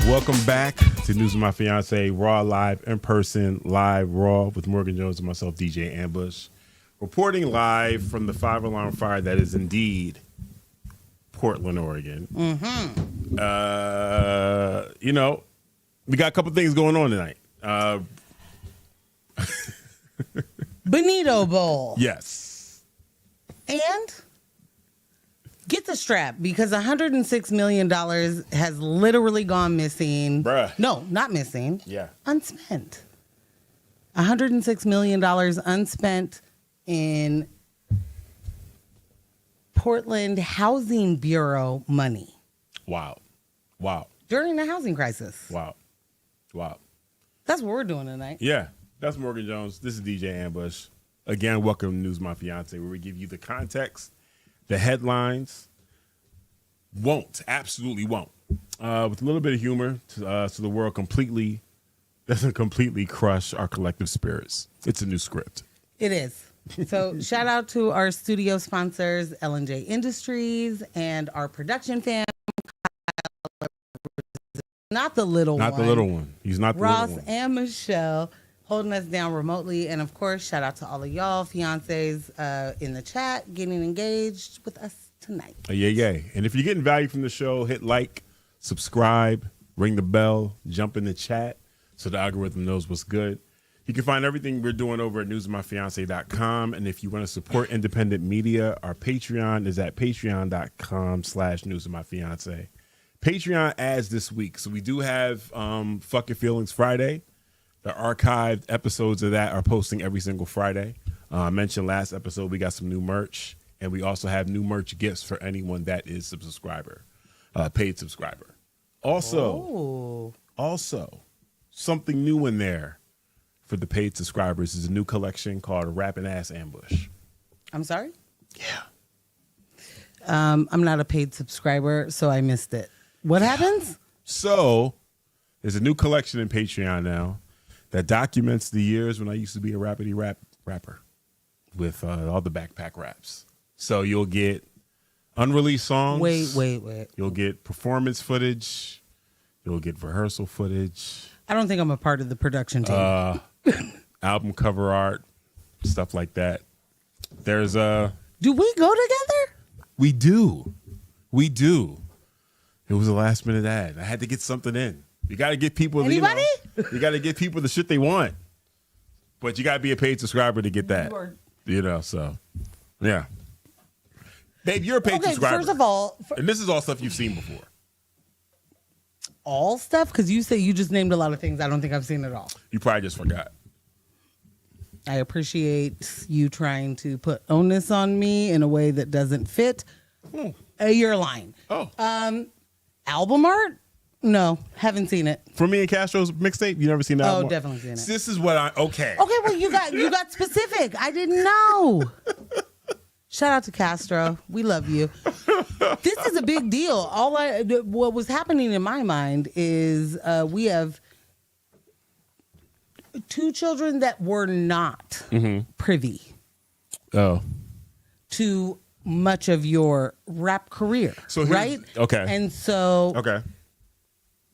Welcome back to News of My Fiancé, Raw Live, in person, live, raw, with Morgan Jones and myself, DJ Ambush. Reporting live from the 5-alarm fire that is indeed Portland, Oregon. Mm-hmm. We got a couple things going on tonight. Benito Bowl. Yes. And get the strap, because $106 million has literally gone missing. Bruh. No, not missing. Yeah. Unspent. $106 million unspent in Portland Housing Bureau money. Wow. During the housing crisis. Wow. That's what we're doing tonight. Yeah. That's Morgan Jones. This is DJ Ambush. Again, welcome to News of My Fiancé, where we give you the context. The headlines absolutely won't. With a little bit of humor, so the world doesn't completely crush our collective spirits. It's a new script. It is. So shout out to our studio sponsors, L&J Industries, and our production fam. Not the little one. Not the little one. He's not the Ross little one. and Michelle holding us down remotely. And of course, shout out to all of y'all fiancés in the chat getting engaged with us tonight. Yay. And if you're getting value from the show, hit like, subscribe, ring the bell, jump in the chat so the algorithm knows what's good. You can find everything we're doing over at newsofmyfiance.com. And if you want to support independent media, our Patreon is at patreon.com/newsofmyfiance. Patreon ads this week. So we do have Fuck Your Feelings Friday. The archived episodes of that are posting every single Friday. I mentioned last episode we got some new merch, and we also have new merch gifts for anyone that is a subscriber, paid subscriber. Also, something new in there for the paid subscribers is a new collection called Rapping Ass Ambush. I'm sorry? Yeah. I'm not a paid subscriber, so I missed it. What happens? So there's a new collection in Patreon now that documents the years when I used to be a rapper with all the backpack raps. So you'll get unreleased songs. Wait. You'll get performance footage. You'll get rehearsal footage. I don't think I'm a part of the production team. Album cover art, stuff like that. There's Do we go together? We do. It was a last minute ad. I had to get something in. You got to get people. Anybody? You got to get people the shit they want. But you got to be a paid subscriber to get that. So yeah. Babe, you're a paid subscriber. First of all, and this is all stuff you've seen before. All stuff? Because you say you just named a lot of things I don't think I've seen at all. You probably just forgot. I appreciate you trying to put onus on me in a way that doesn't fit. You're lying. Oh. Album art? No, haven't seen it. For Me and Castro's mixtape, you never seen that? Oh, definitely seen it. This is what okay. Okay, well, you got specific. I didn't know. Shout out to Castro. We love you. This is a big deal. What was happening in my mind is we have 2 children that were not privy to much of your rap career. So right? Okay. And so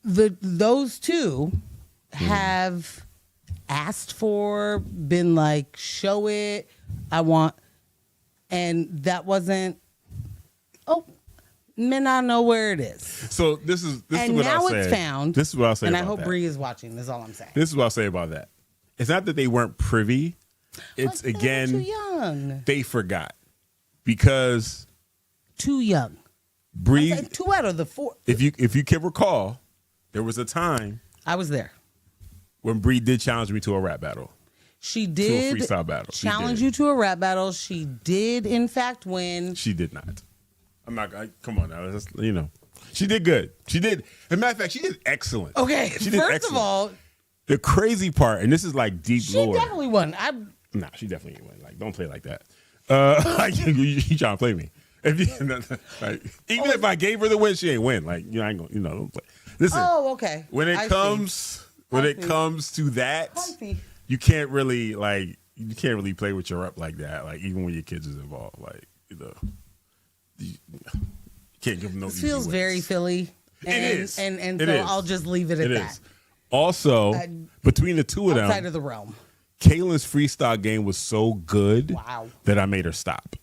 those 2 have asked for, been like, show it, I want, and that wasn't, may not know where it is. So this is what now I'll say. it's found. This is what I'll say. And about I hope that. Bree is watching. That's all I'm saying. This is what I'll say about that. It's not that they weren't privy. It's again, too young. They forgot because Too young. Bree. 2 out of the 4. If you can recall, there was a time I was there when Bree did challenge me to a rap battle. She did to a freestyle battle. Challenge you to a rap battle. She did, in fact, win. She did not. I'm not. Come on now. She did good. She did. As a matter of fact, she did excellent. Okay. She did First excellent. of all, the crazy part, and this is like deep lore. She definitely won. Nah, she definitely didn't win. Like, don't play like that. You trying to play me? If if I gave her the win, she ain't win. Like, I ain't gonna. Don't play. Listen. Oh, okay. When it comes to that, you can't really play with your rep like that. Like, even when your kids is involved, you can't give them no. This feels very Philly. And so I'll just leave it at that. Is. Also, between the two of them, outside of the realm, Kaylin's freestyle game was so good that I made her stop.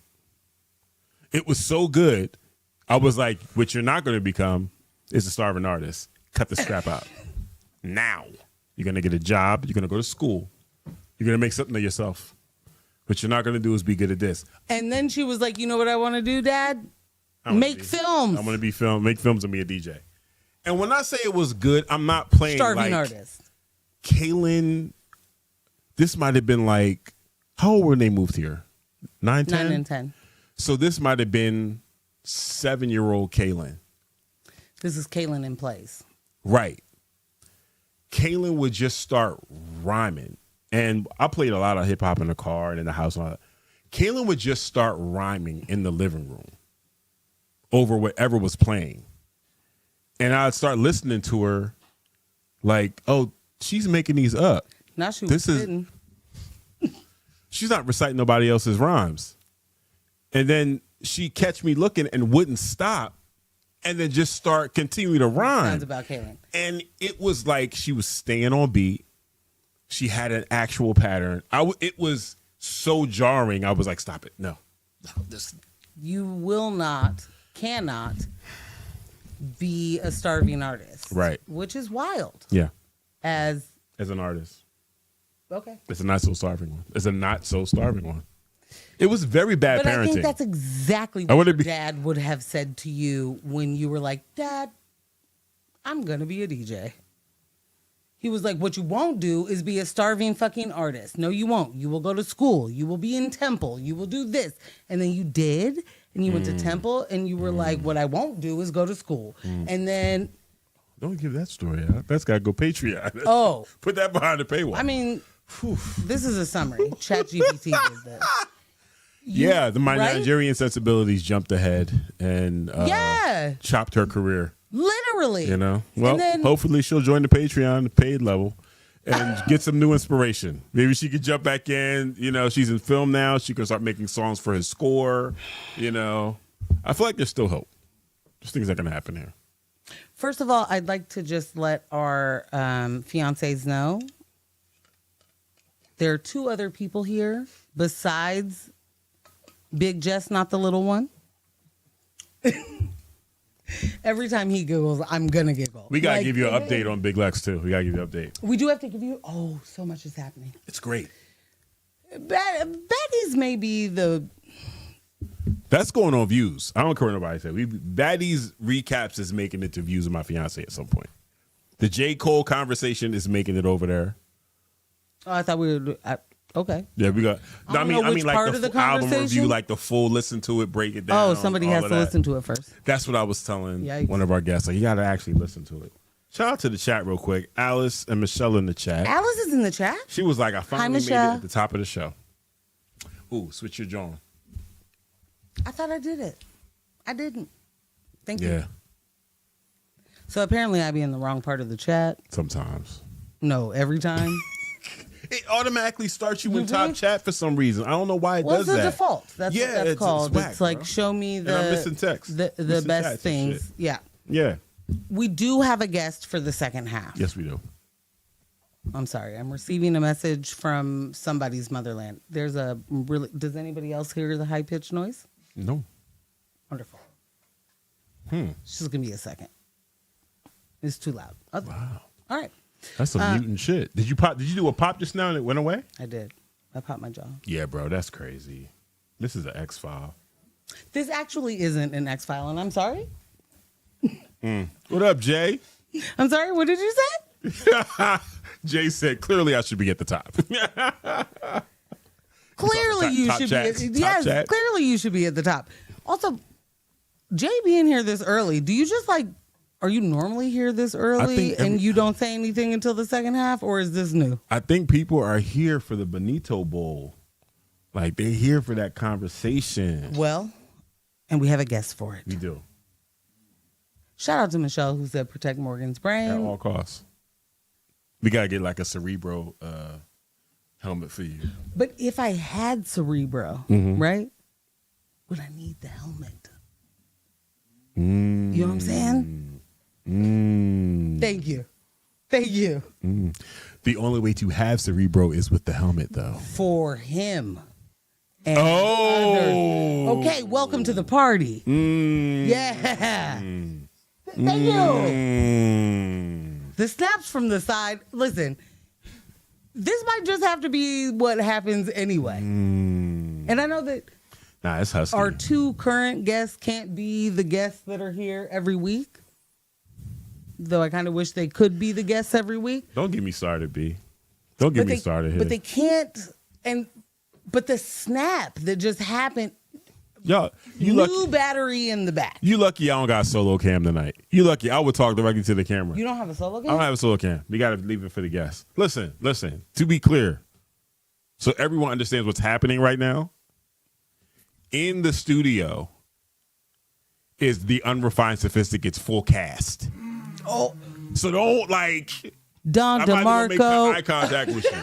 It was so good. I was like, what you're not going to become is a starving artist. Cut the scrap out. Now, you're going to get a job. You're going to go to school. You're going to make something of yourself. What you're not going to do is be good at this. And then she was like, you know what I want to do, Dad? Make films. I'm going to make films and be a DJ. And when I say it was good, I'm not playing starving artist. Kaylin, this might have been like, how old were when they moved here? 9, 10? 9 and 10. So this might have been 7-year-old Kaylin. This is Kaylin in place. Right. Kaylin would just start rhyming. And I played a lot of hip hop in the car and in the house. And all that. Kaylin would just start rhyming in the living room over whatever was playing. And I'd start listening to her like, oh, she's making these up. Now she was sitting. She's not reciting nobody else's rhymes. And then she'd catch me looking and wouldn't stop and then just start continuing to rhyme. Sounds about Kaylin. And it was like she was staying on beat. She had an actual pattern. It was so jarring. I was like, stop it. No. You will not, cannot be a starving artist. Right. Which is wild. Yeah. As an artist. Okay. It's a not so starving one. It's a not so starving one. It was very bad parenting. I think that's exactly what your dad would have said to you when you were like, Dad, I'm going to be a DJ. He was like, what you won't do is be a starving fucking artist. No, you won't. You will go to school. You will be in Temple. You will do this. And then you did. And you went to Temple. And you were like, what I won't do is go to school. And then. Don't give that story out. That's got to go Patreon. Oh. Put that behind the paywall. I mean, this is a summary. ChatGPT did this. The Nigerian sensibilities jumped ahead and chopped her career. Literally. You know? Well, hopefully she'll join the Patreon, the paid level, and get some new inspiration. Maybe she could jump back in. You know, she's in film now. She can start making songs for his score. You know, I feel like there's still hope. There's things that can happen here. First of all, I'd like to just let our fiancés know there are 2 other people here besides Big Jess, not the little one. Every time he giggles, I'm going to giggle. We got to give you an update on Big Lex, too. We got to give you an update. We do have to give you... Oh, so much is happening. It's great. Baddies may be the... That's going on Views. I don't care what nobody said. Baddies recaps is making it to Views of My Fiancé at some point. The J. Cole conversation is making it over there. Oh, I thought we were... Okay. Yeah, we got... I mean like the album review, like the full listen to it, break it down. Oh, somebody has to listen to it first. That's what I was telling one of our guests. Like, you got to actually listen to it. Shout out to the chat real quick. Alice and Michelle in the chat. Alice is in the chat? She was like, I finally made it at the top of the show. Ooh, switch your jaw. I thought I did it. I didn't. Thank you. Yeah. So apparently I be in the wrong part of the chat. Sometimes. No, every time. It automatically starts you in top chat for some reason. I don't know why it does that. It's the default. That's what that's called. It's whack, it's like, bro. show me And I'm missing text. the best things. Yeah. Yeah. We do have a guest for the second half. Yes, we do. I'm sorry. I'm receiving a message from somebody's motherland. There's a really... Does anybody else hear the high-pitched noise? No. Wonderful. It's just going to be a second. It's too loud. Okay. Wow. All right. That's some mutant shit. Did you do a pop just now and it went away? I did. I popped my jaw. Yeah, bro. That's crazy. This is an X-File. This actually isn't an X-File, and I'm sorry. What up, Jay? I'm sorry. What did you say? Jay said, clearly I should be at the top. Clearly you should be. Yes, clearly you should be at the top. Also, Jay being here this early, do you just like... Are you normally here this early and you don't say anything until the second half, or is this new? I think people are here for the Benito Bowl. Like, they're here for that conversation. Well, and we have a guest for it. We do. Shout out to Michelle who said protect Morgan's brain. At all costs. We got to get like a Cerebro helmet for you. But if I had Cerebro, right, would I need the helmet? You know what I'm saying? Thank you. Thank you. The only way to have Cerebro is with the helmet, though. For him. And others. Okay, welcome to the party. Yeah. Thank you. The snaps from the side. Listen, this might just have to be what happens anyway. And I know that it's husky. our two current guests can't be the guests that are here every week. Though I kind of wish they could be the guests every week. Don't get me started, B. Don't get me started here. But they can't. But the snap that just happened. Yo, new battery in the back. You lucky I don't got a solo cam tonight. You lucky I would talk directly to the camera. You don't have a solo cam? I don't have a solo cam. We got to leave it for the guests. Listen. To be clear, so everyone understands what's happening right now, in the studio is the Unrefined Sophisticates full cast. Oh. So don't Don DeMarco. Make eye contact with you.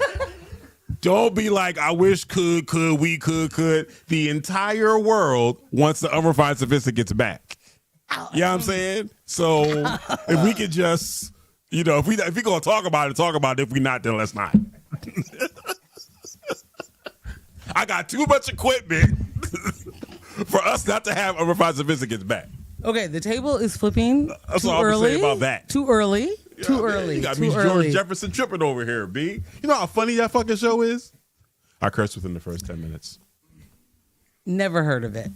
Don't be like, I wish we could. The entire world wants the Unrefined Sophisticates back. You know what I'm saying? So if we could just, if we gonna talk about it. If we not, then let's not. I got too much equipment for us not to have Unrefined Sophisticates back. Okay, the table is flipping. That's all I'm gonna say about that. Too early. Too early. You got me George Jefferson tripping over here, B. You know how funny that fucking show is? I cursed within the first 10 minutes. Never heard of it.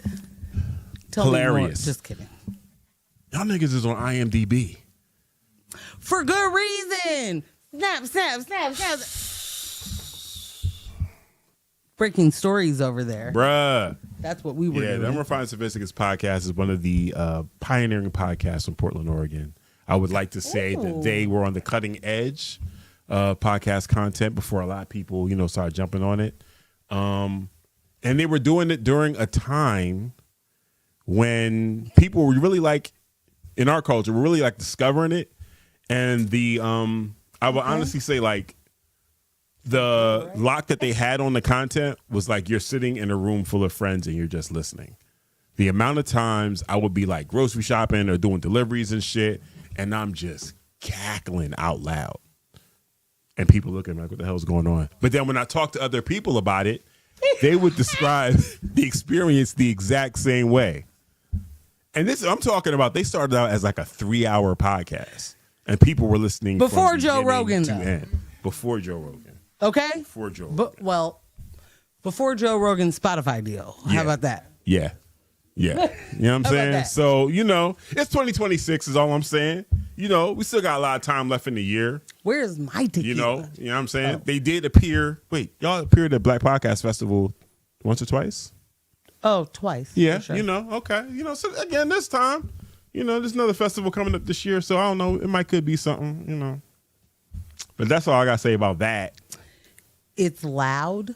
Tell Hilarious. me more. Just kidding. Y'all niggas is on IMDb. For good reason. Snap. Breaking stories over there. Bruh. That's what we were doing. The Unrefined Sophisticates podcast is one of the pioneering podcasts from Portland, Oregon. I would like to say that they were on the cutting edge of podcast content before a lot of people, started jumping on it. And they were doing it during a time when people were really in our culture, were really discovering it. And I would honestly say the lock that they had on the content was you're sitting in a room full of friends and you're just listening. The amount of times I would be grocery shopping or doing deliveries and shit, and I'm just cackling out loud. And people look at me what the hell's going on? But then when I talk to other people about it, they would describe the experience the exact same way. And this, I'm talking about, they started out as a 3-hour podcast. And people were listening before from Joe Rogan, to end. Before Joe Rogan. Okay? Before Joe Rogan. Before Joe Rogan's Spotify deal. How about that? Yeah. You know what I'm saying? So, it's 2026 is all I'm saying. We still got a lot of time left in the year. Where's my tequila? You know what I'm saying? They did appear. Wait, y'all appeared at Black Podcast Festival once or twice? Oh, twice. Yeah, sure. Okay. So again, this time, there's another festival coming up this year. So I don't know. It could be something, But that's all I got to say about that. It's loud.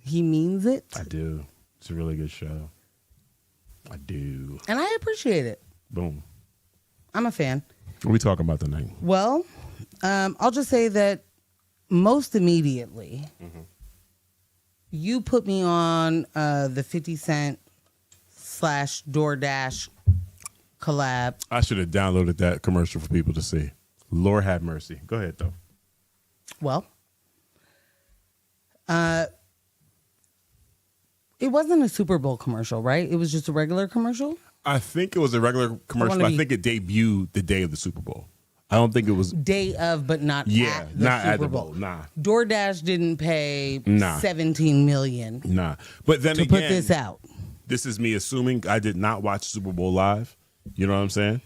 He means it. I do. It's a really good show. I do. And I appreciate it. Boom. I'm a fan. What are we talking about tonight? Well, I'll just say that most immediately, you put me on the 50 Cent / DoorDash collab. I should have downloaded that commercial for people to see. Lord have mercy. Go ahead, though. Well, it wasn't a Super Bowl commercial, right? It was just a regular commercial? I think it was a regular commercial. But I think it debuted the day of the Super Bowl. I don't think it was day of, but not at the not Super at the Bowl. bowl. Nah. DoorDash didn't pay $17 million. Nah. But then to put this out. This is me assuming I did not watch Super Bowl live. You know what I'm saying?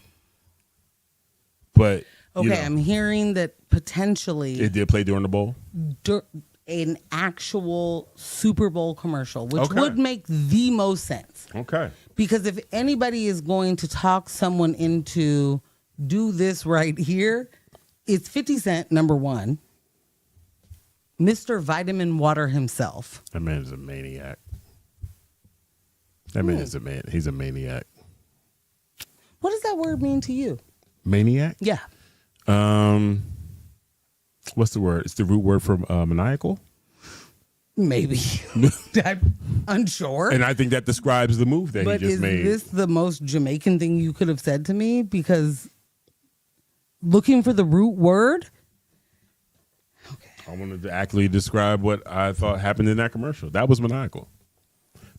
But okay, I'm hearing that potentially it did play during the bowl. An actual Super Bowl commercial, which would make the most sense. Okay. Because if anybody is going to talk someone into do this right here, it's 50 Cent, number one. Mr. Vitamin Water himself. That man is a maniac. That man is he's a maniac. What does that word mean to you? Maniac? Yeah. What's the word? It's the root word for maniacal? Maybe. I'm unsure. And I think that describes the move that he just made. Is this the most Jamaican thing you could have said to me? Because looking for the root word. I wanted to actually describe what I thought happened in that commercial. That was maniacal.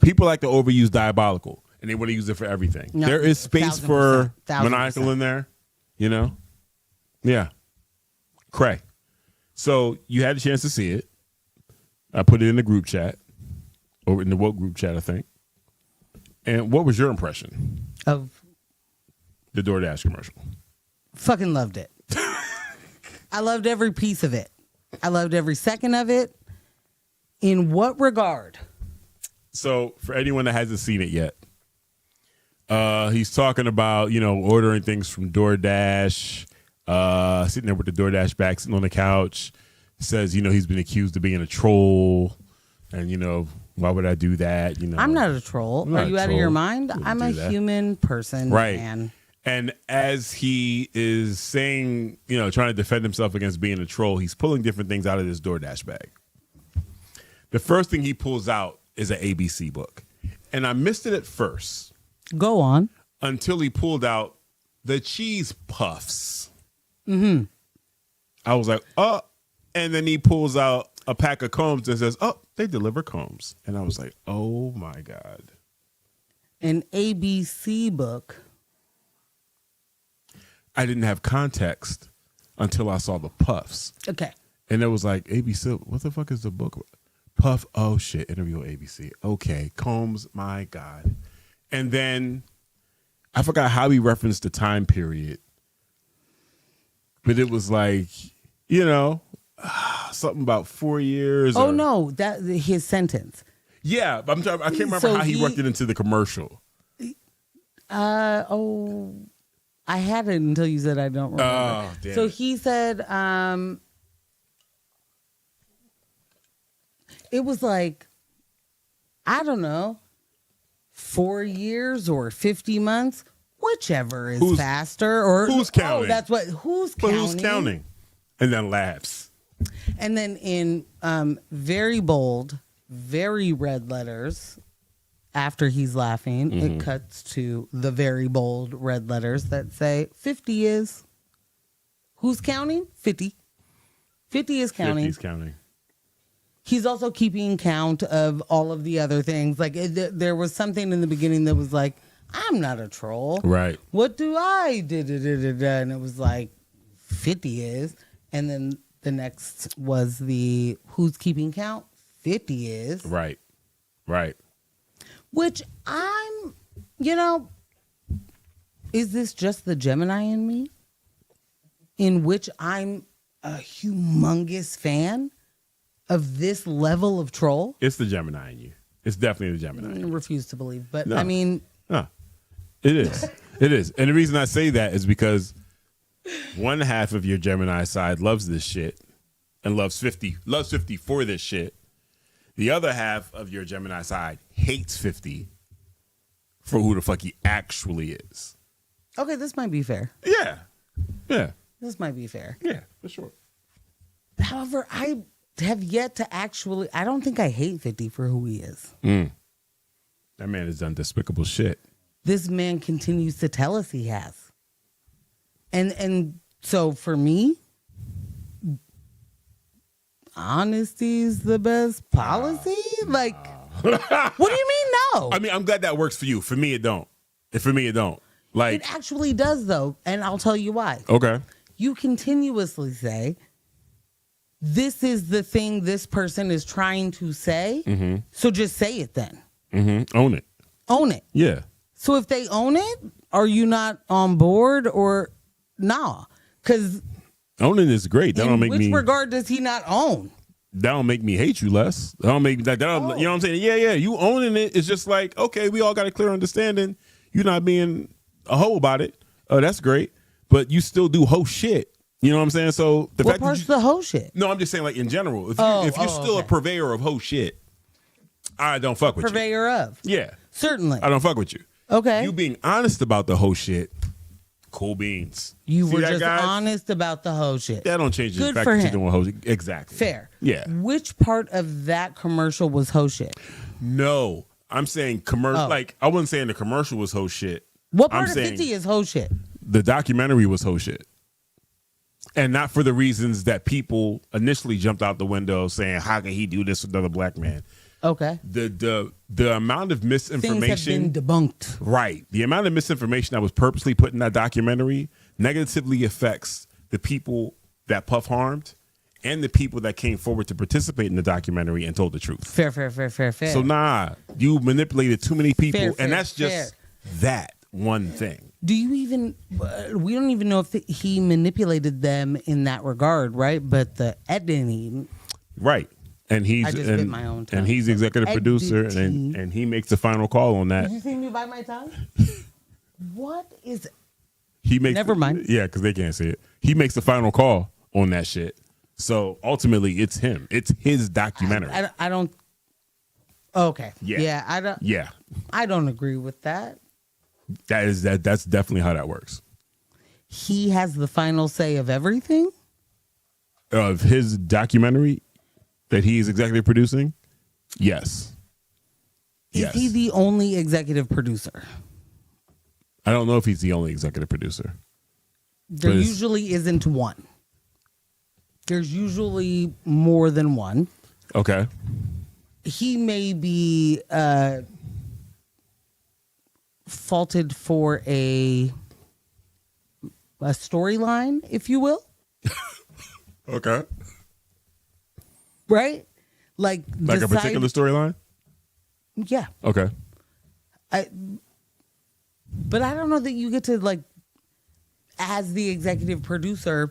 People like to overuse diabolical, and they want to use it for everything. No, there is space for 1000%. maniacal in there, you know? Yeah. Cray. So you had a chance to see it. I put it in the group chat, or in the woke group chat, I think. And what was your impression Of the DoorDash commercial? fucking loved it. I loved every piece of it. I loved every second of it. In what regard? So for anyone that hasn't seen it yet, he's talking about, ordering things from DoorDash, sitting there with the DoorDash bag, sitting on the couch. Says, he's been accused of being a troll. And, why would I do that? I'm not a troll. Are you out of your mind? I'm a human person. Right. Man. And as he is saying, trying to defend himself against being a troll, he's pulling different things out of this DoorDash bag. The first thing he pulls out is an ABC book. And I missed it at first. Go on. Until he pulled out the cheese puffs. Mm-hmm. I was like, oh. And then he pulls out a pack of combs and says, oh, they deliver combs. And I was like, oh, my God. An ABC book. I didn't have context until I saw the puffs. Okay. And it was like, ABC, what the fuck is the book? Puff, oh shit, interview with ABC. Okay, Combs, my God. And then I forgot how he referenced the time period. But it was like, something about 4 years. Oh, no, that his sentence. Yeah, but I can't remember how he worked it into the commercial. I had it until you said I don't remember. Oh, damn. So he said, it was like, I don't know, 4 years or 50 months, whichever is faster. Or who's counting? Oh, that's what. Who's counting? Who's counting? And then laughs. And then in very bold, very red letters. After he's laughing, it cuts to the very bold red letters that say 50 is. Who's counting? 50. 50 is counting. 50 is counting. He's also keeping count of all of the other things. Like there was something in the beginning that was like, I'm not a troll. Right. What do I do? And it was like 50 is. And then the next was the who's keeping count? 50 is. Right. Right. Which I'm, is this just the Gemini in me? In which I'm a humongous fan of this level of troll? It's the Gemini in you. It's definitely the Gemini. I refuse to believe, but No. I mean. No, it is. It is. And the reason I say that is because one half of your Gemini side loves this shit and loves 50 for this shit. The other half of your Gemini side hates 50 for who the fuck he actually is. Okay, this might be fair. Yeah. Yeah. This might be fair. Yeah, for sure. However, I have yet to actually, I don't think I hate 50 for who he is. That man has done despicable shit. This man continues to tell us he has. And so for me, honesty's the best policy? Like, what do you mean no? I mean, I'm glad that works for you. For me, it don't. For me, it don't. Like, It actually does, though, and I'll tell you why. okay. You continuously say, this is the thing this person is trying to say, so just say it then. Own it. Own it. Yeah. So if they own it, are you not on board or nah? Because Owning is great. That don't make which me. regard does he not own? That don't make me hate you less. That don't make that. Don't, You know what I'm saying? Yeah. You owning it is just like, okay, we all got a clear understanding. You're not being a hoe about it. That's great, but you still do hoe shit. You know what I'm saying? So the What fact part's that the whole shit? no, I'm just saying like in general. If you're still a purveyor of hoe shit, I don't fuck with you. Purveyor of. Yeah, Certainly. I don't fuck with you. Okay. You being honest about the hoe shit, cool beans. You See were that, just guys? honest about the whole shit. That don't change the Good fact for that you're him. doing hoe shit. Exactly. Fair. Yeah. Which part of that commercial was hoe shit? No, I'm saying commercial. Oh. Like I wasn't saying the commercial was hoe shit. What I'm part of saying 50 is hoe shit? the documentary was hoe shit. And not for the reasons that people initially jumped out the window saying, how can he do this with another black man? Okay. The amount of misinformation. Things have been debunked. Right. The amount of misinformation that was purposely put in that documentary negatively affects the people that Puff harmed and the people that came forward to participate in the documentary and told the truth. Fair. So you manipulated too many people, Fair, and that's just that one thing. Do you even? We don't even know if he manipulated them in that regard, right? But the editing, right? And I just bit my own tongue. and he's the executive producer, and he makes the final call on that. Did you see me bite my tongue? What is? He makes. Never mind. Yeah, because they can't see it. He makes the final call on that shit. So ultimately, it's him. It's his documentary. I don't. Okay. Yeah. I don't. Yeah. I don't agree with that. That's definitely how that works. He has the final say of everything. Of his documentary that he's executive producing? Yes. Is he the only executive producer? I don't know if he's the only executive producer. There usually isn't one. There's usually more than one. Okay. He may be faulted for a storyline, if you will. Okay. Right? Like a particular storyline? Yeah. Okay. But I don't know that you get to, like, as the executive producer,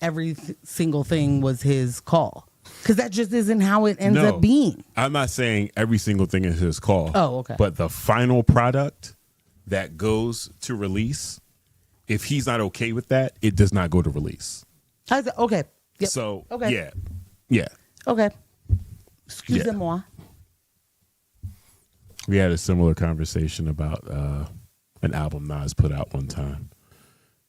every single thing was his call. Because that just isn't how it ends up being. I'm not saying every single thing is his call. Oh, okay. But the final product that goes to release, if he's not okay with that, it does not go to release. Okay. Yep. So, okay. Yeah. Okay. Excusez-moi. We had a similar conversation about an album Nas put out one time.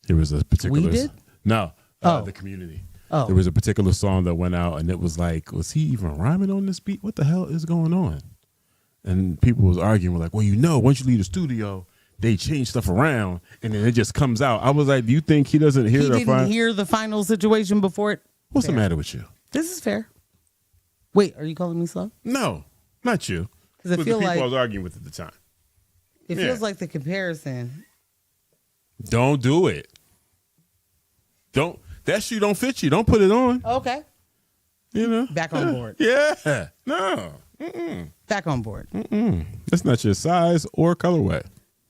There was a particular... We did? No. The Community. Oh. There was a particular song that went out, and it was like, was he even rhyming on this beat? What the hell is going on? And people was arguing, like, well, once you leave the studio, they change stuff around, and then it just comes out. I was like, do you think he doesn't hear hear the final situation before it? What's the matter with you? This is fair. Wait, are you calling me slow? No, not you. Because I But feel the people like I was arguing with at the time. it feels like the comparison. Don't do it. That shoe don't fit you. Don't put it on. Okay. Back on board. Yeah. No. Mm-mm. Back on board. Mm-mm. That's not your size or colorway.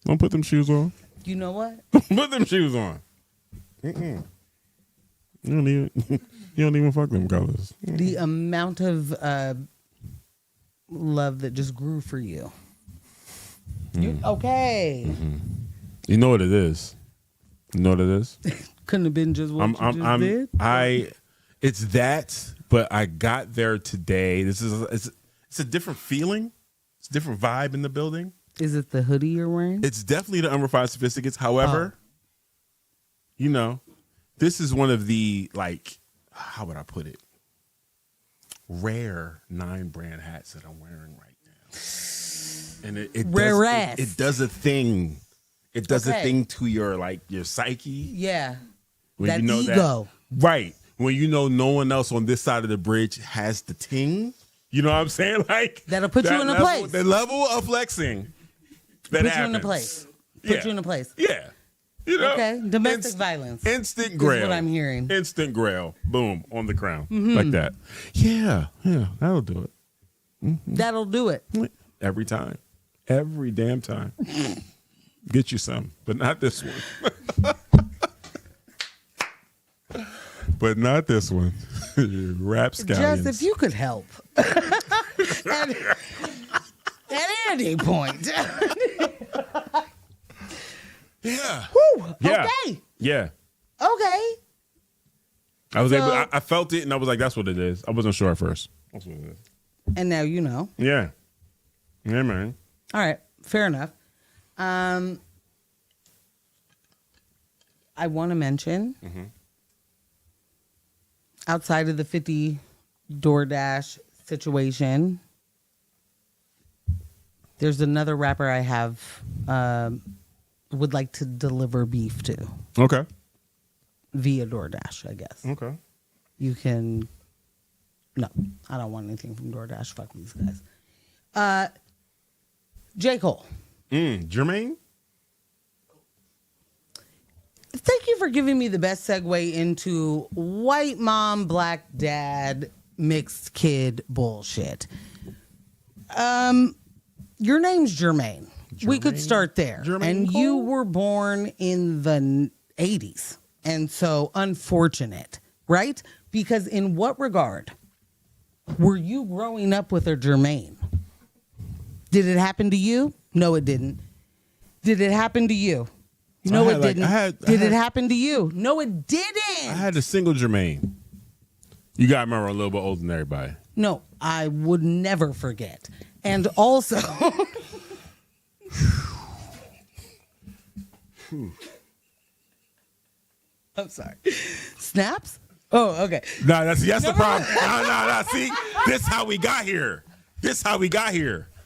Don't put them shoes on. You know what? Put them shoes on. Mm-mm. You don't even fuck them colors. The amount of love that just grew for you. Okay. Mm-hmm. You know what it is. Couldn't have been just what you just did. It's that, but I got there today. It's a different feeling. It's a different vibe in the building. Is it the hoodie you're wearing? It's definitely the unrefined sophisticates. However, this is one of the, like, how would I put it? Rare 9 brand hats that I'm wearing right now. And it does a thing. It does a thing to your psyche. Yeah. When that ego. Right. When no one else on this side of the bridge has the ting. You know what I'm saying? Like, that'll put you in a place. The level of flexing that happens. Put you in a place. Put you in a place. Yeah. Okay. Domestic violence. Instant grail. Is what I'm hearing. Instant grail. Boom. On the crown. Mm-hmm. Like that. Yeah. That'll do it. Mm-hmm. That'll do it. Every time. Every damn time. Get you some. But not this one. But not this one. Rapscallions. Just if you could help. at any point. Yeah. Whew. Yeah. Okay. Yeah. Okay. I was able. I felt it, and I was like, "That's what it is." I wasn't sure at first. That's what it is. And now you know. Yeah. Yeah, man. All right. Fair enough. I want to mention, outside of the 50 DoorDash situation, there's another rapper I have would like to deliver beef to. Okay. via DoorDash, I guess. Okay. You can. No, I don't want anything from DoorDash. Fuck these guys. J. Cole. Jermaine? Thank you for giving me the best segue into white mom, black dad, mixed kid bullshit. Your name's Jermaine. We could start there. Jermaine and Cole? you were born in the 80s. And so unfortunate, right? Because in what regard were you growing up with a Jermaine? Did it happen to you? No, it didn't. Did it happen to you? No, it didn't. Did it happen to you? No, it didn't. I had a single Jermaine. You got to remember I'm a little bit older than everybody. No, I would never forget. And also... I'm sorry. Snaps? Oh, okay. No, that's the problem. No. See, this how we got here.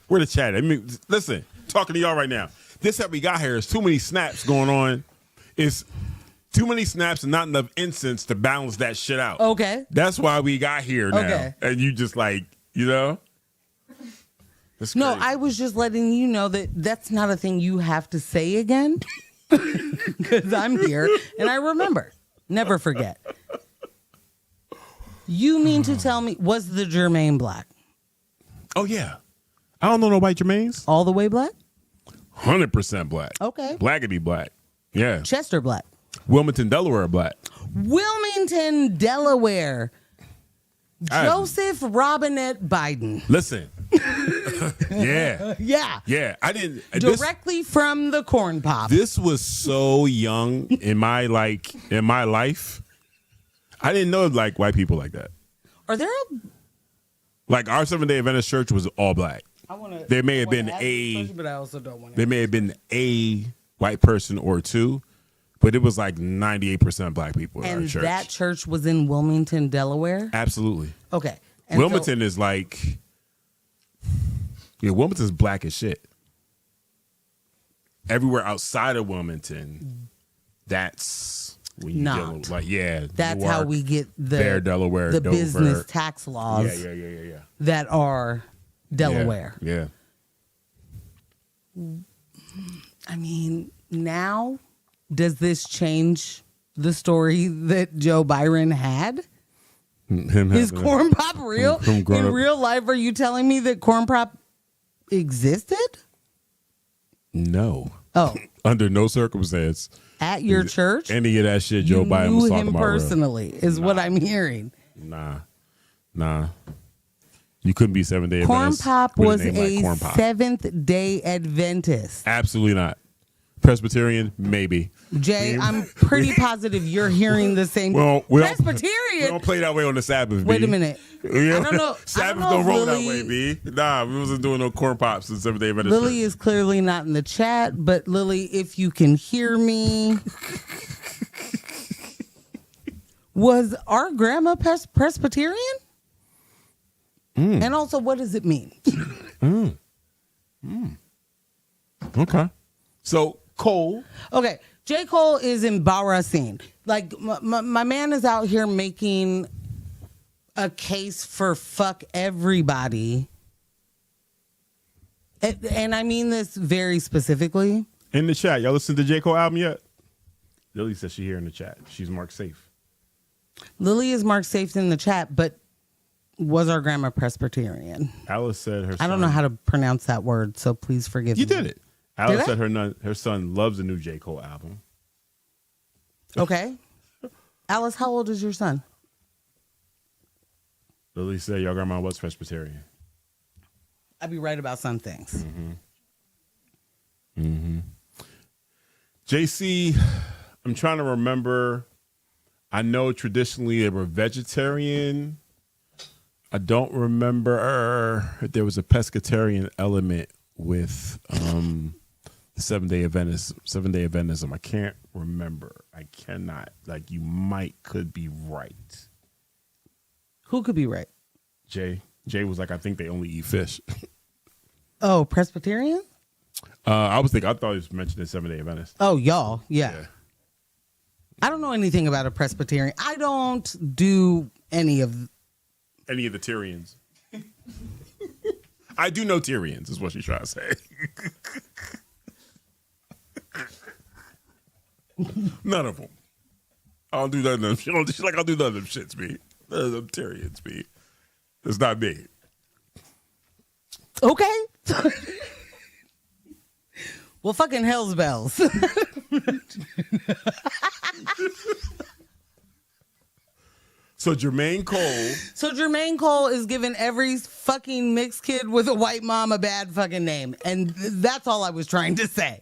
We're the chat. I mean, listen, talking to y'all right now. This how we got here. There's too many snaps going on. It's too many snaps and not enough incense to balance that shit out. Okay. That's why we got here now. Okay. And you just like, you know? That's No, crazy. I was just letting you know that that's not a thing you have to say again. Because I'm here and I remember. Never forget. You mean to tell me, was the Jermaine black? Oh, yeah. I don't know no white Jermaines. All the way black? 100% black. Okay. Blackity black. Yeah. Chester black. Wilmington, Delaware black. Wilmington, Delaware. Joseph Robinette Biden. Listen. Yeah. Yeah. Yeah. I didn't. Directly from the corn pop. This was so young in my life. I didn't know like white people like that. Are there Like our Seventh-day Adventist church was all black. There may have been but I also don't want there may have been a white person or two, but it was like 98% black people in our church. And that church was in Wilmington, Delaware? Absolutely. Okay. And Wilmington is like, yeah, Wilmington's black as shit. Everywhere outside of Wilmington, that's when you deal with, like, yeah. That's Newark, how we get Bear, Delaware, the Dover. business tax laws Yeah. that are Delaware. Yeah. I mean, now, does this change the story that Joe Byron had? Is corn pop real? In real life, are you telling me that corn pop existed? No. Oh. Under no circumstance. At your church? Any of that shit Joe Biden was talking about. You knew him personally, is what I'm hearing. Nah. You couldn't be Seventh-day Adventist. Corn Pop was a Seventh-day Adventist. Absolutely not. Presbyterian, maybe. Jay, I'm pretty positive you're hearing the same. Presbyterian. We don't play that way on the Sabbath. Wait B. a minute. You know? I don't know. Sabbath don't roll that way, B. Nah, we wasn't doing no corn pops in Seventh-day Adventist. Lily is clearly not in the chat, but Lily, if you can hear me, was our grandma Presbyterian? And also, what does it mean? Okay. So, Cole. Okay. J. Cole is embarrassing. Like, my man is out here making a case for fuck everybody. And I mean this very specifically. In the chat, y'all listen to the J. Cole album yet? Lily says she here in the chat. She's marked safe. Lily is marked safe in the chat, but was our grandma Presbyterian? Alice said her son... I don't know how to pronounce that word, so please forgive me. You did it. Alice said her son loves the new J. Cole album. Okay. Alice, how old is your son? Lily said your grandma was Presbyterian. I'd be right about some things. JC, I'm trying to remember. I know traditionally they were vegetarian. I don't remember if there was a pescatarian element with Seventh-day Adventism. I can't remember. I cannot. Like, you could be right. Who could be right? Jay was like, I think they only eat fish. Oh, Presbyterian? I thought he was mentioning Seventh-day Adventist. Oh, y'all. Yeah. I don't know anything about a Presbyterian. I don't do any of the Tyrians. I do know Tyrians, is what she's trying to say. None of them. I don't do none of them. She's like, I'll do none of them shits, me. None of them Tyrians, me. It's not me. Okay. Well, fucking hell's bells. So Jermaine Cole is giving every fucking mixed kid with a white mom a bad fucking name. And that's all I was trying to say.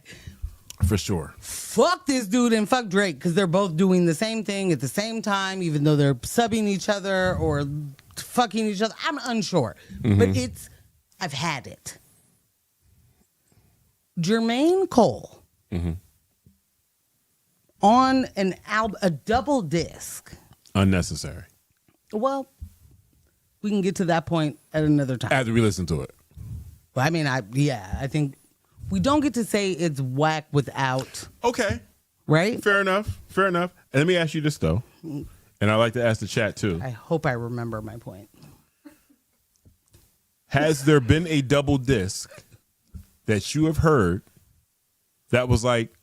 For sure. Fuck this dude and fuck Drake, because they're both doing the same thing at the same time, even though they're subbing each other or fucking each other. I'm unsure. But I've had it. Jermaine Cole on an album, a double disc. Unnecessary. Well, we can get to that point at another time. After we listen to it. Well, I mean, I think we don't get to say it's whack without. Okay. Right? Fair enough. And let me ask you this, though. And I like to ask the chat, too. I hope I remember my point. Has there been a double disc that you have heard that was like,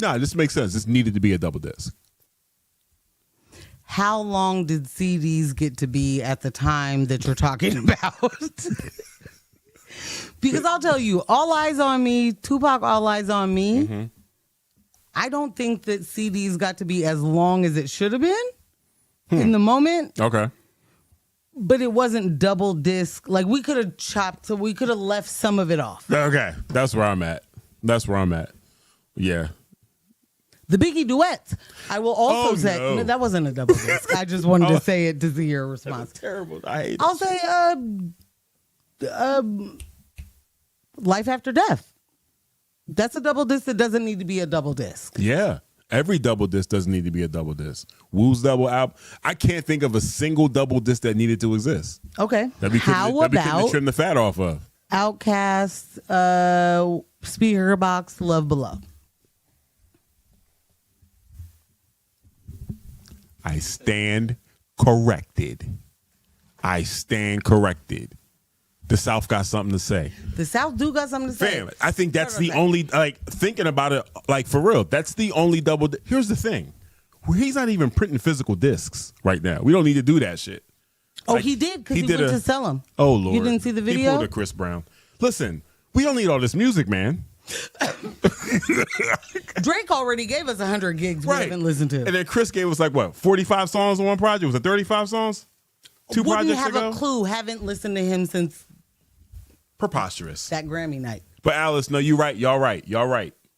nah, this makes sense. This needed to be a double disc? How long did CDs get to be at the time that you're talking about? Because I'll tell you, All Eyes on Me, Tupac, All Eyes on Me, I don't think that CDs got to be as long as it should have been in the moment. Okay. But it wasn't double disc. Like, we could have chopped, so we could have left some of it off. Okay. That's where I'm at. Yeah. The Biggie duets. I will also say, no, that wasn't a double disc. I just wanted to say it to see your response. Terrible. I hate it. I'll say Life After Death. That's a double disc that doesn't need to be a double disc. Yeah. Every double disc doesn't need to be a double disc. Wu's double album. I can't think of a single double disc that needed to exist. Okay. How about trim the fat off of? Outkast, Speaker Box, Love Below. I stand corrected. The South got something to say. The South do got something to say. Fam, I think that's the only, like, thinking about it, like, for real, that's the only double. Here's the thing. He's not even printing physical discs right now. We don't need to do that shit. Oh, like, he did, because he went to sell them. Oh, Lord. You didn't see the video? He pulled a Chris Brown. Listen, we don't need all this music, man. Drake already gave us 100 gigs we haven't listened to. And then Chris gave us, like, what, 45 songs on one project? Was it 35 songs? Wouldn't projects have ago? A clue. Haven't listened to him since preposterous. That Grammy night. But Alice, no, you're right. Y'all right.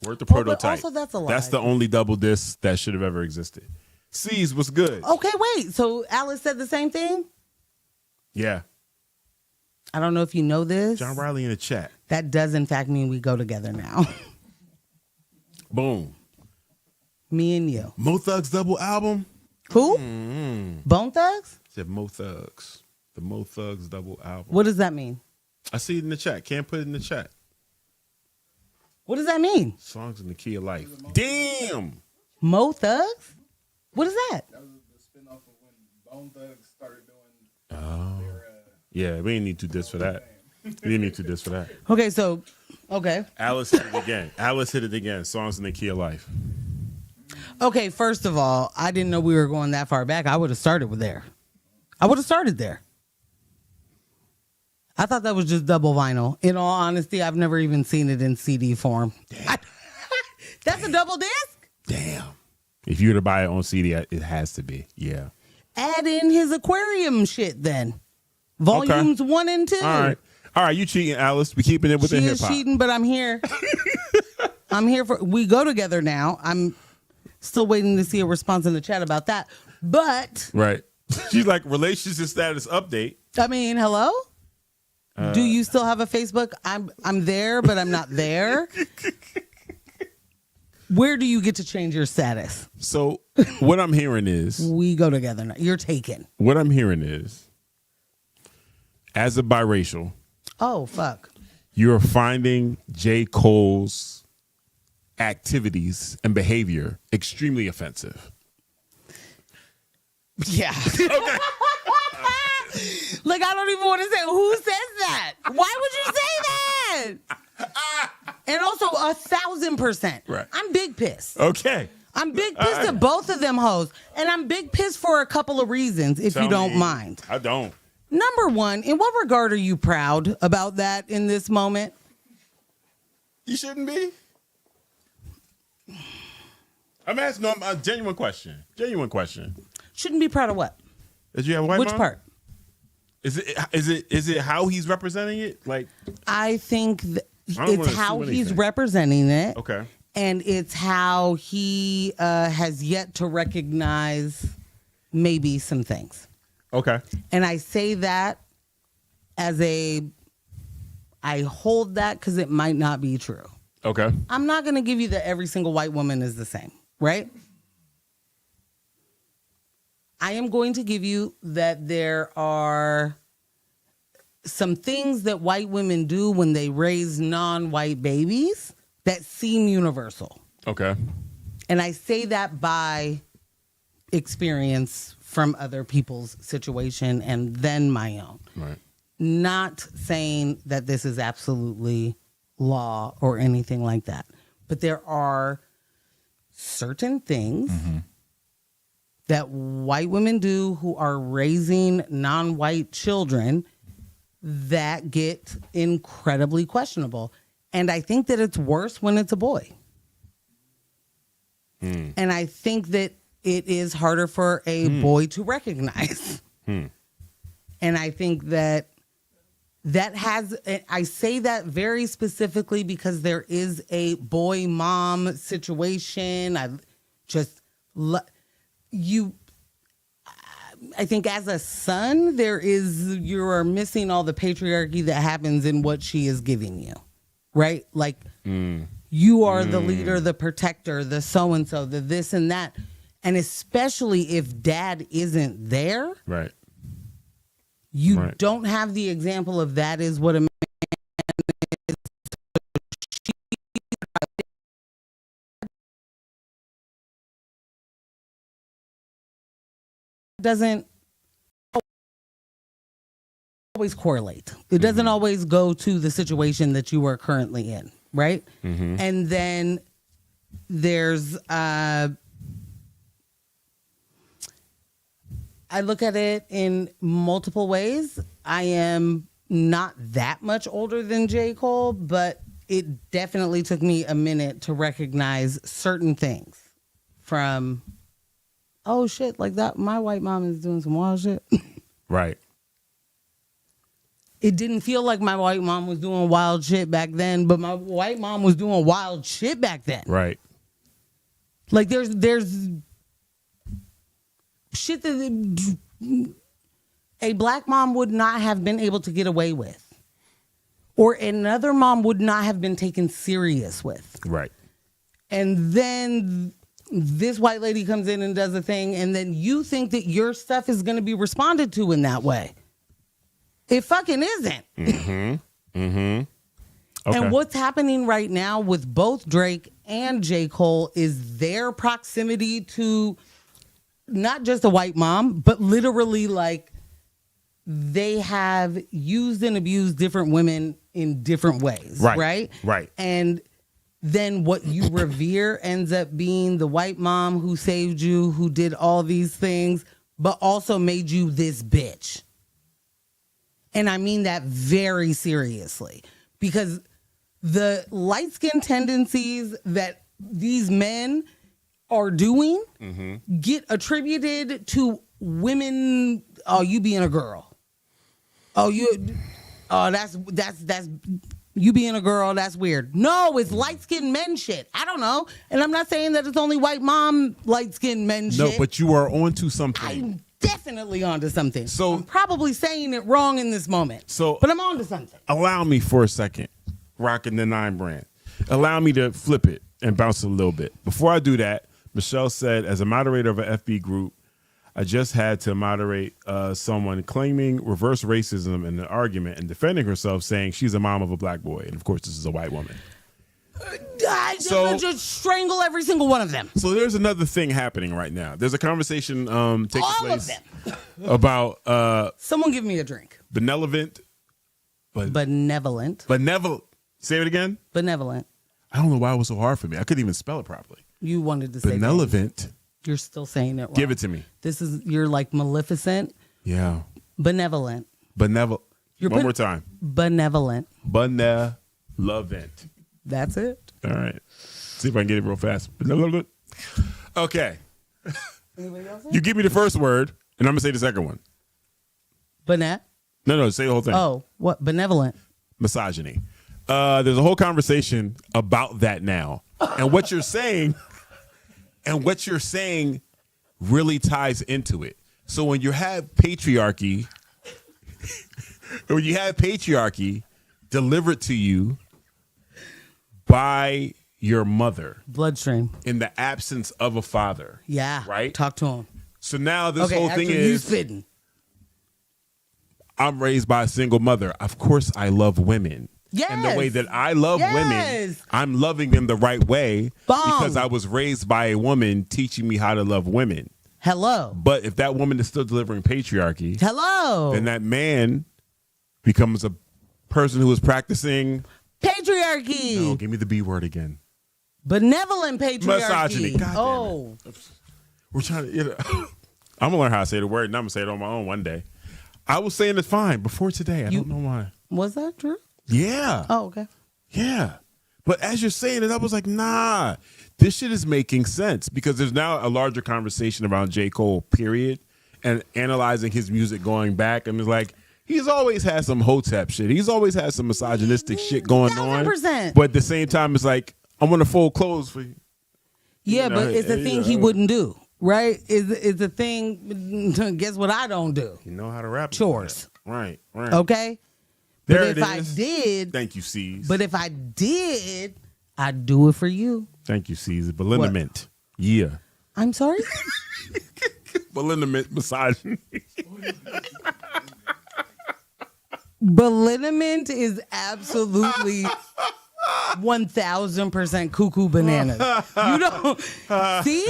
Word the prototype. Also, that's a lie. That's the only double disc that should have ever existed. C's was good. Okay, wait. So Alice said the same thing? Yeah. I don't know if you know this. John Riley in the chat. That does, in fact, mean we go together now. Boom. Me and you. Mo Thugs double album. Who? Bone Thugs? Said Mo Thugs. The Mo Thugs double album. What does that mean? I see it in the chat. Can't put it in the chat. What does that mean? Songs in the Key of Life. Damn. Mo Thugs? What is that? That was the spinoff of when Bone Thugs started doing their, yeah, we didn't need 2 discs for that. Okay, so, okay. Alice hit it again. Songs in the Key of Life. Okay, first of all, I didn't know we were going that far back. I would have started there. I thought that was just double vinyl. In all honesty, I've never even seen it in CD form. That's a double disc? Damn. If you were to buy it on CD, it has to be. Yeah. Add in his aquarium shit then. Volumes 1 and 2. All right, you cheating, Alice. We keeping it within hip hop. She is cheating, but I'm here. We go together now. I'm still waiting to see a response in the chat about that. But right. She's like, relationship status update. I mean, hello? Do you still have a Facebook? I'm there, but I'm not there. Where do you get to change your status? So what I'm hearing is we go together now. You're taken. What I'm hearing is, as a biracial, oh fuck, you're finding J. Cole's activities and behavior extremely offensive. Yeah. Okay. Like, I don't even want to say who says that. Why would you say that? And also 1,000%. Right. I'm big pissed. Okay. I'm big pissed at both of them hoes. And I'm big pissed for a couple of reasons, if you don't mind. I don't. Number one, in what regard are you proud about that in this moment? You shouldn't be. I'm asking a genuine question. Genuine question. Shouldn't be proud of what? Did you have a white Which mom? part? Is it how he's representing it? Like, I think don't it's wanna how assume he's anything. representing it. okay. And it's how he has yet to recognize maybe some things. Okay. And I say that I hold that because it might not be true. Okay. I'm not going to give you that every single white woman is the same, right? I am going to give you that there are some things that white women do when they raise non-white babies that seem universal. Okay. And I say that by experience from other people's situation and then my own. Right. Not saying that this is absolutely law or anything like that. But there are certain things that white women do who are raising non-white children that get incredibly questionable. And I think that it's worse when it's a boy. And I think that it is harder for a boy to recognize. And I think that I say that very specifically because there is a boy mom situation. I think as a son, you are missing all the patriarchy that happens in what she is giving you, right? Like you are the leader, the protector, the so-and-so, the this and that. And especially if dad isn't there. Right. You don't have the example of that is what a man is. Doesn't always correlate. It doesn't always go to the situation that you are currently in, right? And then there's I look at it in multiple ways. I am not that much older than J. Cole, but it definitely took me a minute to recognize certain things from, oh shit, like that. My white mom is doing some wild shit. Right. It didn't feel like my white mom was doing wild shit back then, but my white mom was doing wild shit back then. Right. Like there's shit that a black mom would not have been able to get away with, or another mom would not have been taken serious with. Right. And then this white lady comes in and does a thing, and then you think that your stuff is going to be responded to in that way. It fucking isn't. Okay. And what's happening right now with both Drake and J. Cole is their proximity to not just a white mom, but literally like they have used and abused different women in different ways. Right. Right. And then what you revere ends up being the white mom who saved you, who did all these things, but also made you this bitch. And I mean that very seriously, because the light-skinned tendencies that these men are doing get attributed to women. Oh, you being a girl. That's you being a girl. That's weird. No, it's light-skinned men shit. I don't know. And I'm not saying that it's only white mom light-skinned men shit. No, but you are onto something. I'm definitely onto something. So I'm probably saying it wrong in this moment. But I'm onto something. Allow me for a second, rocking the 9 brand. Allow me to flip it and bounce a little bit. Before I do that, Michelle said, as a moderator of an FB group, I just had to moderate someone claiming reverse racism in an argument and defending herself, saying she's a mom of a black boy. And of course, this is a white woman. I just strangle every single one of them. So there's another thing happening right now. There's a conversation taking All place of them. about Someone give me a drink. benevolent. Benevolent. Say it again. Benevolent. I don't know why it was so hard for me. I couldn't even spell it properly. You wanted to say Benevolent. things. You're still saying it wrong. Give it to me. You're like Maleficent. Yeah. Benevolent. One more time. Benevolent. Benevolent. That's it. All right. See if I can get it real fast. Benevolent. Okay. Anybody else? You give me the first word, and I'm going to say the second one. No, say the whole thing. Oh, what? Benevolent. Misogyny. There's a whole conversation about that now. And what you're saying really ties into it. So when you have patriarchy delivered to you by your mother Bloodstream. in the absence of a father. Yeah. Right? Talk to him. So now this whole thing you is spitting. I'm raised by a single mother. Of course I love women. Yes. And the way that I love women, I'm loving them the right way because I was raised by a woman teaching me how to love women. Hello. But if that woman is still delivering patriarchy, then that man becomes a person who is practicing patriarchy. No, give me the B word again. Benevolent patriarchy. Misogyny. God damn it. We're trying to. I'm gonna learn how to say the word, and I'm gonna say it on my own one day. I was saying it fine before today. I don't know why. Was that true? Yeah. Oh, okay. Yeah. But as you're saying it, I was like, nah, this shit is making sense because there's now a larger conversation around J. Cole, period, and analyzing his music going back. And it's like, he's always had some hotep shit. He's always had some misogynistic shit going 1,000%. on. But at the same time, it's like, I'm going to fold clothes for you. Yeah, but it's a thing he wouldn't do, right? It's a thing, guess what I don't do? You know how to rap. Chores. Right. Okay? There but it if I is. did. Thank you, C's. But if I did, I'd do it for you. Thank you, C's. Belinament. Yeah. I'm sorry? Belinament misogyny. Beliniment is absolutely 1,000% cuckoo bananas. You don't see?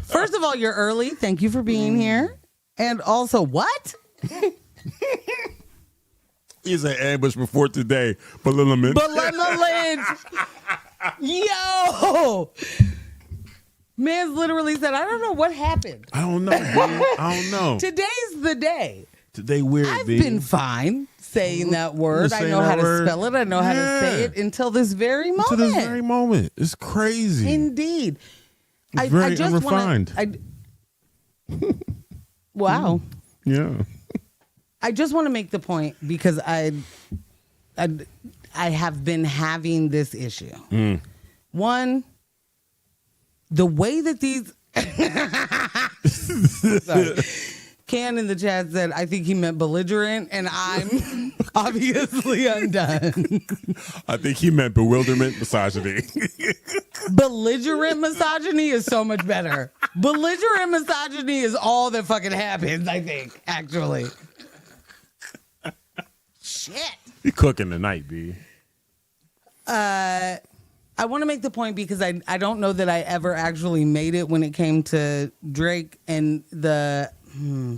First of all, you're early. Thank you for being here. And also, what? He's an ambush before today. Belinament. Yo! Man's literally said, I don't know what happened. I don't know, man. I don't know. Today's the day. Today weird, I've been fine saying that word. I know how to spell it. I know how to say it until this very moment. Until this very moment. It's crazy. Indeed. It's very unrefined. Wow. Yeah. I just want to make the point because I have been having this issue. One, the way that these sorry. Can in the chat said, I think he meant belligerent, and I'm obviously undone. I think he meant bewilderment misogyny. Belligerent misogyny is so much better. Belligerent misogyny is all that fucking happens, I think, actually. Shit. You cooking tonight, B. I want to make the point because I don't know that I ever actually made it when it came to Drake and the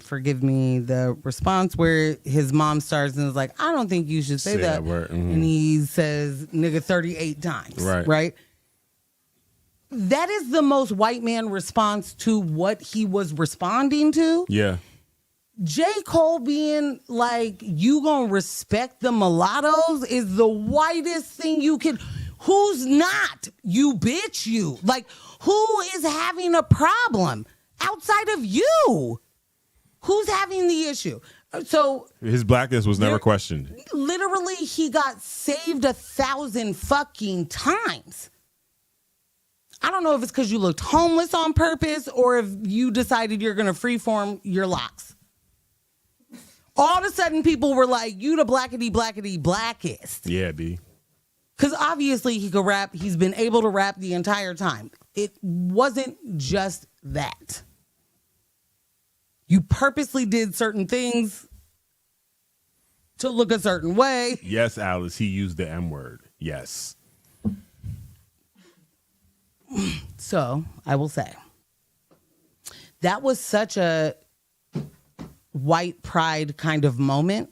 forgive me, the response where his mom starts and is like, I don't think you should say that. And he says nigga 38 times. Right. That is the most white man response to what he was responding to. Yeah. J. Cole being like, you gonna respect the mulattoes is the whitest thing you can. Who's not? You bitch, you. Like, who is having a problem outside of you? Who's having the issue? So his blackness was never questioned. Literally, he got saved 1,000 fucking times. I don't know if it's because you looked homeless on purpose or if you decided you're going to freeform your locks. All of a sudden, people were like, you the blackety blackest. Yeah, B. Because obviously he could rap. He's been able to rap the entire time. It wasn't just that. You purposely did certain things to look a certain way. Yes, Alice, he used the M word. Yes. So I will say that was such a white pride kind of moment.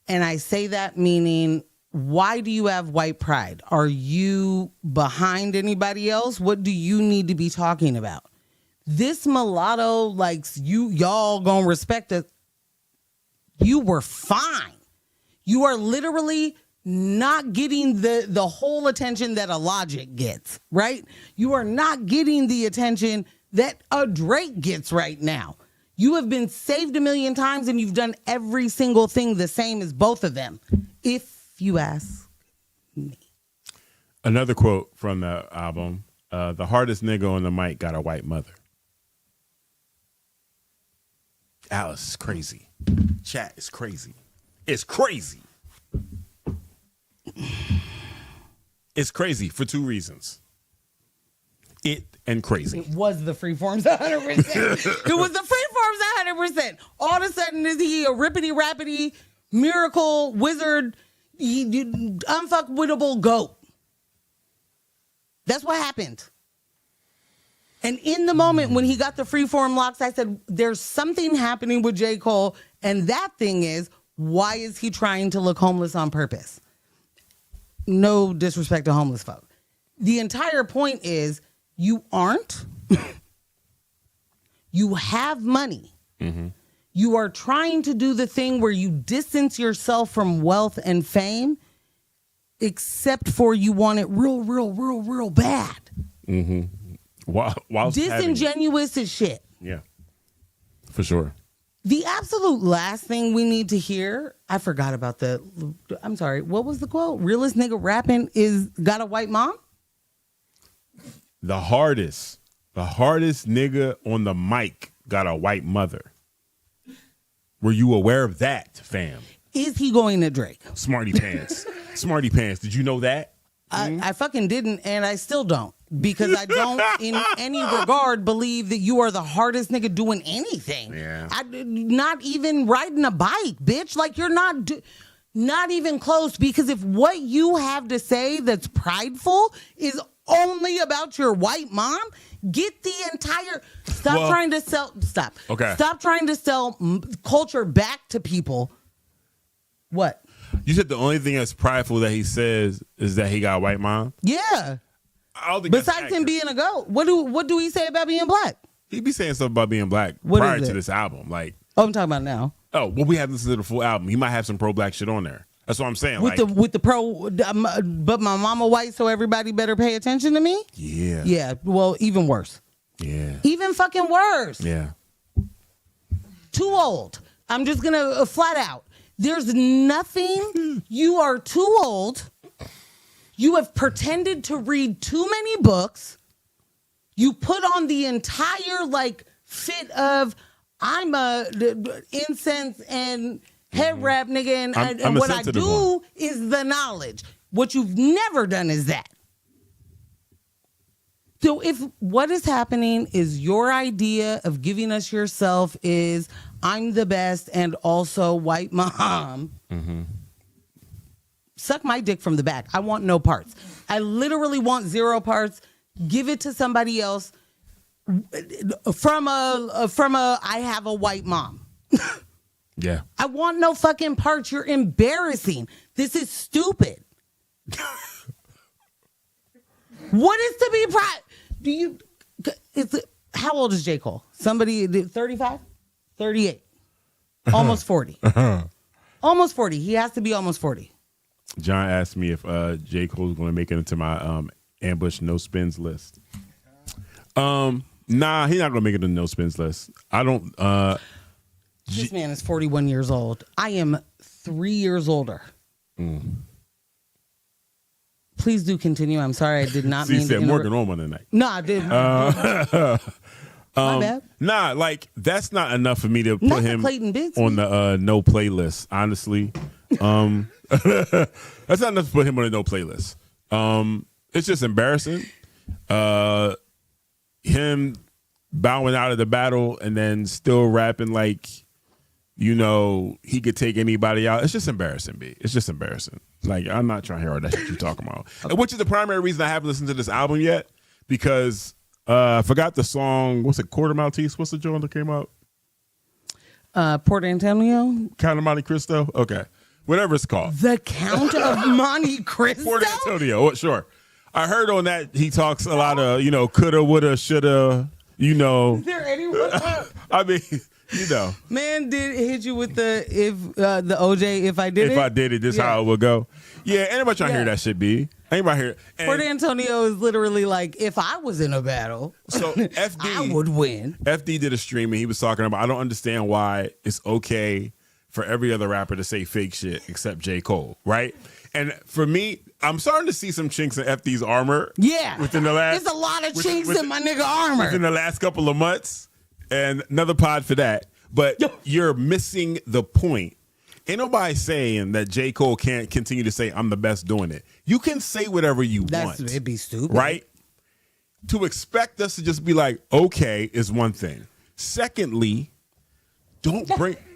And I say that meaning, why do you have white pride? Are you behind anybody else? What do you need to be talking about? This mulatto, like, y'all gonna respect it. You were fine. You are literally not getting the whole attention that a Logic gets, right? You are not getting the attention that a Drake gets right now. You have been saved a million times and you've done every single thing the same as both of them, if you ask me. Another quote from the album, the hardest nigga on the mic got a white mother. Alice is crazy. Chat is crazy. It's crazy. It's crazy for two reasons. It and crazy. It was the Freeforms 100%. It was the Freeforms 100%. All of a sudden, is he a rippity-rappity, miracle, wizard, unfuckwittable goat? That's what happened. And in the moment when he got the Freeform locks, I said, there's something happening with J. Cole. And that thing is, why is he trying to look homeless on purpose? No disrespect to homeless folk. The entire point is, you aren't. You have money. Mm-hmm. You are trying to do the thing where you distance yourself from wealth and fame, except for you want it real bad. Mm-hmm. While disingenuous as shit. Yeah, for sure. The absolute last thing we need to hear, I forgot about I'm sorry, what was the quote? Realest nigga rapping is got a white mom? The hardest nigga on the mic got a white mother. Were you aware of that, fam? Is he going to Drake? Smarty pants. Smarty pants. Did you know that? I fucking didn't, and I still don't. Because I don't, in any regard, believe that you are the hardest nigga doing anything. Yeah. Not even riding a bike, bitch. Like, you're not even close. Because if what you have to say that's prideful is only about your white mom, get the entire... Stop trying to sell... Stop. Okay. Stop trying to sell culture back to people. What? You said the only thing that's prideful that he says is that he got a white mom? Yeah. I don't think besides him being a goat, what do he say about being black? He be saying something about being black What prior is to it? this album. Like, I'm talking about now. oh, well, we haven't listened to the full album. He might have some pro-black shit on there. That's what I'm saying. With the pro, but my mama white, so everybody better pay attention to me? Yeah. Yeah, well, even worse. Yeah. Even fucking worse. Yeah. Too old. I'm just going to flat out. There's nothing. You are too old. You have pretended to read too many books. You put on the entire fit of I'm a incense and head wrap nigga, and what I do is the knowledge. What you've never done is that. So if what is happening is your idea of giving us yourself is I'm the best and also white mom. Mm-hmm. Suck my dick from the back. I want no parts. I literally want 0 parts. Give it to somebody else from a I have a white mom. Yeah. I want no fucking parts. You're embarrassing. This is stupid. What is to be proud? How old is J. Cole? Somebody 35? 38. Almost 40. Almost 40. He has to be almost 40. John asked me if J. Cole's going to make it into my ambush no spins list. Nah, he's not going to make it into no spins list. I don't. This man is 41 years old. I am 3 years older. Please do continue. I'm sorry, I did not mean to. You said Morgan on Monday night. No, I didn't. My bad. Nah, that's not enough for me to put him on the no playlist. Honestly, that's not enough to put him on a no playlist. It's just embarrassing. Him bowing out of the battle and then still rapping like, he could take anybody out. It's just embarrassing, B. It's just embarrassing. Like, I'm not trying to hear all that shit you talking about. Okay. Which is the primary reason I haven't listened to this album yet. because I forgot the song. What's it? Quarter Maltese. What's the joint that came out? Port Antonio. Count of Monte Cristo. Okay, whatever it's called. The Count of Monte Cristo. Port Antonio. Oh, sure. I heard on that he talks a lot of coulda, woulda, shoulda. Is there anyone? I mean, Man did hit you with the OJ. If I did it, this how it would go. Yeah, anybody trying to hear that shit, B? Anybody hear? Port Antonio is literally like, if I was in a battle, so FD, I would win. FD did a stream and he was talking about, I don't understand why it's okay for every other rapper to say fake shit except J. Cole, right? And for me, I'm starting to see some chinks in FD's armor. Yeah. Within the last, there's a lot of chinks in my nigga armor. Within the last couple of months. And another pod for that. But you're missing the point. Ain't nobody saying that J. Cole can't continue to say, I'm the best doing it. You can say whatever you want. It'd be stupid. Right? To expect us to just be like, okay, is one thing. Secondly,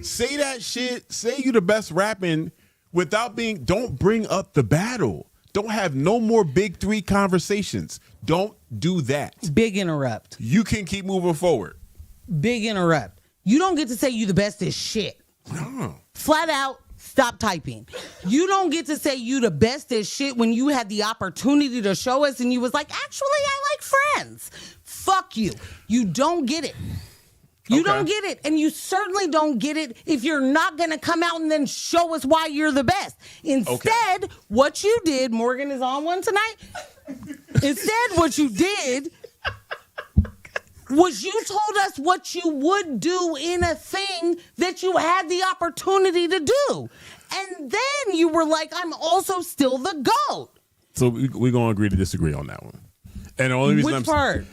say that shit, say you the best rapping don't bring up the battle. Don't have no more big three conversations. Don't do that. Big interrupt. You can keep moving forward. Big interrupt. You don't get to say you the best as shit. No. Flat out, stop typing. You don't get to say you the best as shit when you had the opportunity to show us and you was like, actually, I like Friends. Fuck you. You don't get it. You don't get it. And you certainly don't get it if you're not going to come out and then show us why you're the best. Instead, what you did, Morgan is on one tonight. Instead, what you did was you told us what you would do in a thing that you had the opportunity to do. And then you were like, I'm also still the GOAT. So we're going to agree to disagree on that one. And the only reason Which part?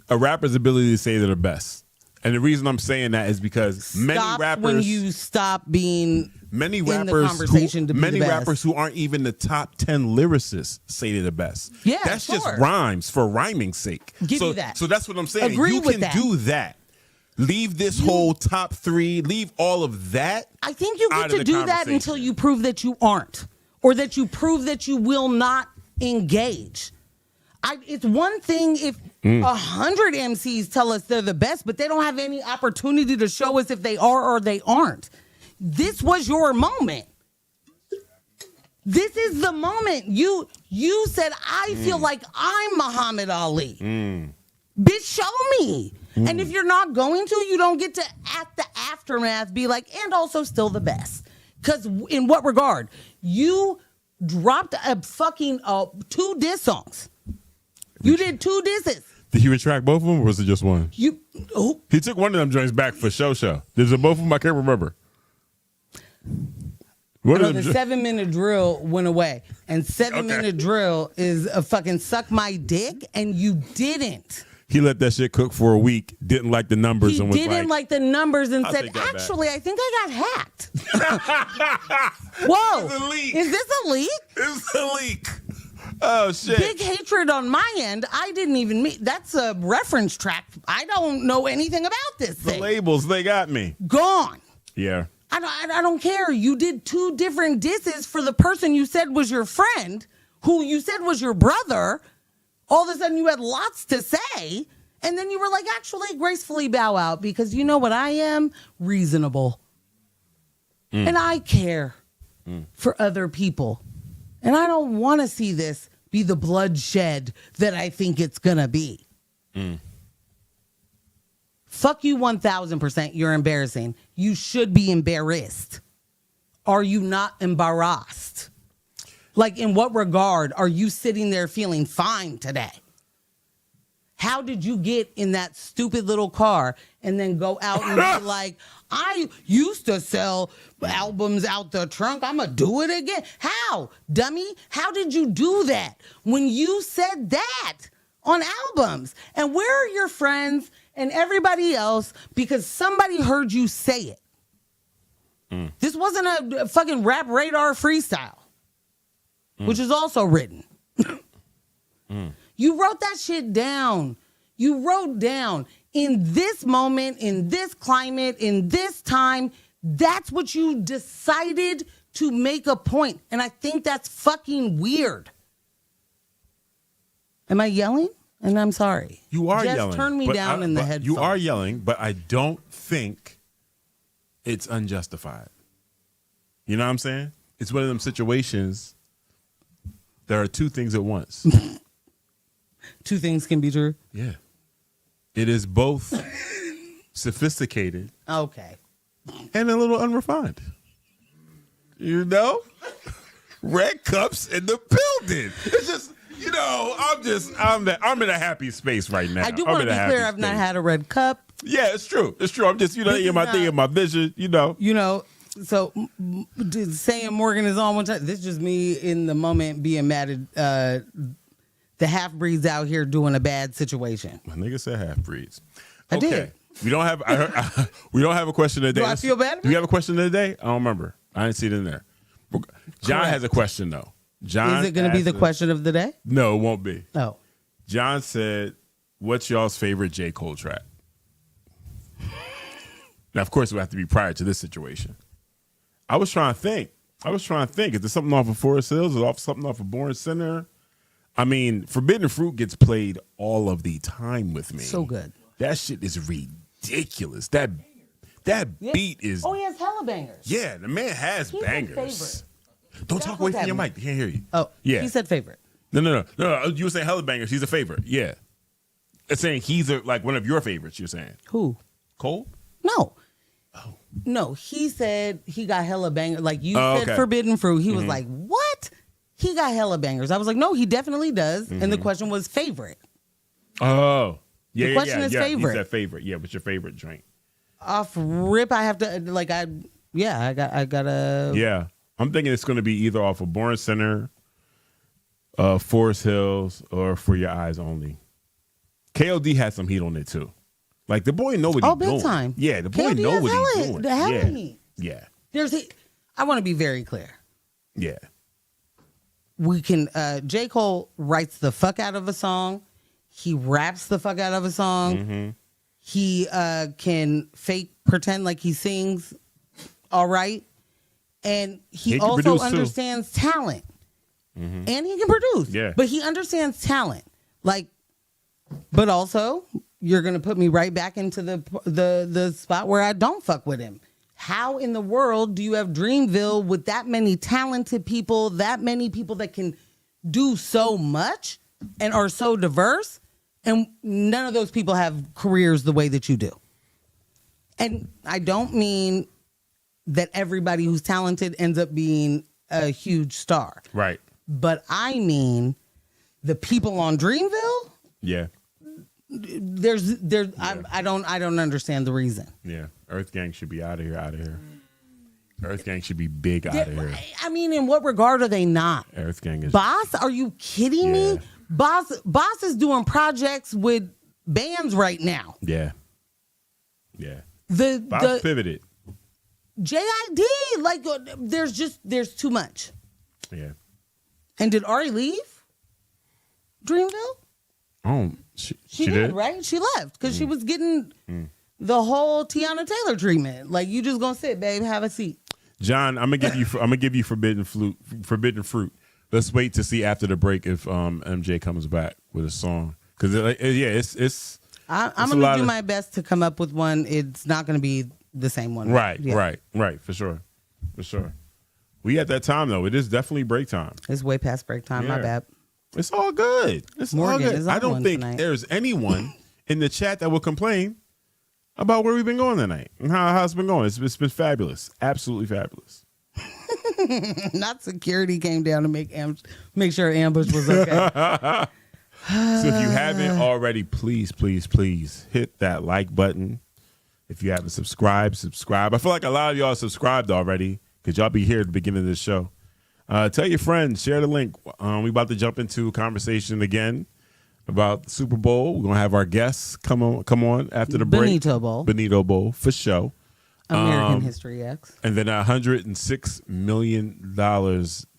A rapper's ability to say they're the best. And the reason I'm saying that is because many rappers, when you stop being many in rappers, the conversation to be many the best. rappers who aren't even the top 10 lyricists say they're the best. Yeah, that's sure. just rhymes for rhyming's sake. Give you that. So that's what I'm saying. Agree you with can that. do that. Leave this whole top three. Leave all of that. I think you get to do that until you prove that you aren't, or that you prove that you will not engage. It's one thing if 100 MCs tell us they're the best, but they don't have any opportunity to show us if they are or they aren't. This was your moment. This is the moment. You said, I feel like I'm Muhammad Ali. Bitch, show me. And if you're not going to, you don't get to, at the aftermath, be like, and also still the best. Because in what regard? You dropped a fucking 2 diss songs. You did 2 disses. Did he retract both of them, or was it just one? He took one of them joints back for show. Is it both of them? I can't remember. The 7-minute drill went away. And 7-minute drill is a fucking suck my dick, and you didn't. He let that shit cook for a week, didn't like the numbers, and was didn't like the numbers and said, actually, I think I got hacked. Whoa. It's a leak. Is this a leak? It's a leak. Oh, shit. Big hatred on my end. I didn't even meet. That's a reference track. I don't know anything about this thing. The labels, they got me. Gone. Yeah. I don't care. You did 2 different disses for the person you said was your friend, who you said was your brother. All of a sudden you had lots to say. And then you were like, actually, gracefully bow out because you know what I am? Reasonable. And I care for other people. And I don't want to see this be the bloodshed that I think it's going to be. Fuck you 1,000%. You're embarrassing. You should be embarrassed. Are you not embarrassed? Like, in what regard are you sitting there feeling fine today? How did you get in that stupid little car and then go out and be like, I used to sell albums out the trunk. I'm going to do it again. How, dummy? How did you do that when you said that on albums? And where are your friends and everybody else because somebody heard you say it? This wasn't a fucking Rap Radar freestyle, which is also written. You wrote that shit down. You wrote down in this moment, in this climate, in this time, that's what you decided to make a point. And I think that's fucking weird. Am I yelling? And I'm sorry. You are Just yelling. turn me down in the headphones. You are yelling, but I don't think it's unjustified. You know what I'm saying? It's one of them situations. There are two things at once. Two things can be true. Yeah. It is both sophisticated Okay. and a little unrefined. You know? Red cups in the building. It's just, you know, I'm in a happy space right now. I do want to be clear. I've not had a red cup. Yeah, it's true. It's true. I'm just, in my thing, in my vision, So saying Morgan is on one time, this is just me in the moment being mad at the half-breeds out here doing a bad situation. My nigga said half-breeds. I did. We don't have we don't have a question of the day. Do I feel bad? Do you have a question of the day? I don't remember. I didn't see it in there. John has a question, though. John, is it going to be the question of the day? No, it won't be. Oh. John said, what's y'all's favorite J. Cole track? Now, of course, it would have to be prior to this situation. I was trying to think. Is there something off of Forest Hills? Or something off of Born Center? I mean, Forbidden Fruit gets played all of the time with me. So good. That shit is ridiculous. That beat is... Oh, he has hella bangers. Yeah, the man has He's bangers. Don't talk away from your mic. They can't hear you. Oh, yeah. He said favorite. No. You were saying hella bangers. He's a favorite. Yeah. It's saying he's like one of your favorites, you're saying. Who? Cole? No. Oh. No, he said he got hella bangers. Like you said Forbidden Fruit. He was like, what? He got hella bangers. I was like, no, he definitely does. And the question was favorite. Oh. Yeah, the question is favorite. He said favorite. Yeah, what's your favorite drink? Off rip, I have to I got a... Yeah. I'm thinking it's going to be either off of Born Center, Forest Hills, or For Your Eyes Only. KOD has some heat on it, too. Like, the boy know what he's doing. Oh, big time. Yeah, the boy KOD know what hella, he's doing. The hell heat. Yeah. I want to be very clear. Yeah. We can, J. Cole writes the fuck out of a song. He raps the fuck out of a song. Mm-hmm. He can pretend like he sings all right. And he also understands talent. Mm-hmm. And he can produce. Yeah. But he understands talent. Like, but also, you're going to put me right back into the spot where I don't fuck with him. How in the world do you have Dreamville with that many talented people, that many people that can do so much and are so diverse, and none of those people have careers the way that you do? And I don't mean that everybody who's talented ends up being a huge star. Right. But I mean the people on Dreamville? Yeah. I don't understand the reason. Yeah. Earth Gang should be out of here. Earth Gang should be big out of here. I mean, in what regard are they not? Earth Gang is... Boss, are you kidding me? Boss is doing projects with bands right now. Yeah. Yeah. Boss pivoted. JID, like, there's too much. Yeah. And did Ari leave Dreamville? Oh, she did, right? She left because she was getting the whole Tiana Taylor treatment. Like, you just gonna sit, babe, have a seat. John, I'm gonna give you forbidden fruit. Let's wait to see after the break if MJ comes back with a song, because it's. I'm gonna do my best to come up with one. It's not gonna be the same one. Right, for sure. We at that time though. It is definitely break time. It's way past break time. My bad. It's all good. Morgan is on I don't think tonight. there's anyone in the chat that will complain about where we've been going tonight and how it's been going. It's been fabulous. Absolutely fabulous. Not security came down to make sure Ambush was okay. So if you haven't already, please hit that like button. If you haven't subscribed. I feel like a lot of y'all subscribed already because y'all be here at the beginning of this show. Tell your friends, share the link. We about to jump into a conversation again about the Super Bowl. We're gonna have our guests come on after the break. Benito Bowl for show. American History X. And then $106 million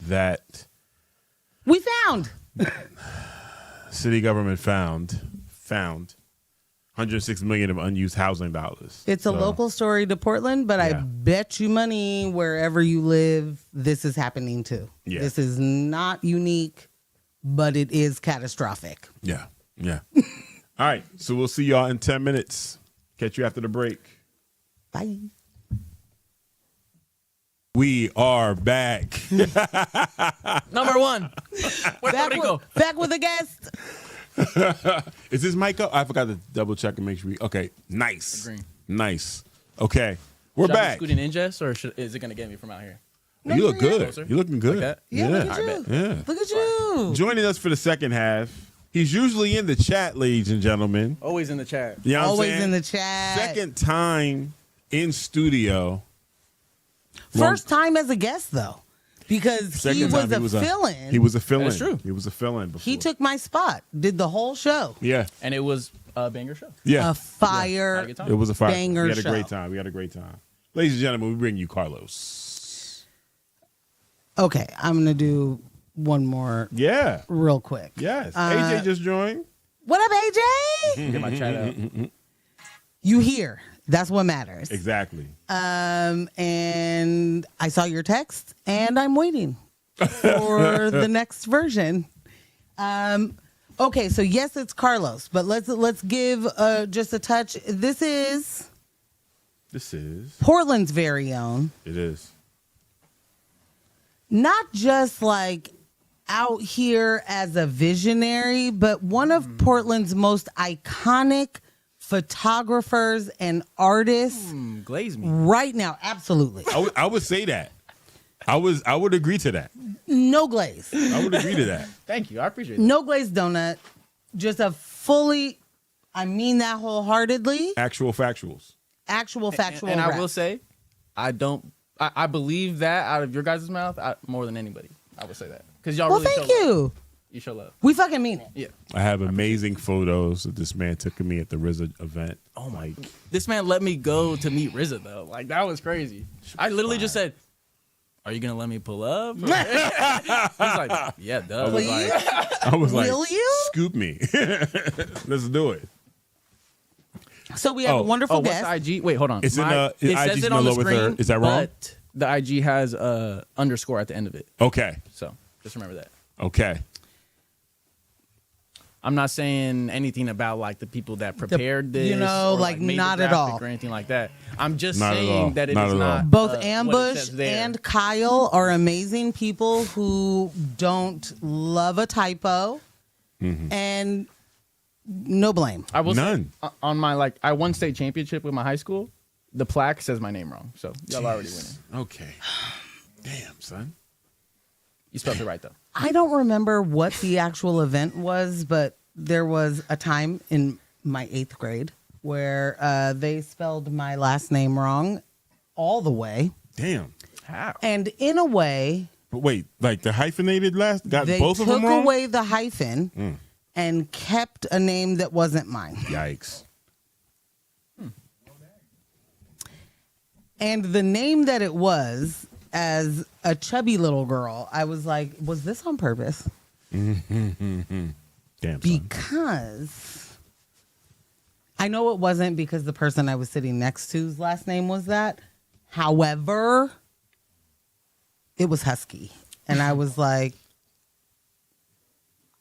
that we found. City government found 106 million of unused housing dollars. It's a local story to Portland, but I bet you money wherever you live, this is happening too. Yeah. This is not unique, but it is catastrophic. Yeah. Yeah. All right. So we'll see y'all in 10 minutes. Catch you after the break. Bye. We are back. Number one. Back with a guest. Is this mic up? I forgot to double check and make sure. Okay. Nice. Agree. Nice. Okay. We're Should I be back. scooting in, Jess, or is it going to get me from out here? No, You look good. Closer? You're looking good. Like that? Yeah, look at I you. bet. Yeah. Look at you. Joining us for the second half. He's usually in the chat, ladies and gentlemen. Always in the chat. You know what I'm Always saying? in the chat. Second time in studio. First time as a guest, though, because he was a fill-in. He was a fill-in. That's true. He was a fill-in before. He took my spot, did the whole show. Yeah. And it was a banger show. Yeah. A fire. Yeah. It was a fire. banger We had a show. great time. We had a great time. Ladies and gentlemen, we bring you Carlos. Okay, I'm going to do one more Yeah. real quick. Yes. AJ just joined. What up, AJ? Get my chat out. You here. That's what matters. Exactly. And I saw your text, and I'm waiting for the next version. Okay, so yes, it's Carlos, but let's give just a touch. This is Portland's very own. It is. Not just like out here as a visionary, but one of Portland's most iconic photographers and artists Glaze me. right now. Absolutely. I would say that. I would agree to that. No glaze. I would agree to that. Thank you. I appreciate it. No glazed donut. Just a fully, I mean that wholeheartedly, Actual factuals. actual factual And I rap. will say, I believe that out of your guys' mouth more than anybody. I would say that. Because y'all Well, really thank show love. you. You show love. We fucking mean it. Yeah. I have amazing photos that this man took of me at the RZA event. Oh my. This man let me go to meet RZA though. Like that was crazy. I literally just said, "Are you gonna let me pull up?" He's like, "Yeah, duh." I was like, Will you? scoop me. Let's do it. So we have a wonderful what's guest. the IG? Wait, hold on. It's it says IG's it on the lower screen. third. Is that wrong? But the IG has a underscore at the end of it. Okay. So just remember that. Okay. I'm not saying anything about like the people that prepared this, you know, or, like, made the not at graphic all. or anything like that. I'm just Not at all. saying that it Not is at all. not Both what it Ambush says there. and Kyle are amazing people who don't love a typo, and no blame. I will say, None. on my I won state championship with my high school. The plaque says my name wrong, so y'all already winning. Okay. Damn, son. You spelled it right though. I don't remember what the actual event was, but there was a time in my 8th grade where they spelled my last name wrong all the way. Damn. How? And in a way, But wait, like the hyphenated last got they both of them took wrong? away the hyphen and kept a name that wasn't mine. Yikes. And the name that it was, as a chubby little girl, I was like, was this on purpose? Damn, son. Because I know it wasn't, because the person I was sitting next to's last name was that. However, it was Husky. And I was like,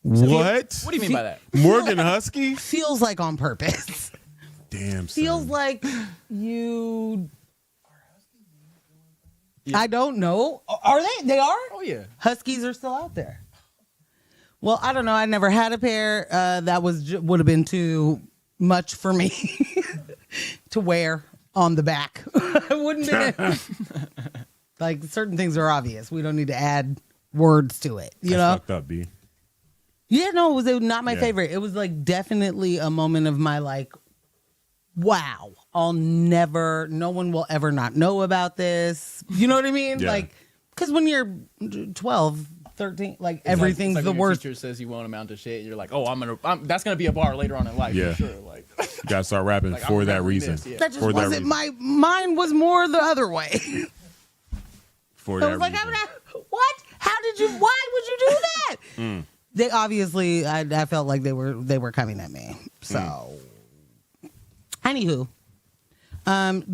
What? What do you mean by that? Morgan Husky? feels like on purpose. Damn, son. Feels like you... I don't know. Are they? They are? Oh yeah. Huskies are still out there. Well, I don't know. I never had a pair. That would have been too much for me to wear on the back. I wouldn't be like, certain things are obvious. We don't need to add words to it. You know? Fucked up, B. Yeah, no, it was not my Yeah. favorite. It was like definitely a moment of my like, wow, no one will ever not know about this. You know what I mean? Yeah. Like, because when you're 12, 13, like everything's It's like the when your worst. teacher says you won't amount to shit, and you're like, oh, that's gonna be a bar later on in life. Yeah. For sure. Like, You gotta start rapping Like, for I'm that remembering reason. this, yeah. That just For that wasn't reason. mine was more the other way. For I that was like, reason. what? Why would you do that? They obviously, I felt like they were coming at me. So, anywho,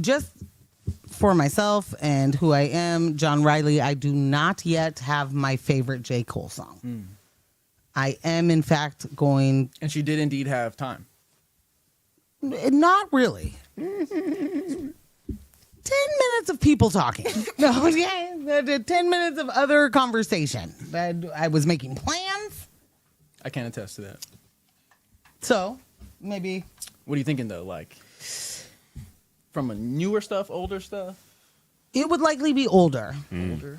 just for myself and who I am, John Riley, I do not yet have my favorite J. Cole song. I am, in fact, going. And she did indeed have time. Not really. 10 minutes of people talking. No, yeah, 10 minutes of other conversation. I was making plans. I can attest to that. So, maybe. What are you thinking, though? Like, from a newer stuff, older stuff? It would likely be older. Older.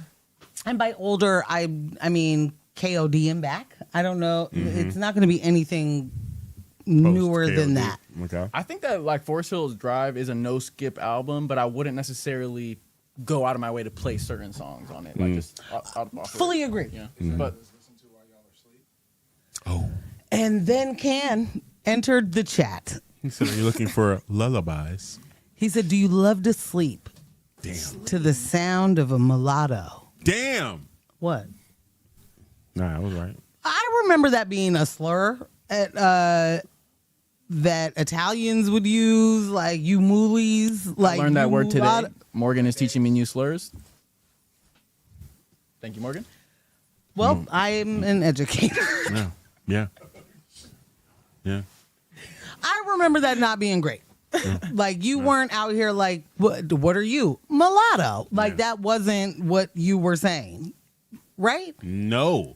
And by older, I mean KOD and back. I don't know. It's not going to be anything newer than that. Okay. I think that, like, Forest Hills Drive is a no-skip album, but I wouldn't necessarily go out of my way to play certain songs on it. Like, just off Fully agree. Yeah. But Listen to while y'all are asleep. Oh. And then Can entered the chat. He said, "Are you looking for lullabies?" He said, "Do you love to sleep Damn. to the sound of a mulatto?" Damn. What? Nah, I was right. I remember that being a slur that Italians would use, like you moolies. Like I learned that you word today. mulatto. Morgan is teaching me new slurs. Thank you, Morgan. Well, I'm an educator. Yeah. Yeah. Yeah. I remember that not being great. Like you weren't out here like, what are you? Mulatto. Like that wasn't what you were saying. Right? No.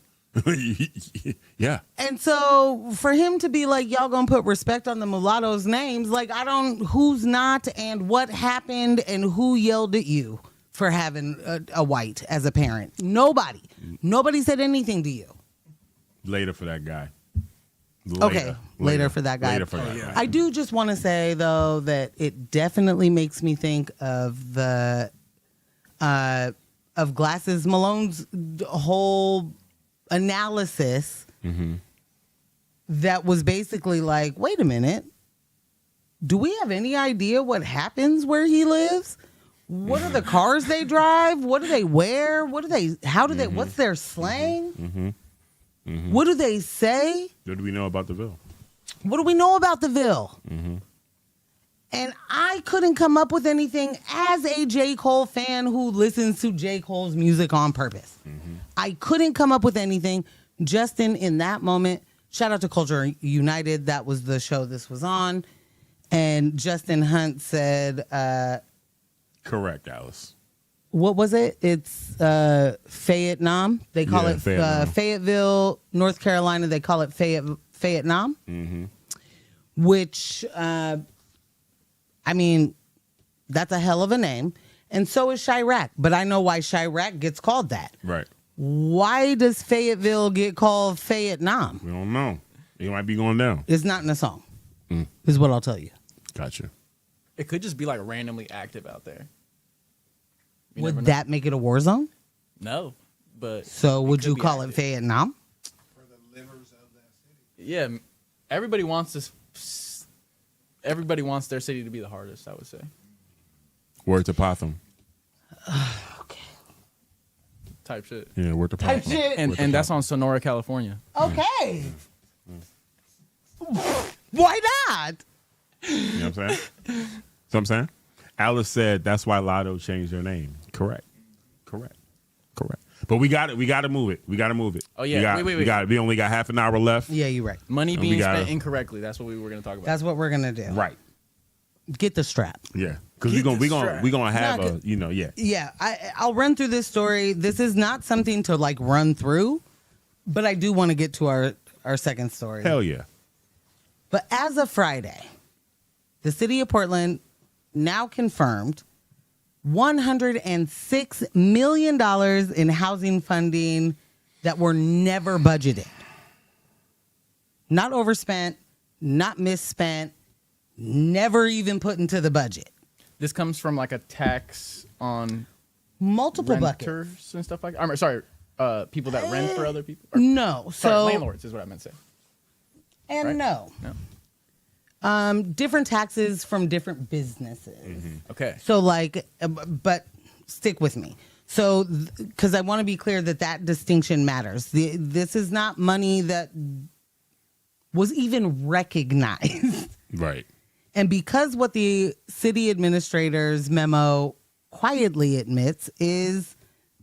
Yeah. And so for him to be like, y'all gonna put respect on the mulattoes' names, like I don't, who's not and what happened and who yelled at you for having a white as a parent? Nobody. Nobody said anything to you. Later for that guy. Okay, later for that guy. Later for that guy. I do just want to say though that it definitely makes me think of the of Glasses Malone's whole analysis that was basically like, wait a minute, do we have any idea what happens where he lives? What are the cars they drive? What do they wear? What do they? How do they? What's their slang? What do they say? What do we know about the Ville? What do we know about the Ville? And I couldn't come up with anything as a J. Cole fan who listens to J. Cole's music on purpose. I couldn't come up with anything. Justin, in that moment, shout out to Culture United. That was the show this was on. And Justin Hunt said, Correct, Alice. what was it? It's Fayetteville. They call Yeah, it Fayetteville. Fayetteville, North Carolina. They call it Fayetteville. Which, I mean, that's a hell of a name. And so is Chirac. But I know why Chirac gets called that. Right. Why does Fayetteville get called Fayetteville? We don't know. It might be going down. It's not in a song, is what I'll tell you. Gotcha. It could just be like randomly active out there. You never Would know. that make it a war zone? No, but So would could you be call it active. Fayetteville? For the livers of that city. Yeah, everybody wants this. Everybody wants their city to be the hardest, I would say. Word to Potham. Okay. Type shit. Yeah, word to Type Potham. shit. And that's on Sonora, California. Okay. Why not? You know what I'm saying? So I'm saying? Alice said that's why Lotto changed their name. Correct. But we got it. We got to move it. Oh, yeah. We Wait. got it. We only got half an hour left. Yeah, you're right. Money And we being gotta- spent incorrectly. That's what we were going to talk about. That's what we're gonna do. Right. Get the strap. Yeah. Because Get we the gonna strap. have No, yeah. Yeah, I'll run through this story. This is not something to like run through, but I do want to get to our second story. Hell yeah. But as of Friday, the city of Portland now confirmed $106 million in housing funding that were never budgeted. Not overspent, not misspent, never even put into the budget. This comes from like a tax on Multiple buckets. renters and stuff like that. I'm sorry, people that rent for other people. Or, No, sorry, so landlords is what I meant to say. and right? no. Different taxes from different businesses. Okay. So like, but stick with me. So, because I want to be clear that distinction matters. This is not money that was even recognized. Right. And because what the city administrator's memo quietly admits is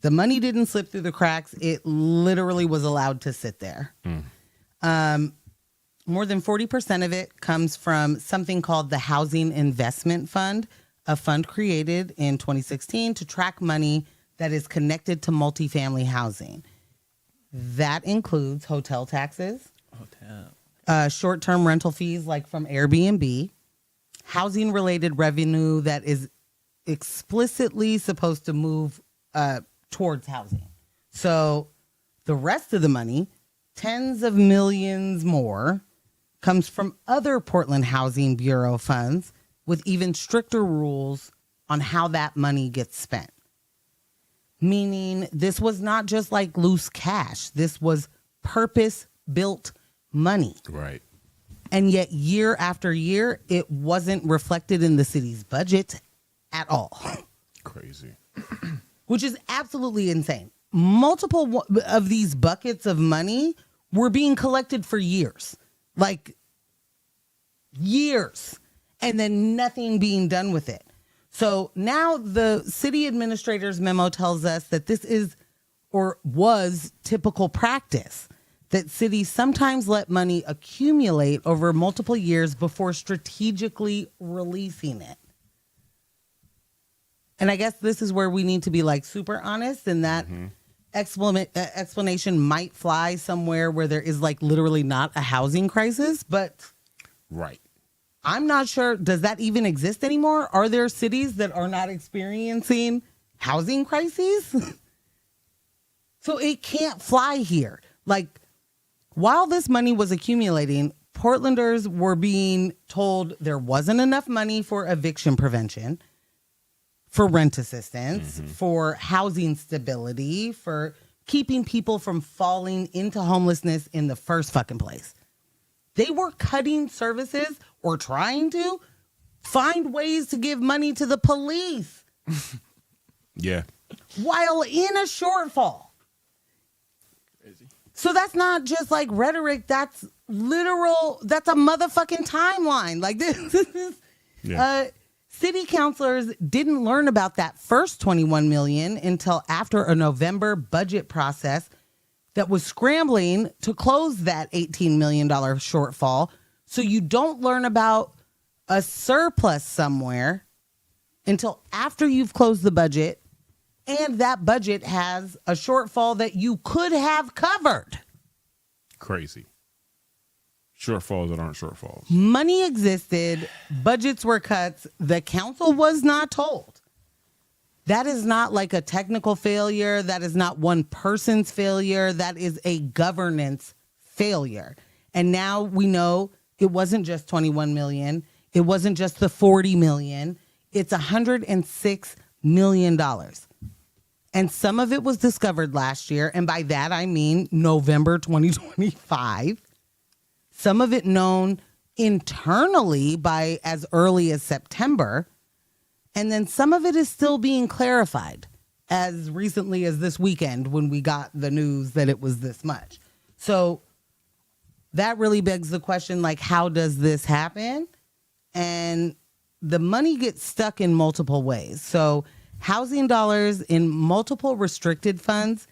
the money didn't slip through the cracks, it literally was allowed to sit there. More than 40% of it comes from something called the Housing Investment Fund, a fund created in 2016 to track money that is connected to multifamily housing. That includes hotel taxes, short-term rental fees like from Airbnb, housing-related revenue that is explicitly supposed to move towards housing. So the rest of the money, tens of millions more, comes from other Portland Housing Bureau funds with even stricter rules on how that money gets spent. Meaning this was not just like loose cash. This was purpose-built money. Right. And yet year after year, it wasn't reflected in the city's budget at all. Crazy. Which is absolutely insane. Multiple of these buckets of money were being collected for years. Like years. And then nothing being done with it. So now the city administrator's memo tells us that this is or was typical practice, that cities sometimes let money accumulate over multiple years before strategically releasing it. And I guess this is where we need to be like super honest, and that explanation might fly somewhere where there is like literally not a housing crisis, but right. I'm not sure. Does that even exist anymore? Are there cities that are not experiencing housing crises? So it can't fly here. Like, while this money was accumulating, Portlanders were being told there wasn't enough money for eviction prevention, for rent assistance, for housing stability, for keeping people from falling into homelessness in the first fucking place. They were cutting services or trying to find ways to give money to the police. Yeah. While in a shortfall. Crazy. So that's not just like rhetoric. That's literal. That's a motherfucking timeline. Like this is, city councilors didn't learn about that first $21 million until after a November budget process that was scrambling to close that $18 million shortfall. So you don't learn about a surplus somewhere until after you've closed the budget, and that budget has a shortfall that you could have covered. Crazy. Shortfalls that aren't shortfalls. Money existed, budgets were cut, the council was not told. That is not like a technical failure. That is not one person's failure. That is a governance failure. And now we know it wasn't just 21 million. It wasn't just the 40 million. It's $106 million. And some of it was discovered last year. And by that, I mean November 2025. Some of it known internally by as early as September. And then some of it is still being clarified as recently as this weekend when we got the news that it was this much. So that really begs the question, like, how does this happen? And the money gets stuck in multiple ways. So housing dollars in multiple restricted funds,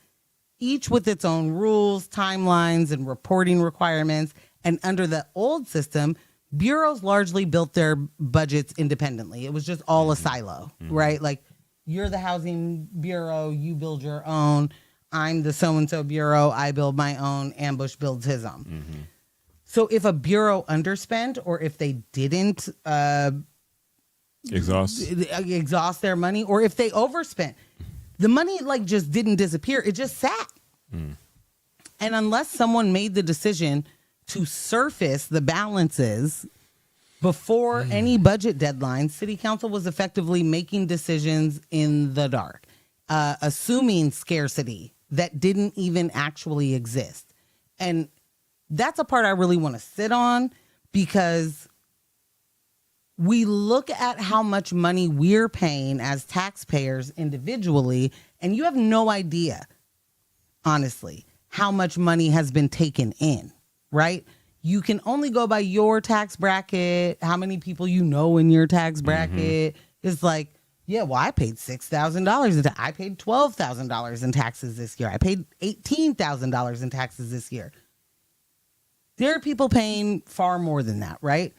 each with its own rules, timelines, and reporting requirements. And under the old system, bureaus largely built their budgets independently. It was just all a silo, right? Like, you're the housing bureau, you build your own. I'm the so-and-so bureau, I build my own. Ambush builds his own. So if a bureau underspent, or if they didn't exhaust their money, or if they overspent, the money like just didn't disappear. It just sat. And unless someone made the decision to surface the balances before any budget deadline, city council was effectively making decisions in the dark, assuming scarcity that didn't even actually exist. And that's a part I really want to sit on, because we look at how much money we're paying as taxpayers individually, and you have no idea, honestly, how much money has been taken in. Right? You can only go by your tax bracket, how many people you know in your tax bracket. It's like, yeah, well, I paid $6,000. I paid $12,000 in taxes this year. I paid $18,000 in taxes this year. There are people paying far more than that, right?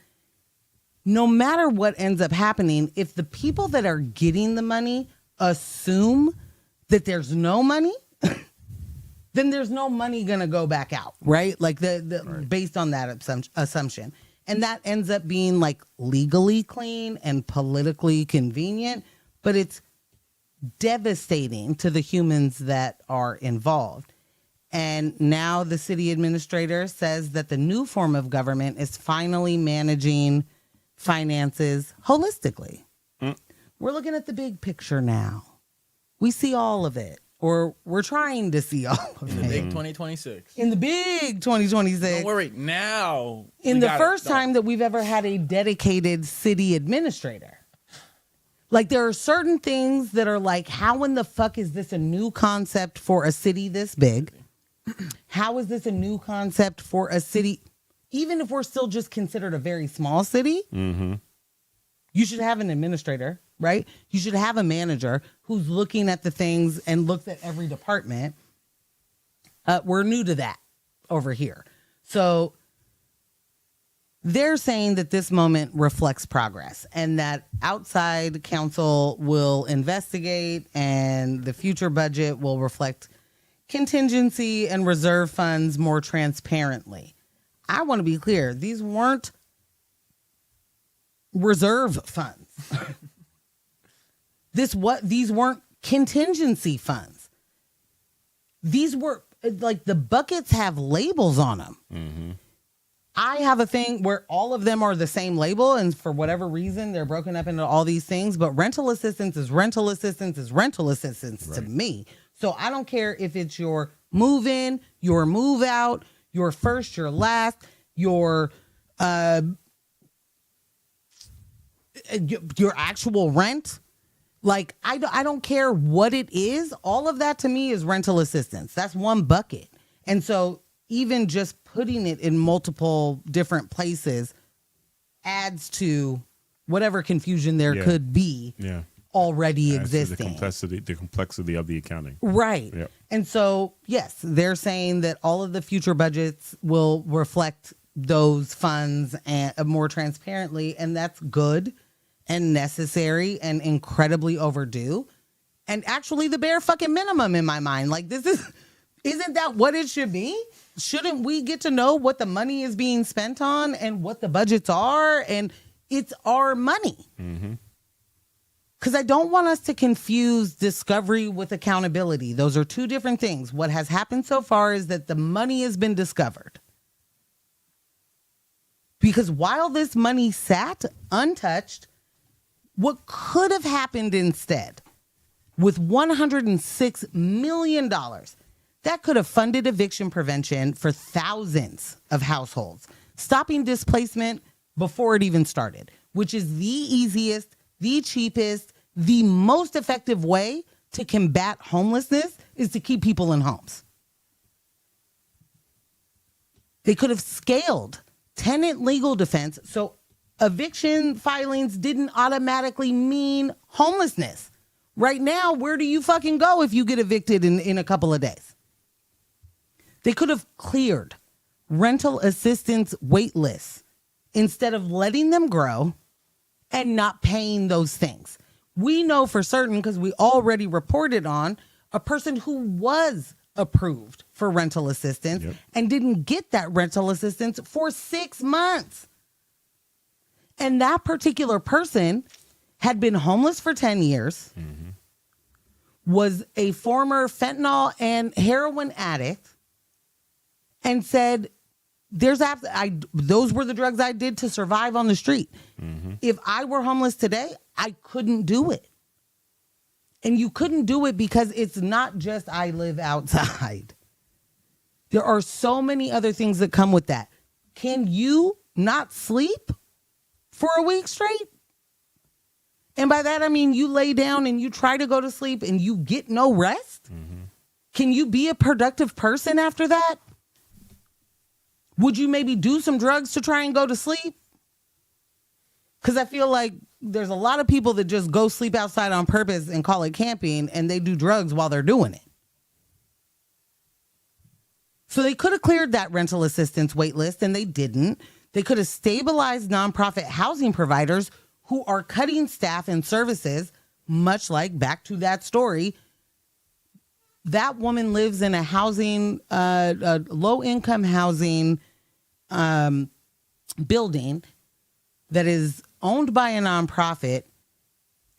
No matter what ends up happening, if the people that are getting the money assume that there's no money, then there's no money going to go back out, right? Like Right. based on that assumption. And that ends up being like legally clean and politically convenient, but it's devastating to the humans that are involved. And now the city administrator says that the new form of government is finally managing finances holistically. We're looking at the big picture now. We see all of it, or we're trying to see all of The it. big 2026. In the big 2026. Don't worry. Now. In we the got it. first time that we've ever had a dedicated city administrator. Like, there are certain things that are like, how in the fuck is this a new concept for a city this big? How is this a new concept for a city? Even if we're still just considered a very small city, you should have an administrator, right? You should have a manager who's looking at the things and looks at every department. We're new to that over here. So they're saying that this moment reflects progress and that outside counsel will investigate and the future budget will reflect contingency and reserve funds more transparently. I want to be clear. These weren't reserve funds. These weren't contingency funds. These were like the buckets have labels on them. I have a thing where all of them are the same label, and for whatever reason, they're broken up into all these things. But rental assistance is rental assistance is rental assistance to me. So I don't care if it's your move in, your move out, your first, your last, your actual rent. Like, I don't care what it is. All of that to me is rental assistance. That's one bucket. And so even just putting it in multiple different places adds to whatever confusion there could be already Adds to existing. The complexity of the accounting. Right. Yep. And so, yes, they're saying that all of the future budgets will reflect those funds and more transparently, and that's good and necessary and incredibly overdue. And actually the bare fucking minimum in my mind. Like, isn't that what it should be? Shouldn't we get to know what the money is being spent on and what the budgets are? And it's our money. Because I don't want us to confuse discovery with accountability. Those are two different things. What has happened so far is that the money has been discovered. Because while this money sat untouched, what could have happened instead with $106 million, that could have funded eviction prevention for thousands of households, stopping displacement before it even started, which is the easiest, the cheapest, the most effective way to combat homelessness is to keep people in homes. They could have scaled tenant legal defense so eviction filings didn't automatically mean homelessness. Right now, where do you fucking go if you get evicted in a couple of days? They could have cleared rental assistance wait lists instead of letting them grow and not paying those things. We know for certain, because we already reported on a person who was approved for rental assistance and didn't get that rental assistance for 6 months. And that particular person had been homeless for 10 years, was a former fentanyl and heroin addict, and said, those were the drugs I did to survive on the street. If I were homeless today, I couldn't do it. And you couldn't do it because it's not just I live outside. There are so many other things that come with that. Can you not sleep for a week straight? And by that, I mean you lay down and you try to go to sleep and you get no rest? Can you be a productive person after that? Would you maybe do some drugs to try and go to sleep? Because I feel like there's a lot of people that just go sleep outside on purpose and call it camping, and they do drugs while they're doing it. So they could have cleared that rental assistance wait list, and they didn't. They could have stabilized nonprofit housing providers who are cutting staff and services, much like back to that story. That woman lives in a housing, a low-income housing building that is owned by a nonprofit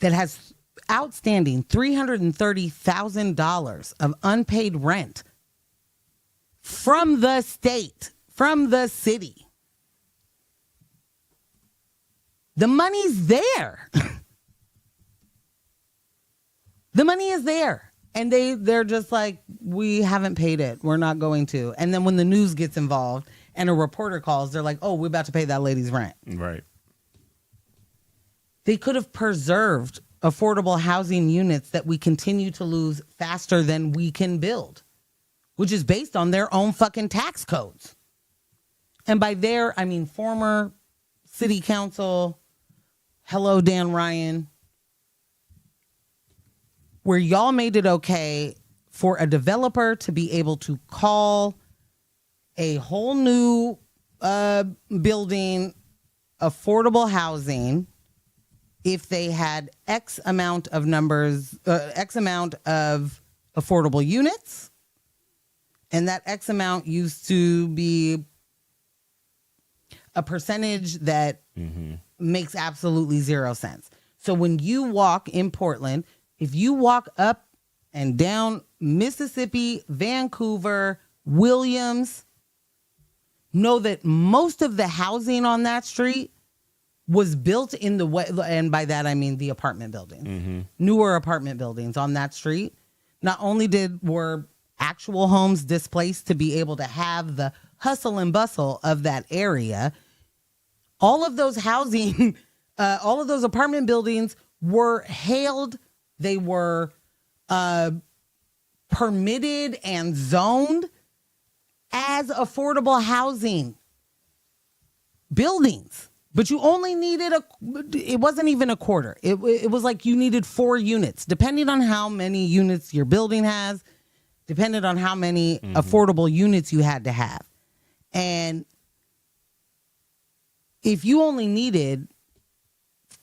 that has outstanding $330,000 of unpaid rent from the state, from the city. The money's there. The money is there. And they're just like, we haven't paid it. We're not going to. And then when the news gets involved and a reporter calls, they're like, oh, we're about to pay that lady's rent. Right. They could have preserved affordable housing units that we continue to lose faster than we can build, which is based on their own fucking tax codes. And by their, I mean former city council, hello, Dan Ryan, where y'all made it okay for a developer to be able to call a whole new building affordable housing if they had X amount of X amount of affordable units. And that X amount used to be a percentage that makes absolutely zero sense. So when you walk in Portland, if you walk up and down Mississippi, Vancouver, Williams, know that most of the housing on that street was built in the way, and by that I mean the apartment buildings, newer apartment buildings on that street. Not only were actual homes displaced to be able to have the hustle and bustle of that area, all of those housing, all of those apartment buildings were hailed. They were permitted and zoned as affordable housing buildings. But you only needed it wasn't even a quarter. It was like you needed 4 units, depending on how many units your building has, depending on how many affordable units you had to have. And if you only needed,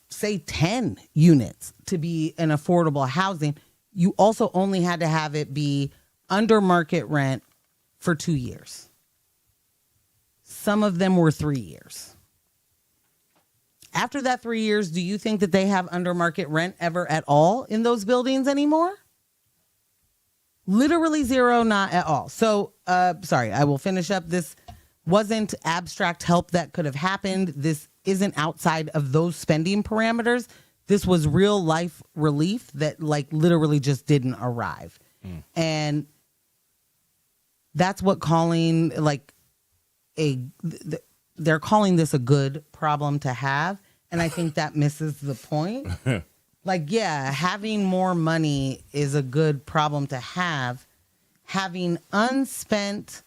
say, 10 units to be an affordable housing, you also only had to have it be under market rent for 2 years. Some of them were 3 years. After that 3 years, do you think that they have under market rent ever at all in those buildings anymore? Literally zero, not at all. So, sorry, I will finish up. This wasn't abstract help that could have happened. This isn't outside of those spending parameters. This was real life relief that like literally just didn't arrive. And that's what calling like they're calling this a good problem to have. And I think that misses the point. Like, yeah, having more money is a good problem to have. Having unspent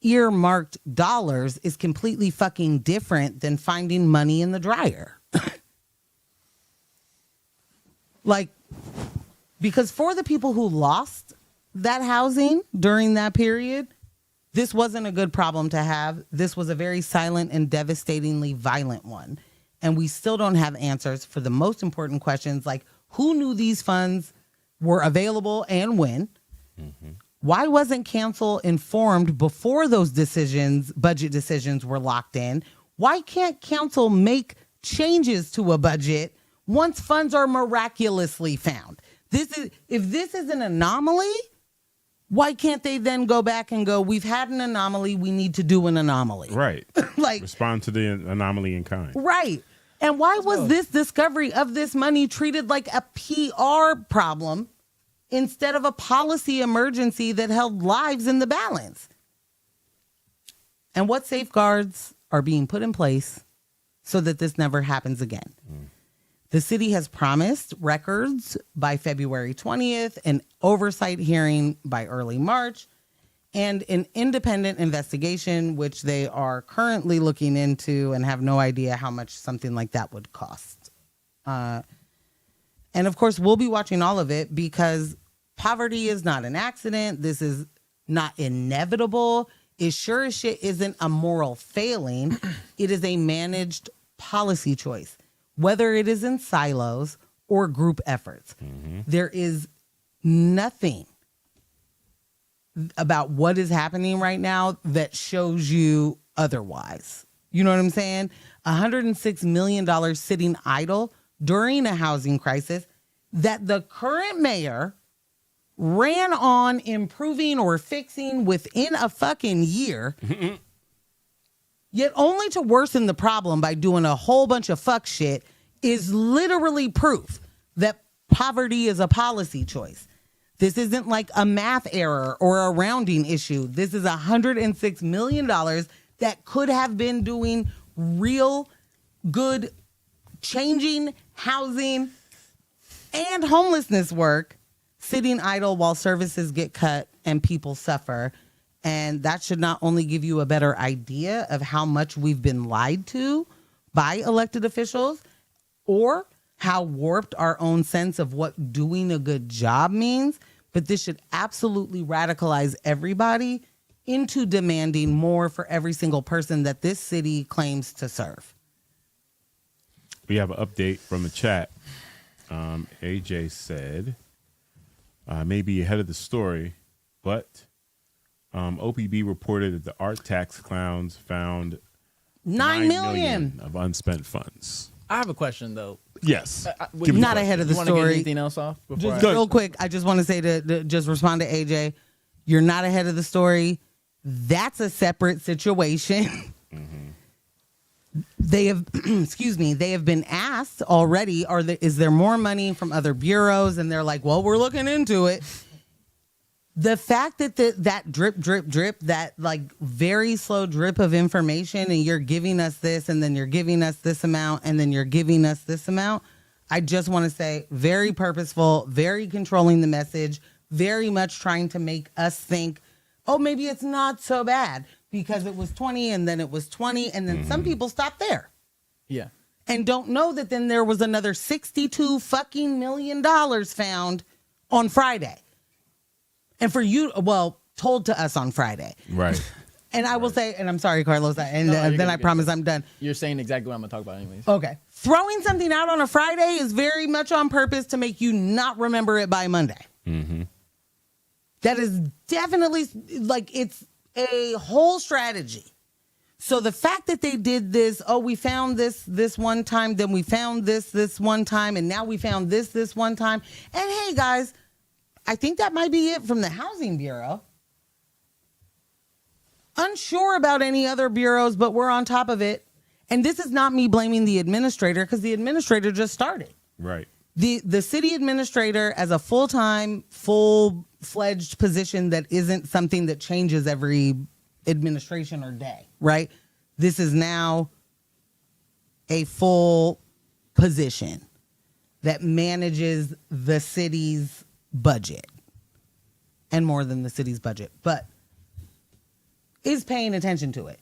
earmarked dollars is completely fucking different than finding money in the dryer. Like, because for the people who lost that housing during that period, this wasn't a good problem to have. This was a very silent and devastatingly violent one. And we still don't have answers for the most important questions, like who knew these funds were available and when? Why wasn't council informed before those budget decisions were locked in? Why can't council make changes to a budget once funds are miraculously found? If this is an anomaly, why can't they then go back and go, we've had an anomaly, we need to do an anomaly? Right. Like, respond to the anomaly in kind. Right. And why was this discovery of this money treated like a PR problem instead of a policy emergency that held lives in the balance? And what safeguards are being put in place so that this never happens again? The city has promised records by February 20th, an oversight hearing by early March, and an independent investigation, which they are currently looking into and have no idea how much something like that would cost. And of course, we'll be watching all of it because poverty is not an accident. This is not inevitable. It sure as shit isn't a moral failing. It is a managed policy choice, whether it is in silos or group efforts. There is nothing about what is happening right now that shows you otherwise. You know what I'm saying? $106 million sitting idle during a housing crisis that the current mayor ran on improving or fixing within a fucking year, yet only to worsen the problem by doing a whole bunch of fuck shit, is literally proof that poverty is a policy choice. This isn't like a math error or a rounding issue. This is $106 million that could have been doing real good changing housing and homelessness work, sitting idle while services get cut and people suffer. And that should not only give you a better idea of how much we've been lied to by elected officials, or how warped our own sense of what doing a good job means, but this should absolutely radicalize everybody into demanding more for every single person that this city claims to serve. We have an update from the chat. AJ said, maybe ahead of the story, but OPB reported that the art tax clowns found $9 million of unspent funds. I have a question though. Yes. Give me not the ahead of the You want to get story. anything else off? Before Just real quick, I just want to say to just respond to AJ. You're not ahead of the story. That's a separate situation. They have, excuse me, they have been asked already, is there more money from other bureaus? And they're like, well, we're looking into it. The fact that that drip, drip, drip, that like very slow drip of information, and you're giving us this, and then you're giving us this amount, and then you're giving us this amount. I just want to say very purposeful, very controlling the message, very much trying to make us think, oh, maybe it's not so bad because it was 20 and then it was 20. And then some people stop there. Yeah. And don't know that then there was another $62 fucking million found on Friday. And for you, well, told to us on Friday. Right. And I will say, and I'm sorry, Carlos, and No, you're then good, I you're promise good. I'm done. You're saying exactly what I'm going to talk about anyways. Okay. Throwing something out on a Friday is very much on purpose to make you not remember it by Monday. That is definitely, like, it's a whole strategy. So the fact that they did this, oh, we found this one time, then we found this one time, and now we found this one time. And hey, guys, I think that might be it from the Housing Bureau. Unsure about any other bureaus, but we're on top of it. And this is not me blaming the administrator, because the administrator just started. Right. The city administrator as a full-time, full-fledged position that isn't something that changes every administration or day, right? This is now a full position that manages the city's budget, and more than the city's budget, but is paying attention to it.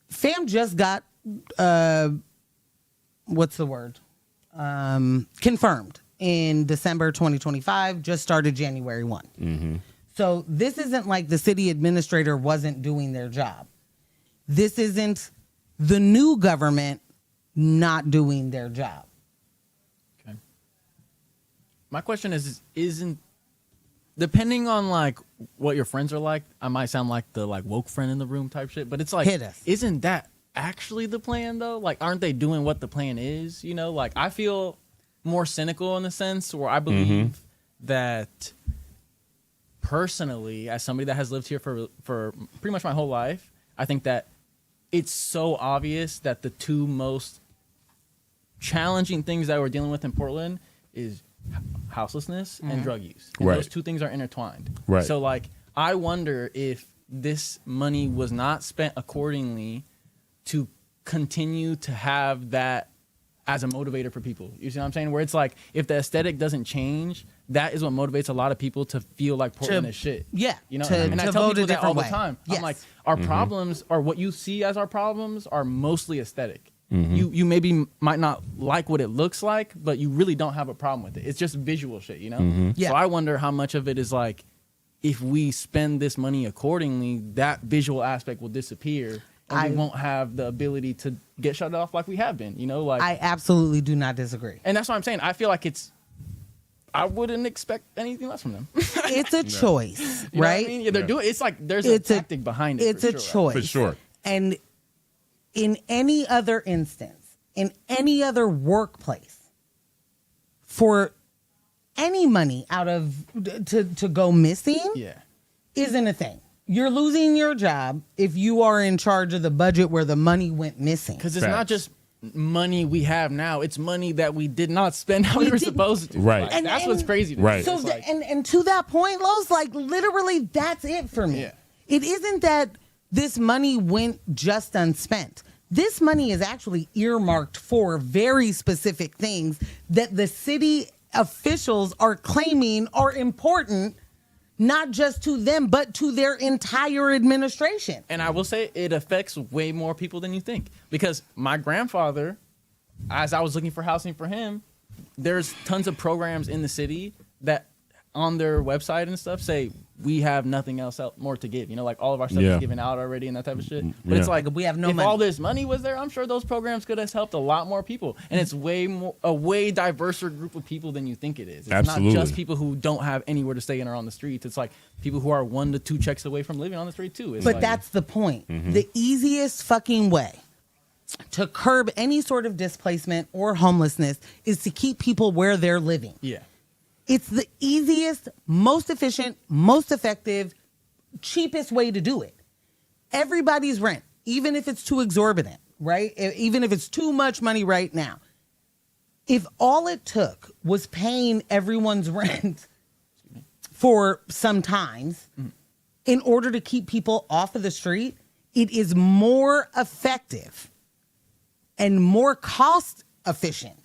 Fam just got, what's the word? Confirmed in December 2025, just started January 1. So this isn't like the city administrator wasn't doing their job. This isn't the new government not doing their job. Okay. My question isn't depending on like what your friends are like, I might sound like the like woke friend in the room type shit, but it's like, Hit us. isn't that actually the plan though? Like, aren't they doing what the plan is? You know, like I feel more cynical in the sense where I believe that personally, as somebody that has lived here for pretty much my whole life, I think that it's so obvious that the two most challenging things that we're dealing with in Portland is houselessness and drug use. And Right. those two things are intertwined. Right. So like, I wonder if this money was not spent accordingly to continue to have that as a motivator for people. You see what I'm saying? Where it's like, if the aesthetic doesn't change, that is what motivates a lot of people to feel like Portland is shit. Yeah, You know, to- and I to tell vote a people that all different the way. time. Yes. I'm like, our problems, or what you see as our problems, are mostly aesthetic. You maybe might not like what it looks like, but you really don't have a problem with it. It's just visual shit, you know? Yeah. So I wonder how much of it is like if we spend this money accordingly, that visual aspect will disappear. And we won't have the ability to get shut off like we have been, you know? Like I absolutely do not disagree. And that's what I'm saying. I feel like I wouldn't expect anything less from them. It's a choice, You know what right? I mean? Yeah, they're doing. It's like there's a tactic behind it. It's a choice, For sure. And in any other instance, in any other workplace, for any money out of to go missing, isn't a thing. You're losing your job if you are in charge of the budget where the money went missing. Because it's not just money we have now; it's money that we did not spend how we were supposed to. Right, like, and that's what's crazy. To right. me. So Like, and to that point, Los, like literally, that's it for me. Yeah. It isn't that this money went just unspent. This money is actually earmarked for very specific things that the city officials are claiming are important, not just to them, but to their entire administration. And I will say it affects way more people than you think. Because my grandfather, as I was looking for housing for him, there's tons of programs in the city that on their website and stuff say we have nothing else more to give. You know, like all of our stuff is given out already and that type of shit. But it's like we have no if money. all this money was there, I'm sure those programs could have helped a lot more people. And it's a way diverser group of people than you think it is. It's Absolutely. not just people who don't have anywhere to stay and are on the streets. It's like people who are 1 to 2 checks away from living on the street too. It's But like, that's the point. The easiest fucking way to curb any sort of displacement or homelessness is to keep people where they're living. yeah. It's the easiest, most efficient, most effective, cheapest way to do it. Everybody's rent, even if it's too exorbitant, right? Even if it's too much money right now. If all it took was paying everyone's rent for some times in order to keep people off of the street, it is more effective and more cost efficient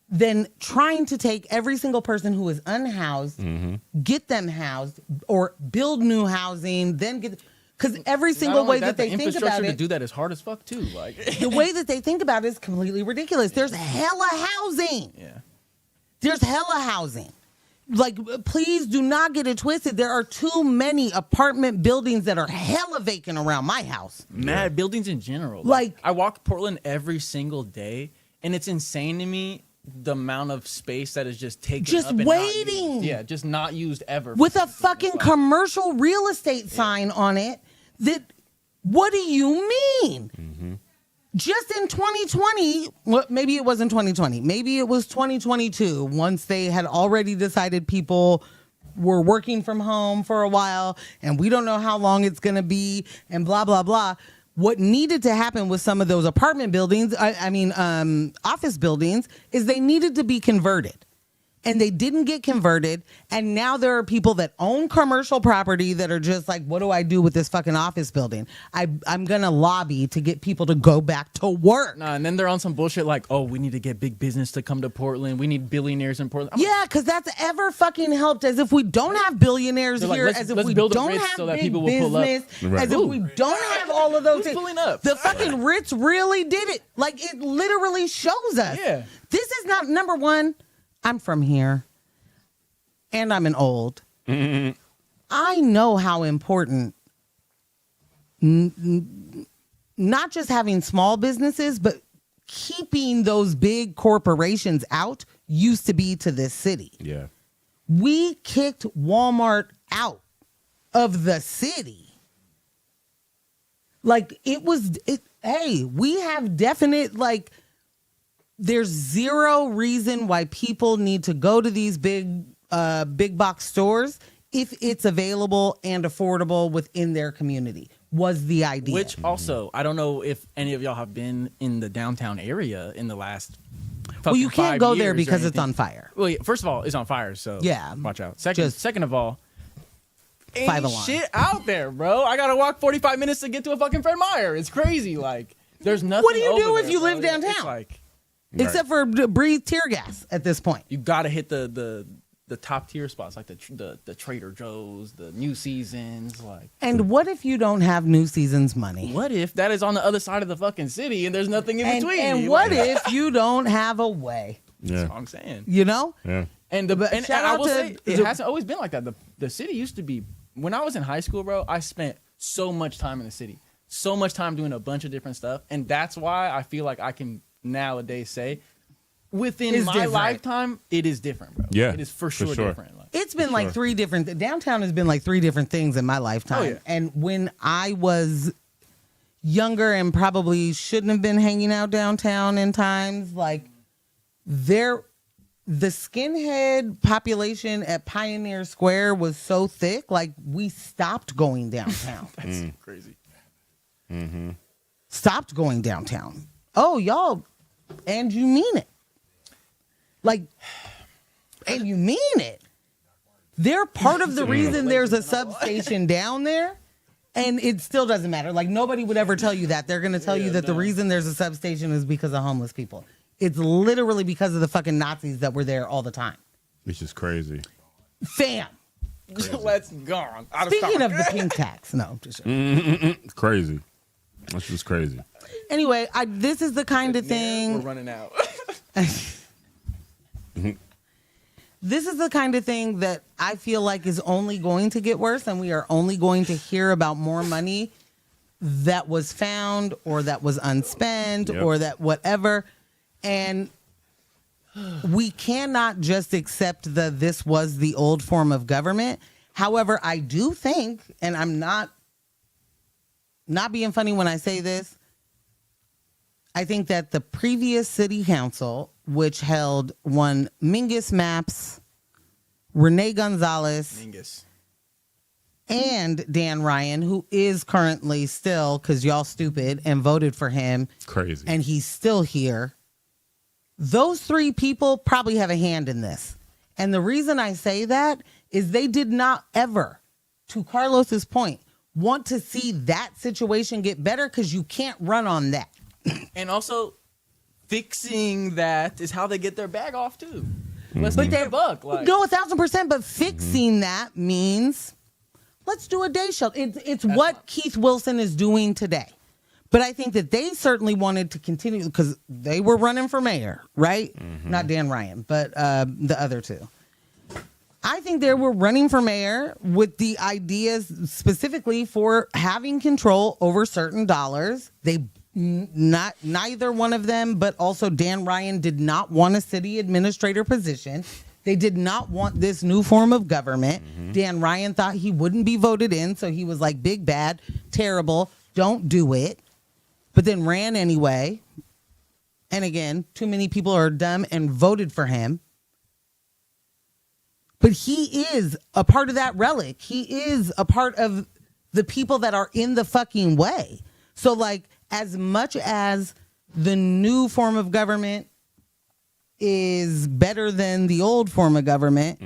than trying to take every single person who is unhoused, get them housed, or build new housing, then get... Because every single way that they think about infrastructure it... to do that is hard as fuck too. Like the way that they think about it is completely ridiculous. There's hella housing. yeah. There's hella housing. Like, please do not get it twisted. There are too many apartment buildings that are hella vacant around my house. Mad buildings in general. Like I walk Portland every single day, and it's insane to me the amount of space that is just taken Just up and waiting. not used. Yeah, just not used ever. with a fucking commercial real estate sign on it that, what do you mean? Just in 2020, well, maybe it wasn't 2020, maybe it was 2022, once they had already decided people were working from home for a while and we don't know how long it's going to be and blah, blah, blah. What needed to happen with some of those apartment buildings, office buildings, is they needed to be converted. And they didn't get converted. And now there are people that own commercial property that are just like, what do I do with this fucking office building? I'm going to lobby to get people to go back to work. Nah, and then they're on some bullshit like, oh, we need to get big business to come to Portland. We need billionaires in Portland. Yeah, because that's ever fucking helped. As if we don't have billionaires They're like, here, let's- as if let's we build a don't Ritz have so that big people will pull up. business, Right. as if we don't have all of those Who's things. pulling up? The fucking Ritz really did it. Like, it literally shows us. Yeah. This is not, number one, I'm from here. And I'm an old. I know how important not just having small businesses, but keeping those big corporations out used to be to this city. Yeah. We kicked Walmart out of the city. Like, hey, we have definite, like, there's zero reason why people need to go to these big box stores if it's available and affordable within their community, was the idea. Which also, I don't know if any of y'all have been in the downtown area in the last well, you can't 5 go there years or because it's anything. on fire. Well, yeah, first of all, it's on fire, so Yeah. watch out. Just- Second of all, Five ain't alarm. shit out there, bro. I gotta walk 45 minutes to get to a fucking Fred Meyer. It's crazy. Like, there's nothing. What do you over do if there, you bro. live downtown? It's like Except for breathe tear gas at this point. you gotta hit the top tier spots, like the Trader Joe's, the New Seasons. Like, And what if you don't have New Seasons money? what if that is on the other side of the fucking city and there's nothing in between? And what if you don't have a way? Yeah. That's what I'm saying. You know? Yeah. And But and shout I out will to say it the- hasn't always been like that. the city used to be, when I was in high school, bro, I spent so much time in the city, so much time doing a bunch of different stuff. And that's why I feel like I can nowadays say within It's my different. lifetime, it is different, bro. Yeah, It is for sure, sure. different. Like, It's been like three different. Downtown has been like three different things in my lifetime. Oh, yeah. And when I was younger and probably shouldn't have been hanging out downtown in times, like the skinhead population at Pioneer Square was so thick, like we stopped going downtown. that's crazy. Stopped going downtown. Oh, y'all, and you mean it. Like, and you mean it. They're part of the reason there's a substation down there, and it still doesn't matter. Like, nobody would ever tell you that. They're going to tell you that the reason there's a substation is because of homeless people. It's literally because of the fucking Nazis that were there all the time. It's just crazy. Fam. Let's go on. Speaking of the pink tax. No, I'm just joking. It's crazy. That's just crazy. Anyway, this is the kind of We're thing. running out. This is the kind of thing that I feel like is only going to get worse, and we are only going to hear about more money that was found or that was unspent Yep. or that whatever. And we cannot just accept that this was the old form of government. However, I do think, and I'm not being funny when I say this, I think that the previous city council, which held one Mingus Maps, Renee Gonzalez, Mingus. and Dan Ryan, who is currently still, because y'all stupid, and voted for him, Crazy. and he's still here. Those three people probably have a hand in this. And the reason I say that is they did not ever, to Carlos's point, want to see that situation get better, because you can't run on that. And also, fixing that is how they get their bag off too. Let's But make their buck. Like, No, 1,000%. But fixing that means let's do a day shelter. It's what fine. Keith Wilson is doing today. But I think that they certainly wanted to continue because they were running for mayor, right? Not Dan Ryan, but the other two. I think they were running for mayor with the ideas specifically for having control over certain dollars. Neither one of them, but also Dan Ryan did not want a city administrator position. They did not want this new form of government. Dan Ryan thought he wouldn't be voted in, so he was like, big, bad, terrible, don't do it. But then ran anyway. And again, too many people are dumb and voted for him. But he is a part of that relic. He is a part of the people that are in the fucking way. So, like, as much as the new form of government is better than the old form of government,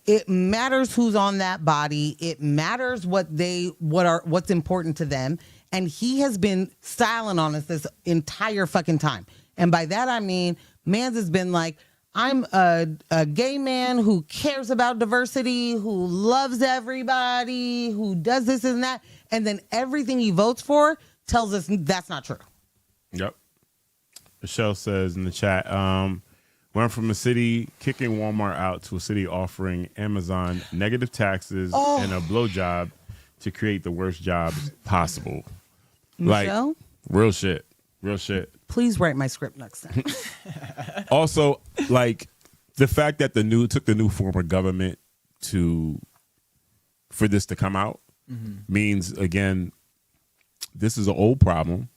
it matters who's on that body. It matters what's important to them. And he has been styling on us this entire fucking time. And by that, I mean, Mans has been like, I'm a gay man who cares about diversity, who loves everybody, who does this and that. And then everything he votes for tells us that's not true. Yep. Michelle says in the chat, went from a city kicking Walmart out to a city offering Amazon negative taxes and a blowjob to create the worst jobs possible. Michelle? Like, real shit. Real shit. Please write my script next time. Also, like, the fact that took the new form of government for this to come out means, again, this is an old problem.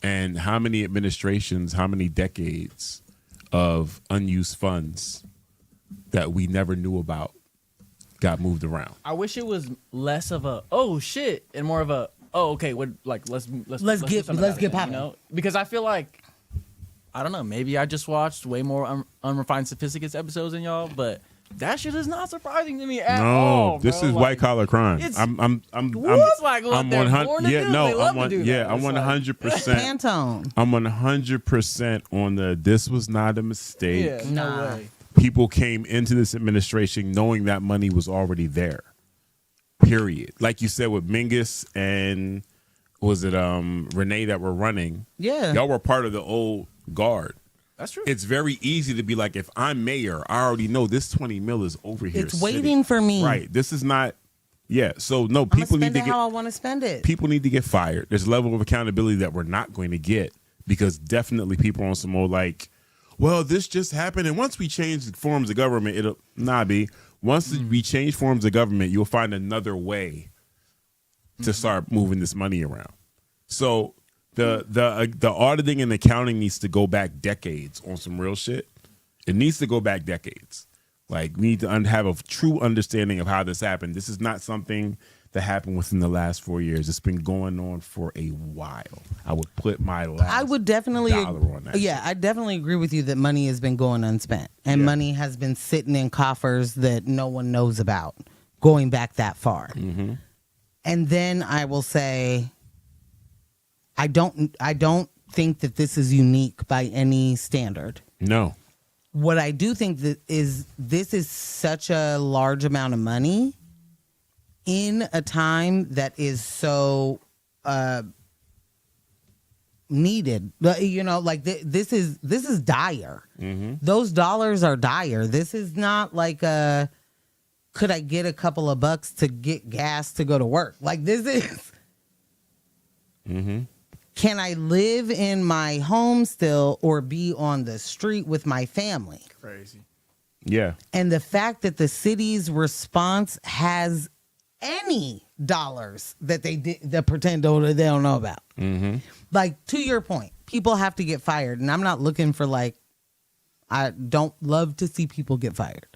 And how many administrations, how many decades of unused funds that we never knew about got moved around? I wish it was less of a oh shit and more of a oh okay. What like let's do get something about it, popping. you know? Because I feel like I don't know. Maybe I just watched way more unrefined sophisticates episodes than y'all, but that shit is not surprising to me at all. This bro. is Like, white collar crime. it's- I'm It's like what they're 100 born to yeah, do. no, They love I'm to do that. I'm It's like- 100%. Pantone. I'm 100% on this was not a mistake. Yeah, no Nah. way. People came into this administration knowing that money was already there. Period. Like you said with Mingus and was it Renee that were running? Yeah. Y'all were part of the old guard That's true. It's very easy to be like, if I'm mayor, I already know this 20 mil is over here. It's waiting for me. Right. This is not. Yeah. So no, I'm gonna people need spend to it get. how I want to spend it. People need to get fired. There's a level of accountability that we're not going to get because definitely people are on some more like, well, this just happened, and once we change forms of government, it'll not be. Once we change forms of government, you'll find another way to start moving this money around. So the auditing and accounting needs to go back decades on some real shit. It needs to go back decades. Like, we need to have a true understanding of how this happened. This is not something that happened within the last 4 years. It's been going on for a while. I would put my last I would definitely dollar on that. Yeah, I definitely agree with you that money has been going unspent and money has been sitting in coffers that no one knows about going back that far. Mm-hmm. And then I will say, I don't think that this is unique by any standard. No. What I do think that is this is such a large amount of money in a time that is so needed. You know, like this is dire. Mm-hmm. Those dollars are dire. This is not like could I get a couple of bucks to get gas to go to work? Like, this is. Mm-hmm. Can I live in my home still or be on the street with my family? Crazy. Yeah. And the fact that the city's response has any dollars that they pretend they don't know about. Mm-hmm. Like, to your point, people have to get fired. And I'm not looking for, like, I don't love to see people get fired.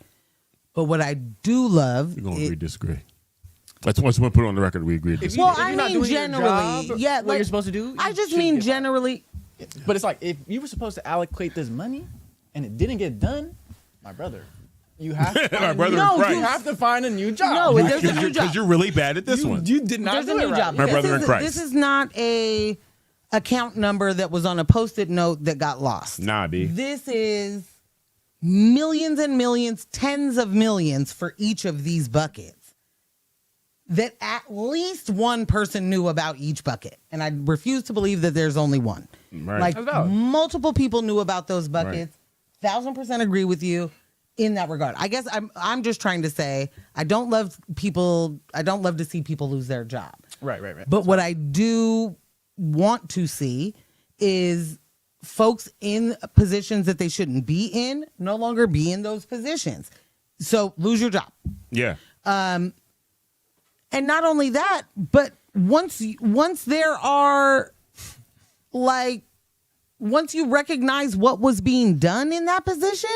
But what I do love. You're going to agree, disagree. That's once we put it on the record, we agreed. Well, I mean, generally, yeah, what like, you're supposed to do. I just mean generally. But it's like, if you were supposed to allocate this money and it didn't get done, my brother, you have to My find brother in No, Christ. you have to find a new job. No, there's a new job. Because you're really bad at this one. You did not There's do a it new right. job. My brother in Christ. This is not a account number that was on a Post-it note that got lost. Nah, B. This is millions and millions, tens of millions for each of these buckets that at least one person knew about each bucket. And I refuse to believe that there's only one. Right. Like, That's valid. multiple people knew about those buckets. 1,000% agree with you in that regard. I guess I'm just trying to say I don't love to see people lose their job. Right. But what I do want to see is folks in positions that they shouldn't be in no longer be in those positions. So lose your job. Yeah. And not only that, but once there are, like, once you recognize what was being done in that position,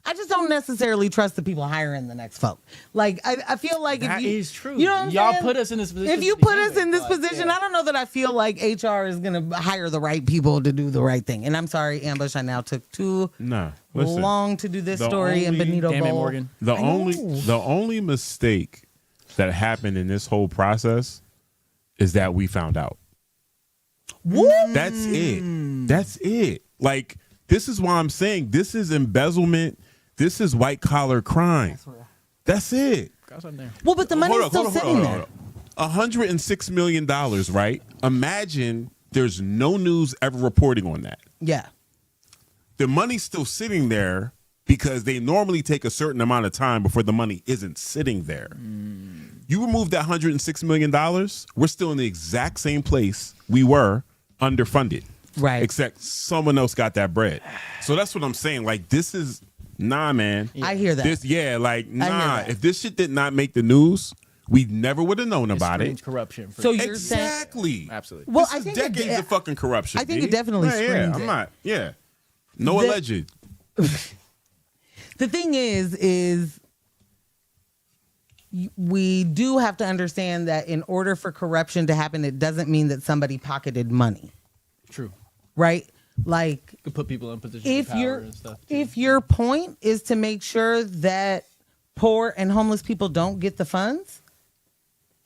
I just don't necessarily trust the people hiring the next folk. Like, I feel like That if you, is true. You know what I'm Y'all saying? put us in this position. If you to put begin us in with, this like, position, yeah. I don't know that I feel like HR is going to hire the right people to do the right thing. And I'm sorry, Ambush, I now took too Listen, long to do this the story in only- Benito Damn it, Bowl. Morgan. the I know. only mistake that happened in this whole process is that we found out. That's it. That's it. Like, this is why I'm saying this is embezzlement. This is white collar crime. That's it. Got something there. Well, but the money's Hold on, still sitting there. $106 million, right? Imagine there's no news ever reporting on that. Yeah. The money's still sitting there because they normally take a certain amount of time before the money isn't sitting there. You remove that $106 million, we're still in the exact same place we were underfunded. Right. Except someone else got that bread. So that's what I'm saying. Like, this is, nah, man. I hear that. Nah. that. If this shit did not make the news, we never would have known about it. Screams corruption. For So you're saying. Exactly. Absolutely. Well, This I is think decades of fucking corruption. I think B. it definitely Yeah, screams I'm it. not. Yeah. No The- alleged. The thing is we do have to understand that in order for corruption to happen, it doesn't mean that somebody pocketed money, True. right? Like, Could put people in positions if of power your and stuff. too. if your point is to make sure that poor and homeless people don't get the funds,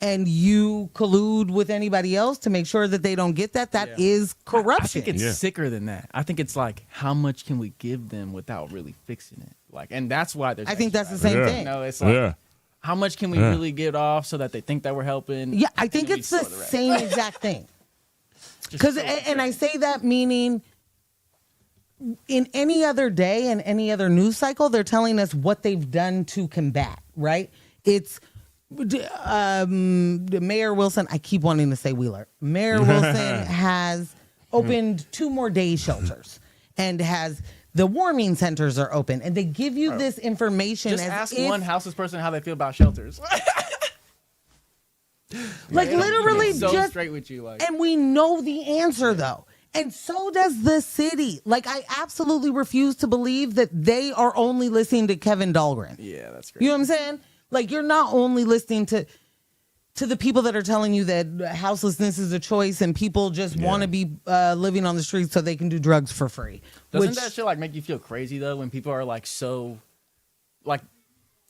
and you collude with anybody else to make sure that they don't get that, that Yeah. is corruption. I think it's Yeah. sicker than that. I think it's like, how much can we give them without really fixing it? Like, and that's why there's. I think that's the same Yeah. thing. You know, it's like, Yeah. how much can we Yeah. really get off so that they think that we're helping? Yeah, I think And then we it's the sort the rest. same exact thing. Just Because, so and I say that meaning in any other day and any other news cycle, they're telling us what they've done to combat, right? It's Mayor Wilson. I keep wanting to say Wheeler. Mayor Wilson has opened 2 more day shelters and has the warming centers are open, and they give you this information. Just as ask if, one houseless person how they feel about shelters. like literally so just straight with you, like. And we know the answer though. And so does the city. Like, I absolutely refuse to believe that they are only listening to Kevin Dahlgren. Yeah, that's great. You know what I'm saying? Like, you're not only listening to the people that are telling you that houselessness is a choice and people just want to be living on the streets so they can do drugs for free. Doesn't that shit like make you feel crazy though when people are like so, like,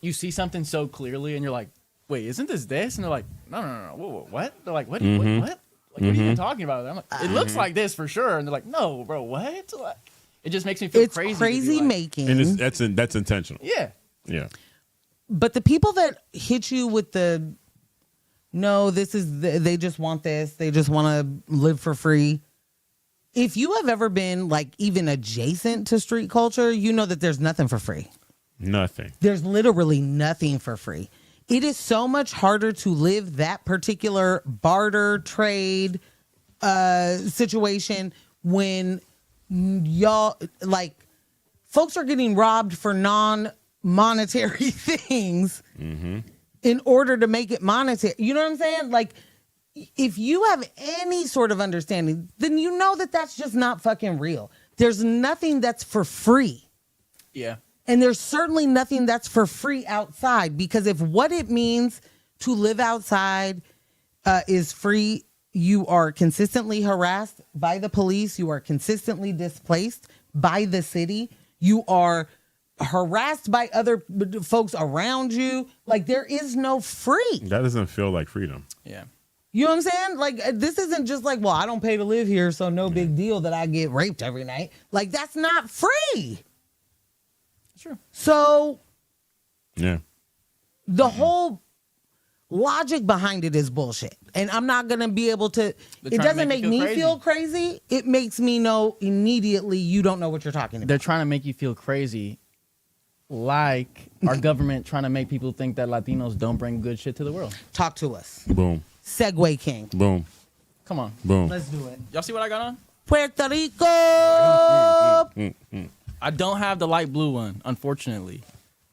you see something so clearly and you're like, wait, isn't this? And they're like, no, whoa, what? They're like, what? What? Like, what are you even talking about? I'm like, it looks like this for sure. And they're like, no, bro, what? Like, it just makes me feel crazy. It's crazy like, making. And that's intentional. Yeah. Yeah. But the people that hit you with the, no, they just want this. They just want to live for free. If you have ever been like even adjacent to street culture, you know that there's nothing for free. Nothing. There's literally nothing for free. It is so much harder to live that particular barter trade situation when y'all, like, folks are getting robbed for non-monetary things in order to make it monetary. You know what I'm saying? Like, if you have any sort of understanding, then you know that that's just not fucking real. There's nothing that's for free. Yeah. And there's certainly nothing that's for free outside, because if what it means to live outside is free, you are consistently harassed by the police. You are consistently displaced by the city. You are harassed by other folks around you. Like, there is no free. That doesn't feel like freedom. Yeah. You know what I'm saying? Like, this isn't just like, well, I don't pay to live here, so no big deal that I get raped every night. Like, that's not free. Sure. So Yeah. the whole logic behind it is bullshit. And I'm not going to be able to, it doesn't make me feel crazy. It makes me know immediately you don't know what you're talking about. They're trying to make you feel crazy, like our government trying to make people think that Latinos don't bring good shit to the world. Talk to us. Boom. Segway King. Boom. Come on. Boom. Let's do it. Y'all see what I got on? Puerto Rico. I don't have the light blue one, unfortunately.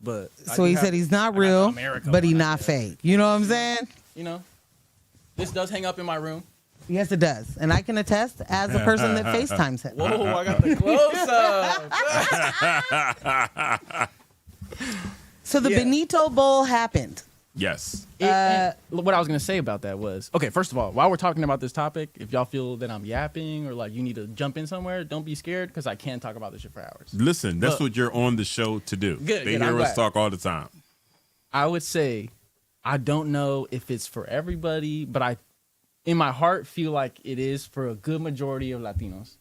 But So he said he's not real, but he's not fake. You know what I'm saying? You know, this does hang up in my room. Yes, it does. And I can attest as a person that FaceTimes him. Whoa, I got the close up. So the Benito Bowl happened. Yes. What I was going to say about that was, okay, first of all, while we're talking about this topic, if y'all feel that I'm yapping or like you need to jump in somewhere, don't be scared, because I can talk about this shit for hours. Listen, that's what you're on the show to do. Good, They good, hear I'm us glad. talk all the time. I would say I don't know if it's for everybody, but I, in my heart, feel like it is for a good majority of Latinos.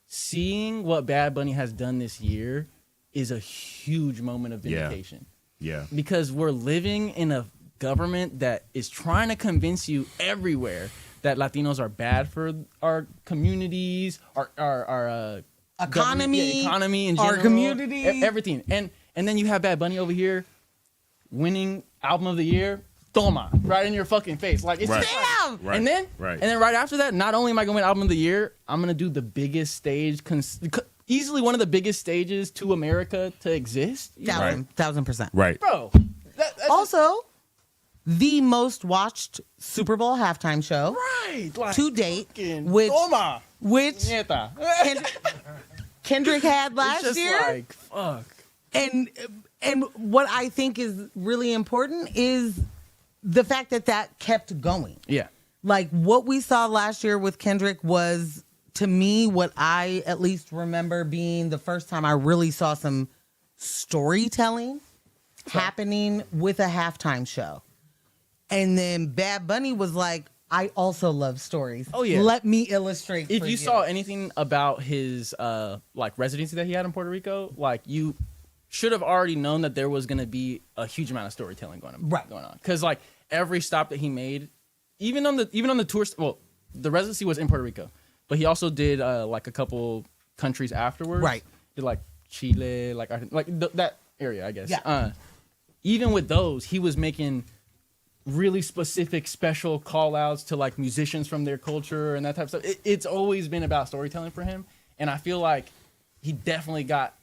Seeing what Bad Bunny has done this year is a huge moment of vindication. Yeah. Because we're living in a government that is trying to convince you everywhere that Latinos are bad for our communities, our Economy, economy in our general, community. everything. And then you have Bad Bunny over here winning album of the year. Toma, right in your fucking face. Like, it's Right. just like- Damn! Right. And then Right. and then right after that, not only am I going to win album of the year, I'm going to do the biggest stage, easily one of the biggest stages to America to exist. You know? 1,000%. Right. Bro. That's Also, the most watched Super Bowl halftime show right. Like, to date, fucking which Toma. Neta. Kendrick had It's last just year. like, fuck. And what I think is really important is the fact that kept going. Yeah. Like, what we saw last year with Kendrick was, to me, what I at least remember being the first time I really saw some storytelling happening with a halftime show. And then Bad Bunny was like, I also love stories. Oh, yeah. Let me illustrate If for you saw anything about his like residency that he had in Puerto Rico, like, you should have already known that there was going to be a huge amount of storytelling going on. Because like every stop that he made, even on the tour, well, the residency was in Puerto Rico, but he also did like a couple countries afterwards. Right. Did like Chile, like that area, I guess. Yeah. Even with those, he was making really specific special call outs to like musicians from their culture and that type of stuff. It's always been about storytelling for him. And I feel like he definitely got,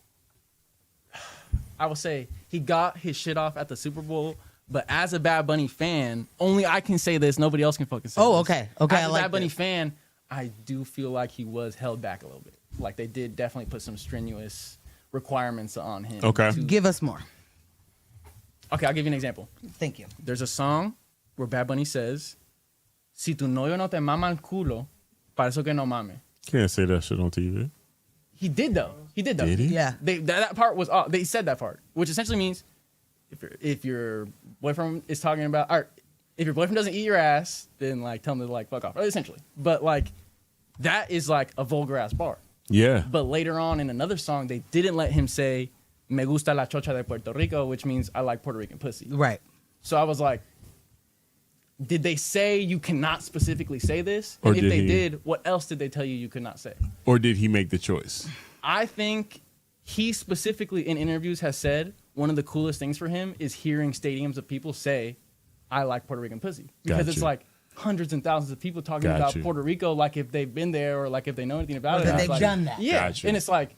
I would say he got his shit off at the Super Bowl. But as a Bad Bunny fan, only I can say this. Nobody else can fucking say this. Okay. Okay. As I a like Bad Bunny this. fan, I do feel like he was held back a little bit. Like they did definitely put some strenuous requirements on him. Okay. Give us more. Okay, I'll give you an example. Thank you. There's a song where Bad Bunny says, "Si tu novio no te mama el culo, para eso que no mame." Can't say that shit on TV. He did though. Did he? Yeah. That part was. They said that part, which essentially means if your boyfriend is talking about, or if your boyfriend doesn't eat your ass, then like tell him to like fuck off. Essentially, but like that is like a vulgar ass bar. Yeah. But later on in another song, they didn't let him say "Me gusta la chocha de Puerto Rico," which means I like Puerto Rican pussy. Right. So I was like, did they say you cannot specifically say this? Or And if did they he? did, what else did they tell you could not say? Or did he make the choice? I think he specifically in interviews has said one of the coolest things for him is hearing stadiums of people say, "I like Puerto Rican pussy," because it's Gotcha. like hundreds and thousands of people talking about Gotcha. Puerto Rico like if they've been there or like if they know anything about Or it. that And I was they've like, done that. Yeah, Gotcha. and it's like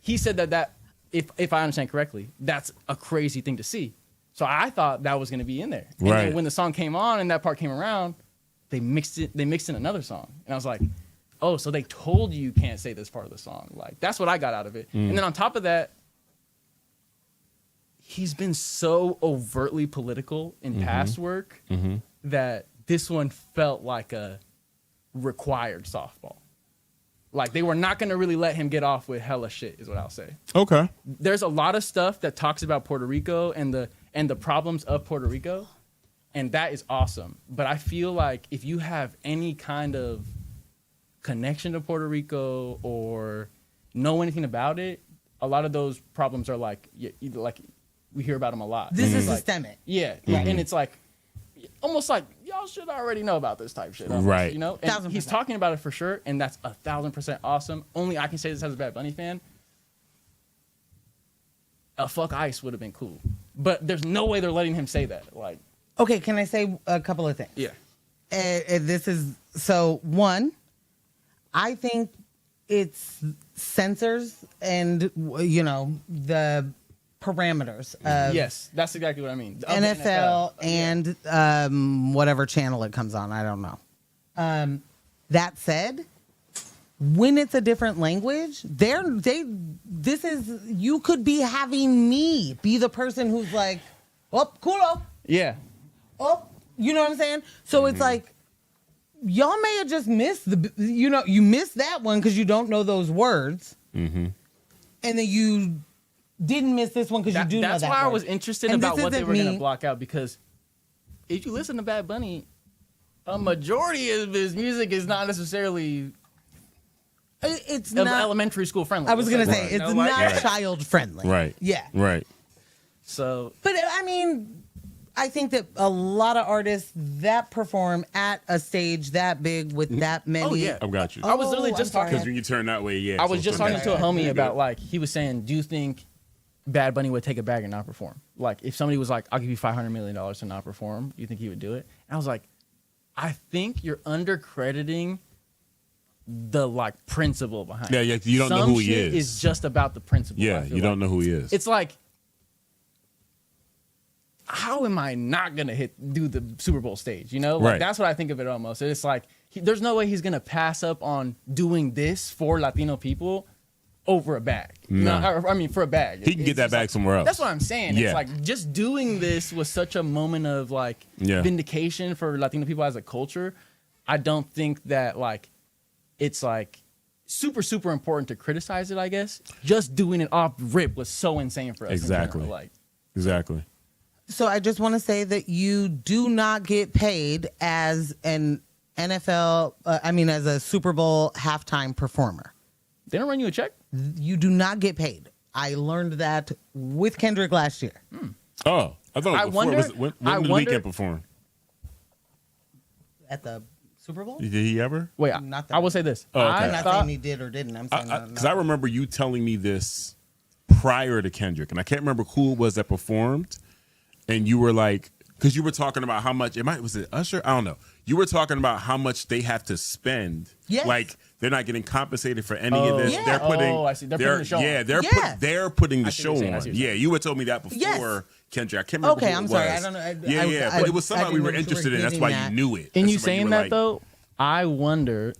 he said that if I understand correctly, that's a crazy thing to see. So I thought that was going to be in there. And Right. then when the song came on and that part came around, they mixed in another song. And I was like, oh, so they told you can't say this part of the song. Like, that's what I got out of it. And then on top of that, he's been so overtly political in past work that this one felt like a required softball. Like, they were not going to really let him get off with hella shit, is what I'll say. Okay. There's a lot of stuff that talks about Puerto Rico and the problems of Puerto Rico, and that is awesome. But I feel like if you have any kind of connection to Puerto Rico or know anything about it, a lot of those problems are like we hear about them a lot. This is Like, systemic. yeah, and it's like almost like y'all should already know about this type shit, almost, Right. You know, and 1000%. he's talking about it for sure, and that's 1,000% awesome. Only I can say this as a Bad Bunny fan. A fuck Ice would have been cool, but there's no way they're letting him say that. Like, Okay, can I say a couple of things? yeah, This is so one. I think it's censors and the parameters of yes, that's exactly what I mean. Of the NFL and whatever channel it comes on. I don't know. That said, when it's a different language, you could be having me be the person who's like, oh, culo, yeah, oh, you know what I'm saying? So it's like, y'all may have just missed you missed that one because you don't know those words. And then you didn't miss this one because you do know that that's why I word. was interested And about this what they isn't were going to me- block out, because if you listen to Bad Bunny, a majority of his music is not necessarily It's not elementary school friendly. I was gonna say Right. it's You know, like- not Right. child friendly. Right. Yeah. Right. So But I mean, I think that a lot of artists that perform at a stage that big with that many. Oh, yeah. I've got you. I was literally I'm just sorry. talking. Because when you turn that way, yeah. I was so just turn talking that to a way. homie You're about good. like he was saying, do you think Bad Bunny would take a bag and not perform? Like if somebody was like, I'll give you $500 million to not perform, do you think he would do it? And I was like, I think you're undercrediting the like principle behind it. Yeah, you don't know Some who he shit is. just about the principle. Yeah, I feel you don't know who he is. It's like, how am I not gonna do the Super Bowl stage? You know, like Right. that's what I think of it almost. It's like there's no way he's gonna pass up on doing this for Latino people over a bag. No. I mean for a bag. He can get It's that just bag like- somewhere else. That's what I'm saying. Yeah. It's like just doing this was such a moment of like Yeah. vindication for Latino people as a culture. I don't think that like it's like super important to criticize it. I guess just doing it off rip was so insane for us. in Exactly. general. Like. Exactly. So I just want to say that you do not get paid as an NFL, as a Super Bowl halftime performer. They don't run you a check? You do not get paid. I learned that with Kendrick last year. Oh, I thought I before. wonder- When I did wonder- Weeknd perform? At the Super Bowl? Did he ever? Wait, Not that I will say this. Oh, okay. I'm I not thought saying he did or didn't. I'm saying Because I remember you telling me this prior to Kendrick, and I can't remember who it was that performed, and you were like, because you were talking about how much was it Usher? I don't know. You were talking about how much they have to spend. Yes. Like they're not getting compensated for any of this. Yeah. They're putting. I see. They're putting the show on. Yeah, Yeah. they're putting the I see show what you're saying. I on. see what you're Yeah, you had told me that before Yes. Kendrick. I can't remember. Okay, who I'm it sorry. was. I don't know. Yeah, but it was I somebody we didn't were know if you interested were in. That's getting why that. you knew it. And That's you why saying were that like, though, I wonder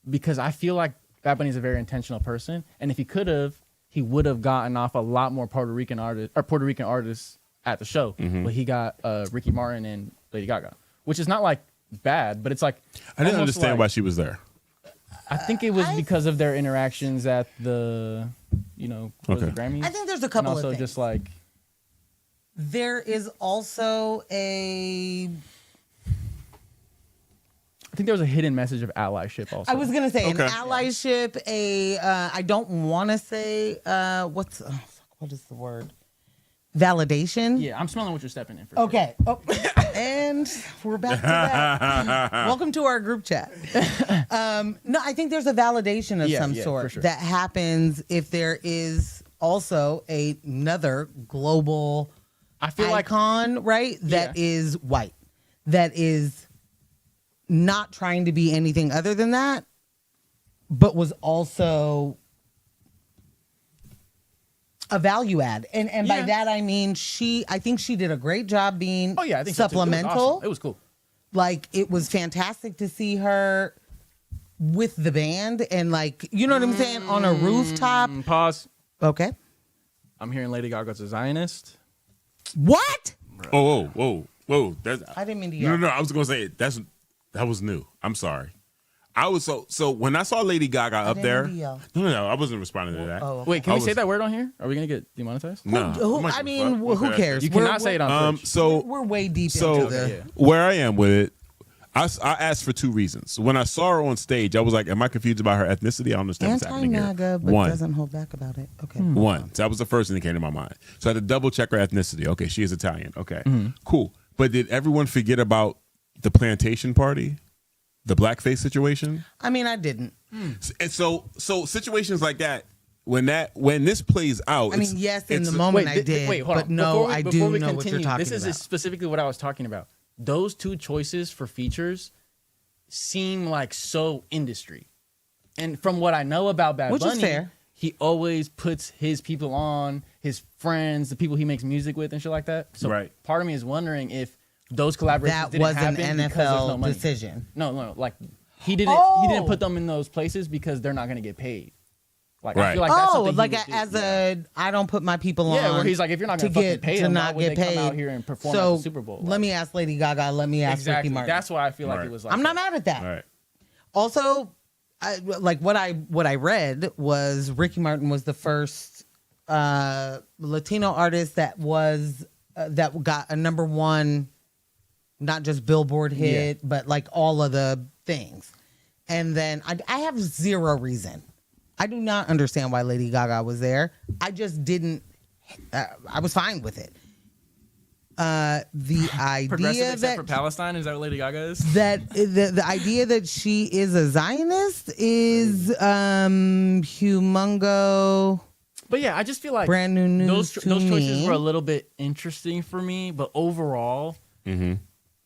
because I feel like Bad Bunny's a very intentional person, and if he would have gotten off a lot more Puerto Rican artists at the show. But he got Ricky Martin and Lady Gaga, which is not like bad, but it's like I didn't almost understand like- why she was there. I think it was because of their interactions at the, what was it, Grammys. I think there's a couple and also of things. just like There is also I think there was a hidden message of allyship also. I was gonna say an Okay. allyship. I don't want to say what is the word? Validation. Yeah, I'm smelling what you're stepping in for. Sure. Okay. Oh, and we're back to that. Welcome to our group chat. No, I think there's a validation of some for sort sure. that happens if there is also another global I feel like icon, right? That Yeah. is white, that is not trying to be anything other than that, but was also a value add. And by Yeah. that I mean I think she did a great job being I think so, too. supplemental. It was cool. Like it was fantastic to see her with the band and like, you know what I'm saying, on a rooftop. Pause. Okay. I'm hearing Lady Gaga's a Zionist. What? Whoa. That's, I didn't mean to No, yell. no. I was gonna say that was new. I'm sorry. I was so when I saw Lady Gaga up didn't there. mean to yell. No. I wasn't responding to that. Oh, okay. Wait, can I we was- say that word on here? Are we gonna get demonetized? No. I mean, who cares? You We're- cannot say it on Um. Twitch. So We're way deep so into the. yeah. where I am with it, I asked for two reasons. When I saw her on stage, I was like, "Am I confused about her ethnicity? I don't understand what's happening here." Anti-MAGA, but One. doesn't hold back about it. Okay. One. So that was the first thing that came to my mind. So I had to double check her ethnicity. Okay, she is Italian. Okay, cool. But did everyone forget about the plantation party, the blackface situation? I mean, I didn't. And so situations like that, when this plays out, I mean, yes, in the moment I did, hold but on. no, Before I we do know continue, what you're talking this is about. specifically what I was talking about. Those two choices for features seem like so industry. And from what I know about Bad Which is Bunny, fair. he always puts his people on, his friends, the people he makes music with and shit like that. So Right. part of me is wondering if those collaborations That didn't was an happen because there's no NFL money. decision. No, like he didn't Oh. put them in those places because they're not going to get paid. Like I Right. feel like that's Oh, something he like would do. as Yeah. I don't put my people on. Yeah, where he's like, if you're not to gonna fucking get pay to them, not why would get they paid. come out here and perform so at the Super Bowl? let me ask Lady Gaga. Let me ask exactly. Ricky Martin. That's why I feel like Right. it was like I'm not that. mad at that. All right. Also, like what I read was Ricky Martin was the first Latino artist that got a #1, not just Billboard hit, but like all of the things. And then I have zero reason. I do not understand why Lady Gaga was there. I just didn't. I was fine with it. The Progressive idea except that for Palestine, is that what Lady Gaga is? that the idea that she is a Zionist is humongo. But yeah, I just feel like Brand new news those to choices me. were a little bit interesting for me, but overall,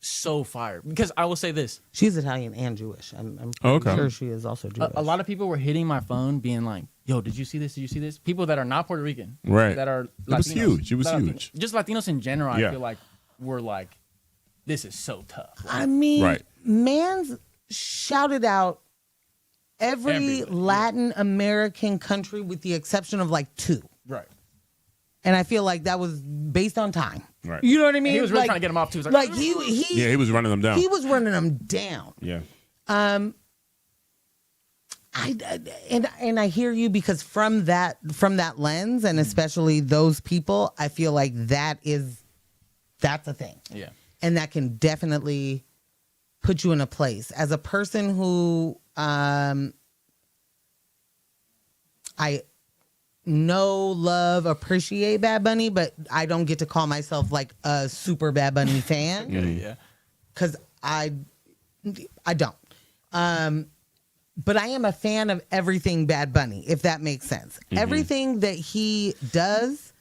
so fire. Because I will say this: She's Italian and Jewish. I'm Okay. sure she is also Jewish. a lot of people were hitting my phone, being like, "Yo, did you see this? Did you see this?" People that are not Puerto Rican, Right. That are It was Latinos, huge. It was that are huge. Just Latinos in general, Yeah. I feel like were like, "This is so tough." I mean, Right. man's shouted out every Everybody, yeah. Latin American country with the exception of like 2. Right. And I feel like that was based on time. Right. You know what I mean? He was really Like- trying to get him off too. He was Like like, Yeah, he was running them down. he was running them down. Yeah. I hear you because from that lens and especially those people, I feel like that's a thing. yeah. And that can definitely put you in a place as a person who I know, love, appreciate Bad Bunny, but I don't get to call myself like a super Bad Bunny fan Yeah. because I don't. But I am a fan of everything Bad Bunny, if that makes sense. Everything that he does,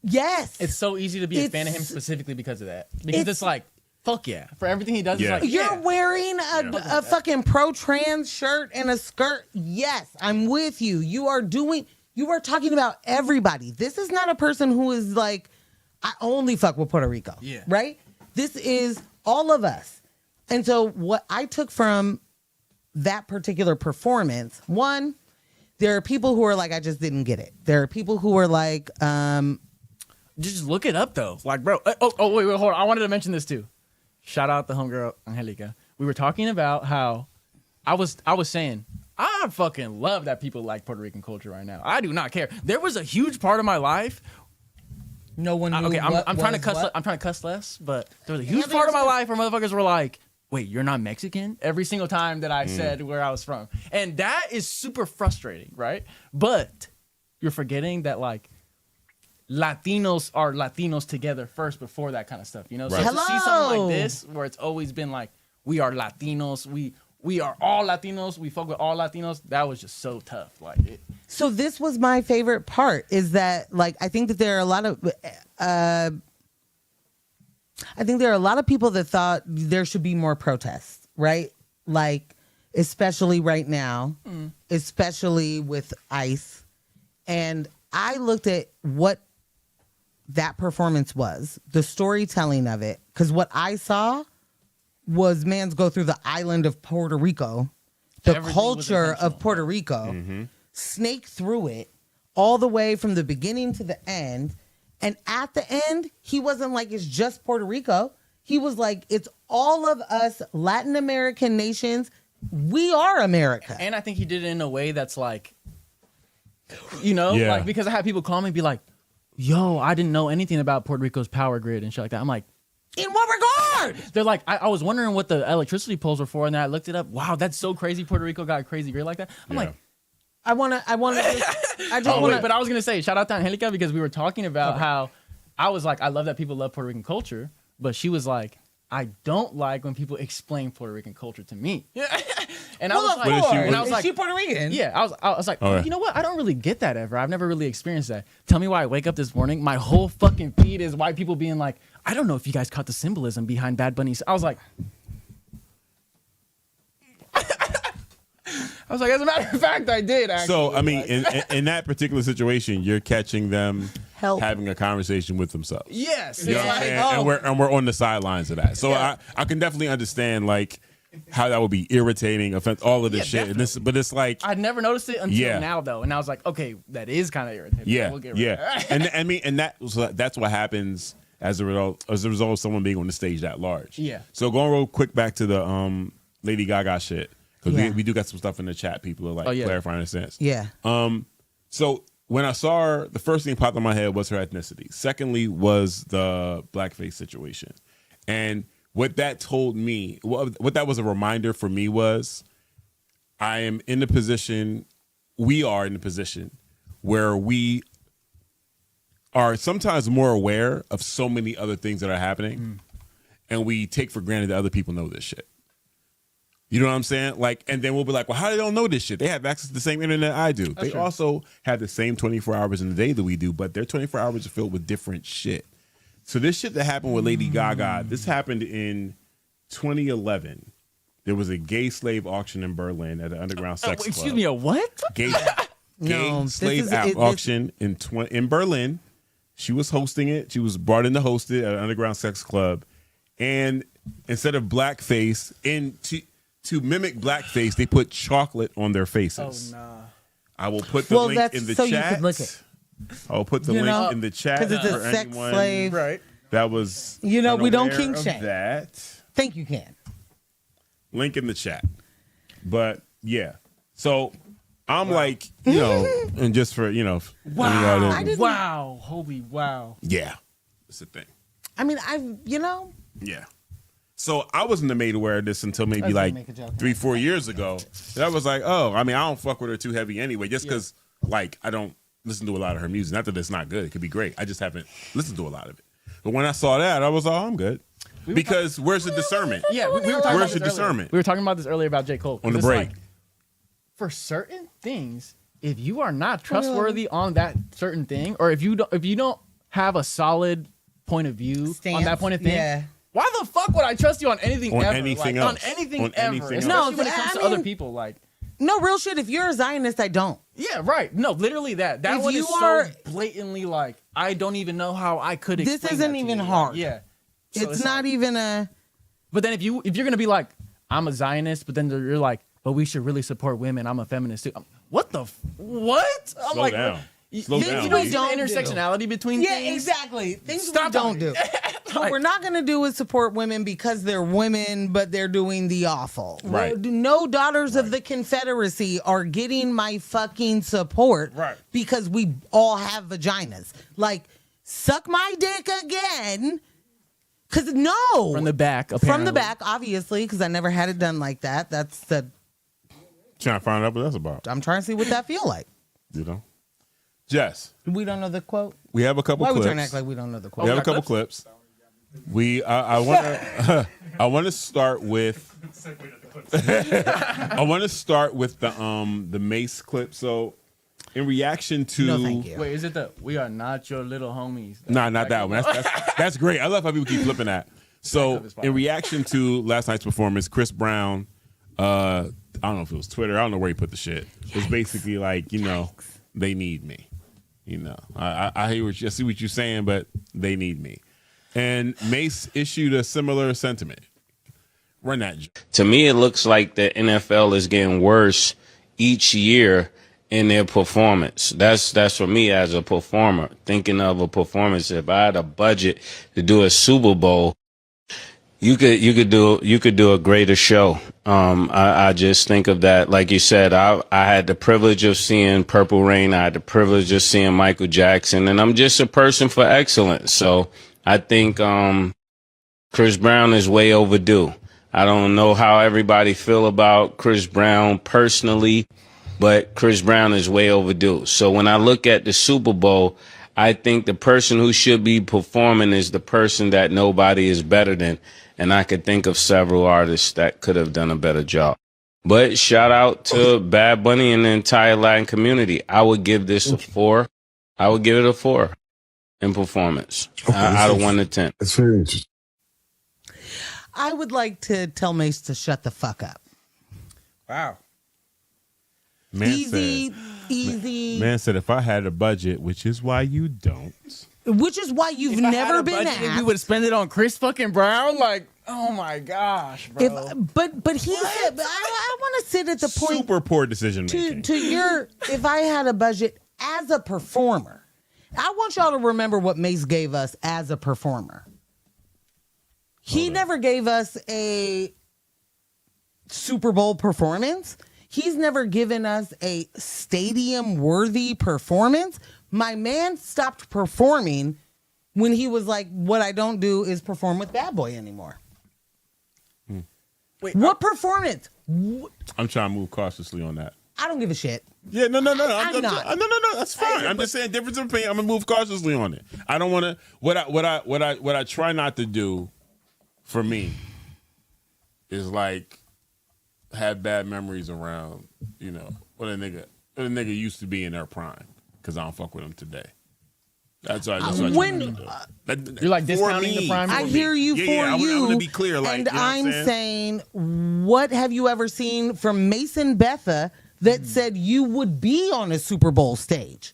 yes. It's so easy to be a fan of him specifically because of that. Because it's like, fuck yeah. For everything he does, it's like, You're wearing a fucking pro-trans shirt and a skirt. Yes, I'm with you. You are talking about everybody. This is not a person who is like, I only fuck with Puerto Rico. Yeah. Right? This is all of us. And so what I took from that particular performance, one, there are people who are like, I just didn't get it. There are people who are like, just look it up though. Like, bro. Wait, hold on. I wanted to mention this too. Shout out the homegirl Angelica. We were talking about how I was saying I fucking love that people like Puerto Rican culture right now. I do not care. There was a huge part of my life. no one knew Okay, I'm trying to cuss. what? I'm trying to cuss less, but there was a huge part of my life where motherfuckers were like, "Wait, you're not Mexican?" Every single time that I said where I was from, and that is super frustrating, right? But you're forgetting that like Latinos are Latinos together first before that kind of stuff, you know. Right. So to see something Hello. like this, where it's always been like, we are Latinos, we are all Latinos, we fuck with all Latinos. That was just so tough. Like, So this was my favorite part, is that like I think that there are a lot of people that thought there should be more protests, right? Like, especially right now, especially with ICE. And I looked at what that performance was, the storytelling of it, because what I saw was mans go through the island of Puerto Rico, the Everything was culture intentional. of Puerto Rico, snake through it all the way from the beginning to the end. And at the end, he wasn't like, it's just Puerto Rico. He was like, it's all of us Latin American nations. We are America. and I think he did it in a way that's like, you know, Yeah. like, because I had people call me and be like, yo, I didn't know anything about Puerto Rico's power grid and shit like that. I'm like, In what regard? they're like, I was wondering what the electricity poles were for, and then I looked it up. Wow, that's so crazy. Puerto Rico got a crazy grid like that. I'm like, I just wait, want but I was gonna say, shout out to Angelica, because we were talking about how I was like, I love that people love Puerto Rican culture, but she was like, I don't like when people explain Puerto Rican culture to me. And I was Well, like, of course. and I was Is like, she Puerto Rican? yeah, I was like, Okay. you know what? I don't really get that ever. I've never really experienced that. Tell me why I wake up this morning, my whole fucking feed is white people being like, I don't know if you guys caught the symbolism behind Bad Bunny's. I was like, as a matter of fact, I did. Actually. So I mean, in that particular situation, you're catching them Help. having a conversation with themselves. yes, You know it's what I'm like, saying? oh. And we're on the sidelines of that. So Yeah. I can definitely understand like how that would be irritating, offense, all of this shit. And this, but it's like, I'd never noticed it until Yeah. now, though, and I was like, okay, that is kind of irritating. yeah, We'll get rid of yeah. that. And I mean, and that's what happens as a result of someone being on the stage that large. Yeah. So going real quick back to the Lady Gaga shit, because Yeah. we do got some stuff in the chat. People are like clarifying the sense. Yeah. So when I saw her, the first thing that popped in my head was her ethnicity. Secondly was the blackface situation. And what that told me, what that was a reminder for me was, I am in the position, we are in the position where we are sometimes more aware of so many other things that are happening, and we take for granted that other people know this shit. You know what I'm saying? Like, and then we'll be like, well, how do they don't know this shit? They have access to the same internet I do. They also have the same 24 hours in the day that we do, but their 24 hours are filled with different shit. So this shit that happened with Lady Gaga, this happened in 2011. There was a gay slave auction in Berlin at the Underground Sex Club. Excuse me, a what? Gay No, this slave is- auction in Berlin. She was hosting it. She was brought in to host it at an Underground Sex Club. And instead of blackface, to mimic blackface, they put chocolate on their faces. Oh, nah. I will put the link that's in the so chat. you could look it. I'll put the You link know, in the chat 'cause it's a for sex anyone slave. Right. that was You know, we don't unaware kink of shame. that. Think you can. Link in the chat. But yeah, so I'm like, you know, and just for Wow. I didn't- Wow. Holy wow. yeah, it's a thing. I mean, Yeah. So I wasn't made aware of this until maybe gonna like make a joke. 3-4 years ago. And I was like, oh, I mean, I don't fuck with her too heavy anyway, just because like I don't listen to a lot of her music. Not that it's not good; it could be great. I just haven't listened to a lot of it. But when I saw that, I was like, oh, I'm good. Because where's the discernment? Yeah, we were talking Where's about the this discernment? earlier. We were talking about this earlier about J. Cole. On the It's break. like, for certain things, if you are not trustworthy on that certain thing, or if you don't have a solid point of view on that point of thing, Yeah. why the fuck would I trust you on anything On ever? anything Like, else. On anything On ever. anything Especially else. when it comes I to other mean- people. Like, No, real shit. If you're a Zionist, I don't. yeah, right. No, literally that. That If one you is are- so blatantly like, I don't even know how I could explain This isn't that to even you. hard. Yeah. So It's not like- even a. But then if you're gonna be like, I'm a Zionist, but then you're like, but we should really support women. I'm a feminist too. What the what? I'm Slow like, down. You, Slow you down, don't B. see the intersectionality between Yeah, things. exactly. Things Stop we don't do. What we're not going to do is support women because they're women, but they're doing the awful. Right. No daughters of the Confederacy are getting my fucking support. Right. Because we all have vaginas. Like, suck my dick again. Because no. From the back, apparently. From the back, obviously, because I never had it done like that. That's the. Trying to find out what that's about. I'm trying to see what that feel like. You know? Jess, We don't know the quote. we have a couple Why we clips. trying to act like we don't know the quote? We have a got couple clips. I want to I want to start with I want to start with the Mace clip. So in reaction to No, thank you. Wait, is it the we are not your little homies? Nah, not that one. That's great. I love how people keep flipping that. So in reaction to last night's performance, Chris Brown, I don't know if it was Twitter, I don't know where he put the shit. It's basically like, they need me. I hear I see what you're saying, but they need me. And Mace issued a similar sentiment. Run that. To me, it looks like the NFL is getting worse each year in their performance. That's for me as a performer. Thinking of a performance, if I had a budget to do a Super Bowl, you could do a greater show. I just think of that, like you said, I had the privilege of seeing Purple Rain. I had the privilege of seeing Michael Jackson, and I'm just a person for excellence. So I think Chris Brown is way overdue. I don't know how everybody feel about Chris Brown personally, but Chris Brown is way overdue. So when I look at the Super Bowl, I think the person who should be performing is the person that nobody is better than. And I could think of several artists that could have done a better job. But shout out to Bad Bunny and the entire Latin community. I would give this a 4. I would give it a 4 in performance out of 1 to 10. That's very interesting. I would like to tell Mace to shut the fuck up. Wow. Man Easy. Man said, if I had a budget, which is why you don't. Which is why you've never been asked. We would spend it on Chris fucking Brown. Like, oh my gosh, bro. But he said, I want to sit at the point Super poor decision making. to your, if I had a budget as a performer, I want y'all to remember what Mace gave us as a performer. He never gave us a Super Bowl performance. He's never given us a stadium worthy performance. My man stopped performing when he was like, what I don't do is perform with Bad Boy anymore. Wait, what performance? I'm trying to move cautiously on that. I don't give a shit. Yeah, no. I'm not. No. That's fine. I'm just saying difference of opinion. I'm gonna move cautiously on it. I don't want to. What I try not to do, for me, is like have bad memories around. What a nigga used to be in their prime, because I don't fuck with him today. That's what I try to do. You're like For discounting the me. prime. I hear you Yeah, for yeah, I you. want to be clear. Like, and you know what I'm I'm saying, what have you ever seen from Mason Betha that said you would be on a Super Bowl stage?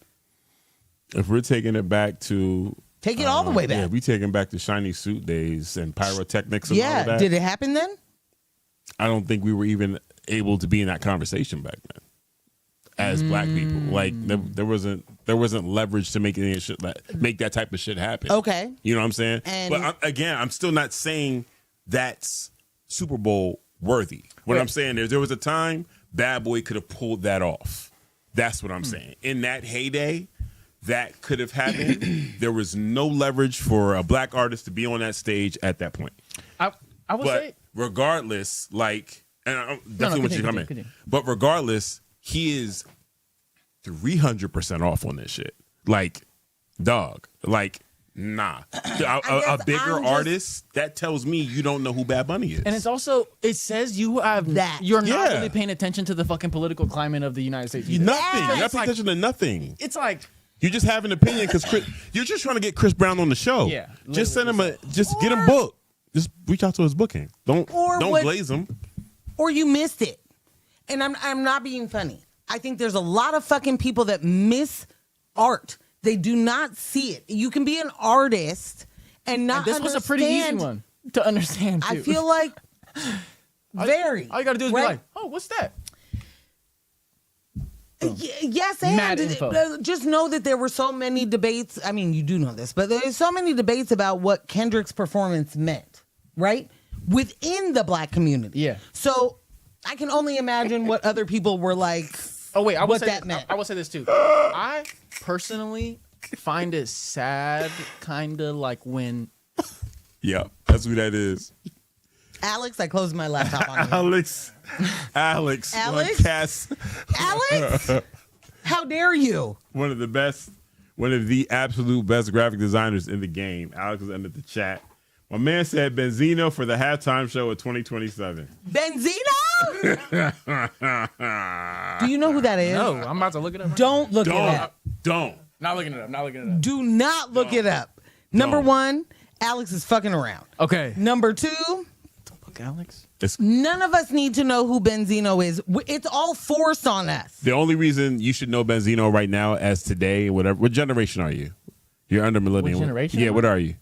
If we're taking it back to Take it all the way back. Yeah, we taking back to shiny suit days and pyrotechnics and all of that. Did it happen then? I don't think we were even able to be in that conversation back then as black people. Like there wasn't leverage to make make that type of shit happen. Okay. You know what I'm saying? And- but I'm still not saying that's Super Bowl worthy. What I'm saying is there was a time Bad Boy could have pulled that off. That's what I'm saying. In that heyday, that could have happened. There was no leverage for a black artist to be on that stage at that point. I would But say regardless, like, and I definitely want you to come in. continue. But regardless, he is 300% off on this shit. Like, dog. Like, Nah. A guess bigger I'm just- artist, that tells me you don't know who Bad Bunny is. And it's also, it says you're not Yeah. really paying attention to the fucking political climate of the United States. either. nothing. You're not It's paying like- attention to nothing. It's like, You just have an opinion because you're just trying to get Chris Brown on the show. Yeah, Just send him literally get him booked. Just reach out to his booking. Don't glaze him. Or you missed it. And I'm not being funny. I think there's a lot of fucking people that miss art. They do not see it. You can be an artist and not and this was a pretty easy understand. one to understand, too. I feel like all you got to do is be like, oh, what's that? Yes, Mad and info. just know that there were so many debates. I mean, you do know this, but there's so many debates about what Kendrick's performance meant, right? Within the black community. Yeah. So I can only imagine what other people were like. Oh, wait, I will what say that meant. I will say this, too. I personally find it sad, kind of like when... Yeah, that's who that is. Alex, I closed my laptop on you. Alex. Alex? Cass. Alex? How dare you? One of the absolute best graphic designers in the game. Alex was under the chat. My man said Benzino for the halftime show of 2027. Benzino? Do you know who that is? No, I'm about to look it up. Right Don't look it up. Don't. now. Not looking it up. Do not look it up. Number Don't. one, Alex is fucking around. Okay. Number two, Look, Alex. none of us need to know who Benzino is. It's all forced on us. The only reason you should know Benzino right now as today, whatever. What generation are you? You're under millennial. What generation Yeah, am I? what are you?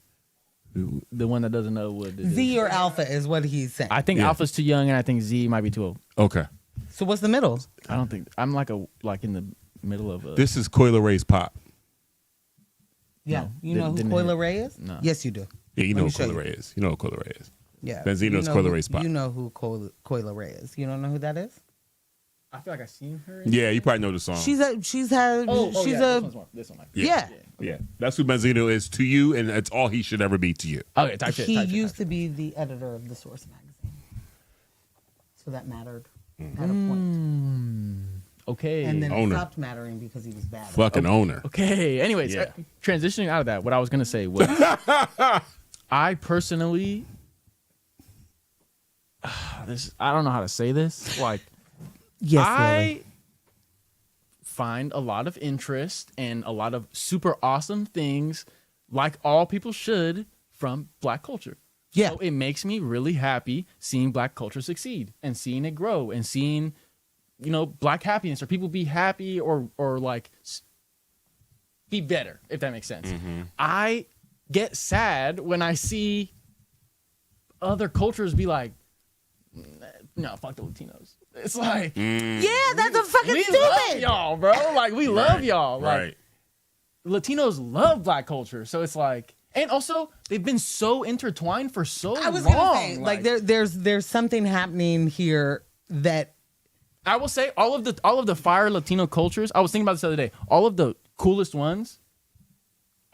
The one that doesn't know what it is. Z or Alpha is what he's saying. I think Yeah. Alpha's too young, and I think Z might be too old. Okay. So what's the middle? I don't think I'm like in the middle of a. This is Coyle Ray's pop. Yeah. No, You know who didn't Coyle hit. Ray is? No. Yes, you do. Yeah, you know me who show Coyle you. Ray is. You know who Coyle Ray is. Yeah. Benzino's You know Coyle who- Ray's pop. You know who Coyle Ray is. You don't know who that is? I feel like I've seen her. Yeah, you probably know the song. She's a This one. yeah. Yeah, that's who Benzino is to you, and it's all he should ever be to you. Okay, type shit. He used to be the editor of the Source magazine. So that mattered at a point. Okay. And then it Owner. stopped mattering because he was bad. Fucking owner. Okay. Anyways, Yeah. transitioning out of that, what I was gonna say was, I personally, I don't know how to say this. Like, Yes, I Lily. find a lot of interest and a lot of super awesome things, like all people should, from Black culture. Yeah. So it makes me really happy seeing Black culture succeed and seeing it grow and seeing, Black happiness or people be happy or like be better, if that makes sense. I get sad when I see other cultures be like, no, fuck the Latinos. It's like, Yeah, that's a fucking we stupid. love y'all, bro. Like, we love y'all. Like, Right. Latinos love Black culture. So it's like, and also they've been so intertwined for so long. I was gonna say, like there's something happening here that I will say all of the fire Latino cultures. I was thinking about this the other day. All of the coolest ones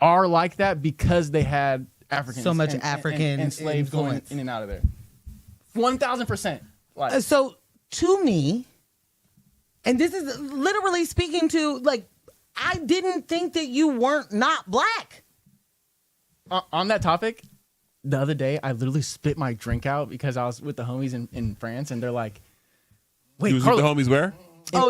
are like that because they had Africans, So much and African slaves going influence. in and out of there. 1,000%. Like, so to me, and this is literally speaking to like, I didn't think that you weren't not Black. on that topic, the other day I literally spit my drink out because I was with the homies in France, and they're like, "Wait, You was Carlos, with the homies where?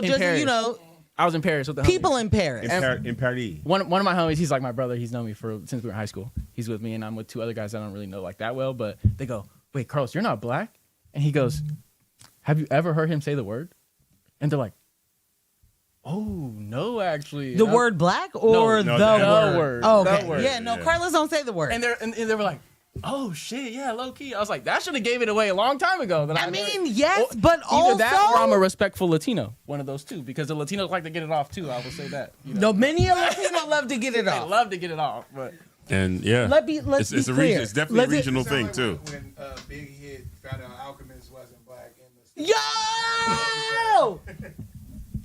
in Just Paris. I was in Paris with the people homies. in Paris. In Paris. One of my homies, he's like my brother. He's known me since we were in high school. He's with me, and I'm with two other guys I don't really know like that well. But they go, "Wait, Carlos, you're not Black?" And he goes, "Have you ever heard him say the word?" And they're like, "Oh no, actually." The And word Black or no, the the word? word. Oh, The okay. word. Yeah, no, Yeah. Carlos don't say the word. And they were like, "Oh shit, yeah, low key." I was like, "That should have gave it away a long time ago." That I I never- mean, yes, Or- but either also that or I'm a respectful Latino. One of those two, because the Latinos like to get it off too. I will say that. no, many of Latino love to get it They off. love to get it off, but And yeah, Let's it's be a clear. region. It's definitely Let's a be- regional It sound thing like too. When Big Hit found out Alchemist wasn't Black in the Yo,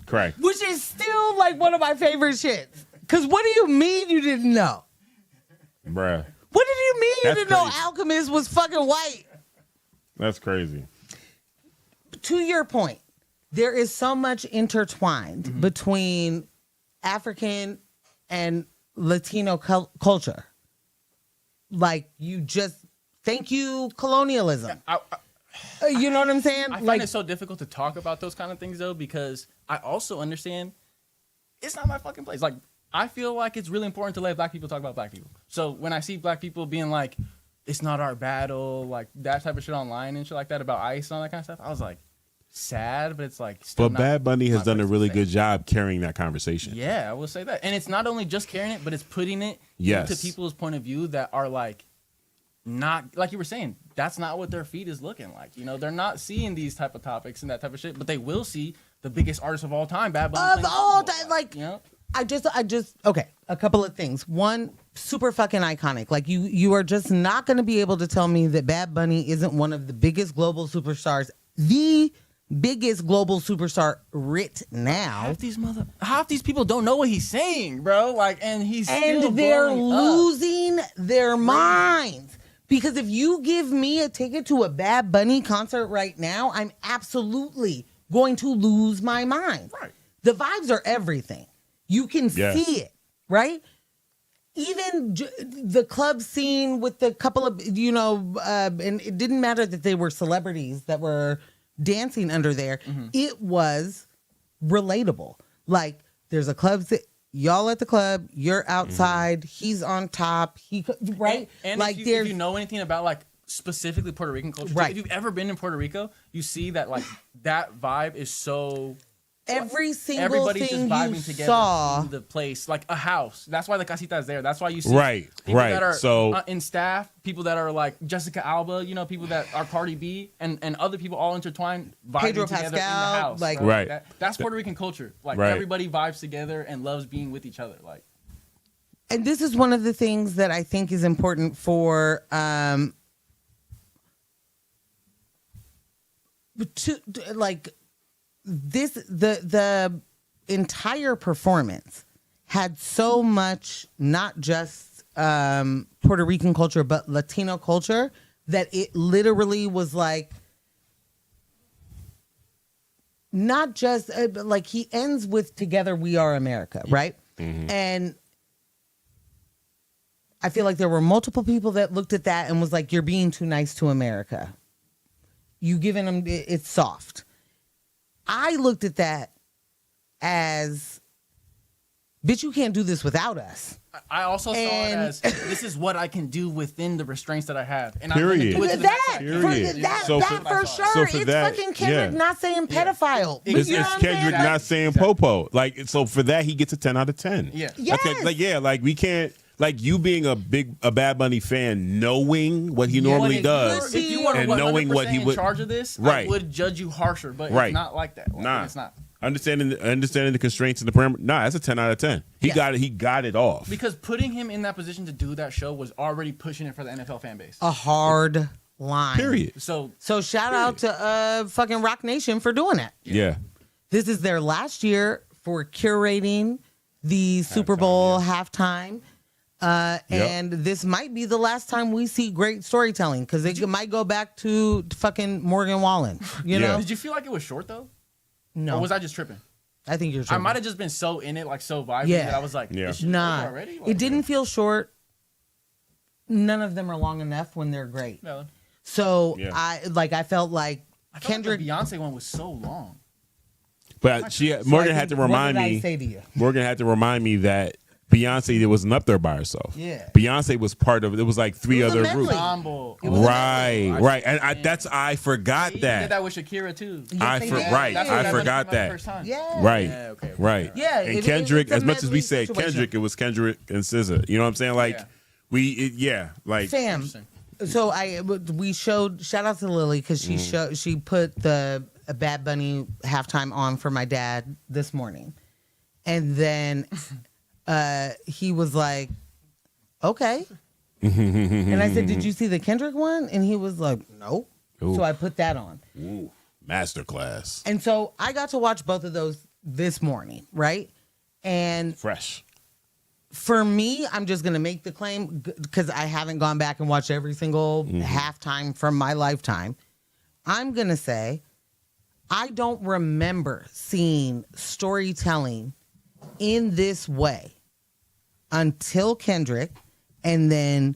Correct. which is still like one of my favorite shits. Cause what do you mean you didn't know? Bruh. What did you mean you That's didn't know crazy. Alchemist was fucking white? That's crazy. To your point, there is so much intertwined between African and Latino culture like you just thank you colonialism. You know what I'm saying? I find it so difficult to talk about those kind of things though, because I also understand it's not my fucking place. Like, I feel like it's really important to let black people talk about black people. So when I see black people being like, it's not our battle, like that type of shit online and shit like that about ICE and all that kind of stuff, I was like, sad, but it's like still But Bad Bunny has done a really good job carrying that conversation. Yeah, I will say that. And it's not only just carrying it, but it's putting it into people's point of view that are like, not, like you were saying, that's not what their feed is looking like. You know, they're not seeing these type of topics and that type of shit, but they will see the biggest artist of all time, Bad Bunny. Of all time, like, you know? I just, okay, a couple of things. One, super fucking iconic. Like, you are just not going to be able to tell me that Bad Bunny isn't one of the biggest global superstars, the biggest global superstar writ now. Half these people don't know what he's saying, bro. Like, and they're losing their minds. Because if you give me a ticket to a Bad Bunny concert right now, I'm absolutely going to lose my mind. Right. The vibes are everything. You can see it, right? Even the club scene with the couple of, and it didn't matter that they were celebrities that were dancing under there. Mm-hmm. It was relatable. Like, there's a club y'all at the club, you're outside, he's on top, right? And like, if you know anything about like specifically Puerto Rican culture, right? If you've ever been in Puerto Rico, you see that like that vibe is so. Everybody's thing just vibing you together saw in the place, like a house. That's why the casita is there. That's why you see people that are in staff, people that are like Jessica Alba, people that are Cardi B, and other people all intertwined vibing Pedro together Pascal, in the house. like, right. That's Puerto Rican culture. Like everybody vibes together and loves being with each other. Like, and this is one of the things that I think is important for the entire performance had so much, not just Puerto Rican culture, but Latino culture, that it literally was like, not just like, he ends with "Together We Are America," right? Mm-hmm. And I feel like there were multiple people that looked at that and was like, you're being too nice to America. You giving them, it's soft. I looked at that as, bitch, you can't do this without us. I also saw it as, this is what I can do within the restraints that I have. And period. I'm that for sure. It's fucking Kendrick not saying pedophile. It's Kendrick not saying popo. Like, so for that, he gets a 10 out of 10. Yeah. Yes. Like we can't. Like, you being a Bad Bunny fan, knowing what he normally does, if you and knowing what he would in charge of this, I would judge you harsher. But it's not like that. Like, it's not. Understanding the constraints and the parameters. Nah, that's a 10 out of 10. He got it. He got it off. Because putting him in that position to do that show was already pushing it for the NFL fan base. A hard line. Period. So shout out to fucking Rock Nation for doing it. Yeah. This is their last year for curating the Super Bowl halftime. And this might be the last time we see great storytelling, because it might go back to fucking Morgan Wallen. You know? Did you feel like it was short though? No. Or was I just tripping? I think you're tripping. I might have just been so in it, like so vibing that I was like, this shit nah. already? Like, it didn't feel short. None of them are long enough when they're great. No. So I felt like Kendrick. The Beyonce one was so long. But Morgan had to remind me. What did I say to you? Morgan had to remind me that Beyonce wasn't up there by herself. Yeah. Beyonce was part of it. It was like three other groups. Right. And I forgot that. Did that with Shakira too. I forgot that. Yeah. Right. Yeah, okay. Right. Yeah. And Kendrick, as much as we say Kendrick, it was Kendrick and SZA. You know what I'm saying? Like fam. So we showed, shout out to Lily, because she put the Bad Bunny halftime on for my dad this morning. And then he was like, okay. And I said, did you see the Kendrick one? And he was like, no. Ooh. So I put that on. Ooh, masterclass. And so I got to watch both of those this morning, right? And fresh. For me, I'm just going to make the claim, because I haven't gone back and watched every single halftime from my lifetime. I'm going to say, I don't remember seeing storytelling in this way until Kendrick, and then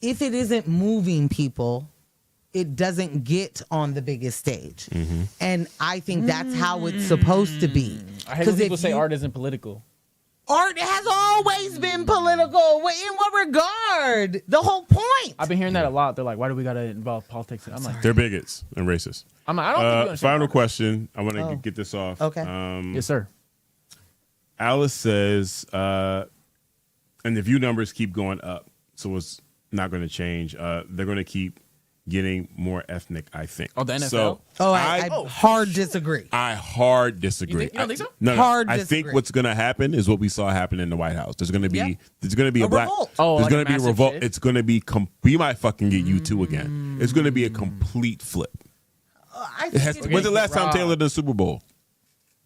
if it isn't moving people, it doesn't get on the biggest stage. And I think that's how it's supposed to be. I hate when people say art isn't political. Art has always been political. In what regard? The whole point. I've been hearing that a lot. They're like, why do we got to involve politics? I'm like, They're bigots and racist. I don't think you understand Final art. question. I want to get this off. Okay. Yes, sir. Alice says, and the view numbers keep going up, so it's not going to change. They're going to keep getting more ethnic, I think. Oh, the NFL? So I hard disagree. I hard disagree. You don't think so? No, Hard I disagree. think what's going to happen is what we saw happen in the White House. There's going to be a black revolt. Oh, there's like going a to be a massive revolt. shift? It's going to be we might fucking get U2 again. It's going to be a complete flip. I It has, think when's the last time Rock. Taylor did the Super Bowl?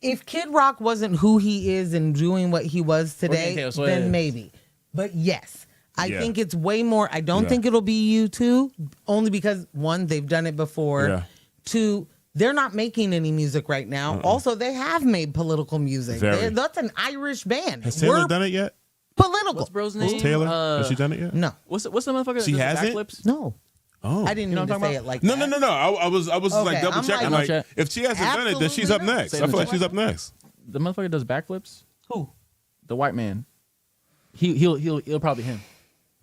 if Kid Rock wasn't who he is and doing what he was today, Taylor Swift. then maybe. But yes, I Yeah. think it's way more. I don't Yeah. think it'll be U2, only because one, they've done it before. Yeah. Two, they're not making any music right now. Also, they have made political music. Very. That's an Irish band. Has Taylor We're done it yet? political. What's bro's name? Taylor? Has she done it yet? No, What's the motherfucker that She does hasn't? backflips? no. Oh. I didn't You know mean what to I'm say talking it like No, that. no. I was Okay, like double I'm checking. like- Like, if she hasn't done it, then she's up Absolutely next. not. I feel like she's up next. The motherfucker does backflips. Who? The white man. He'll probably him.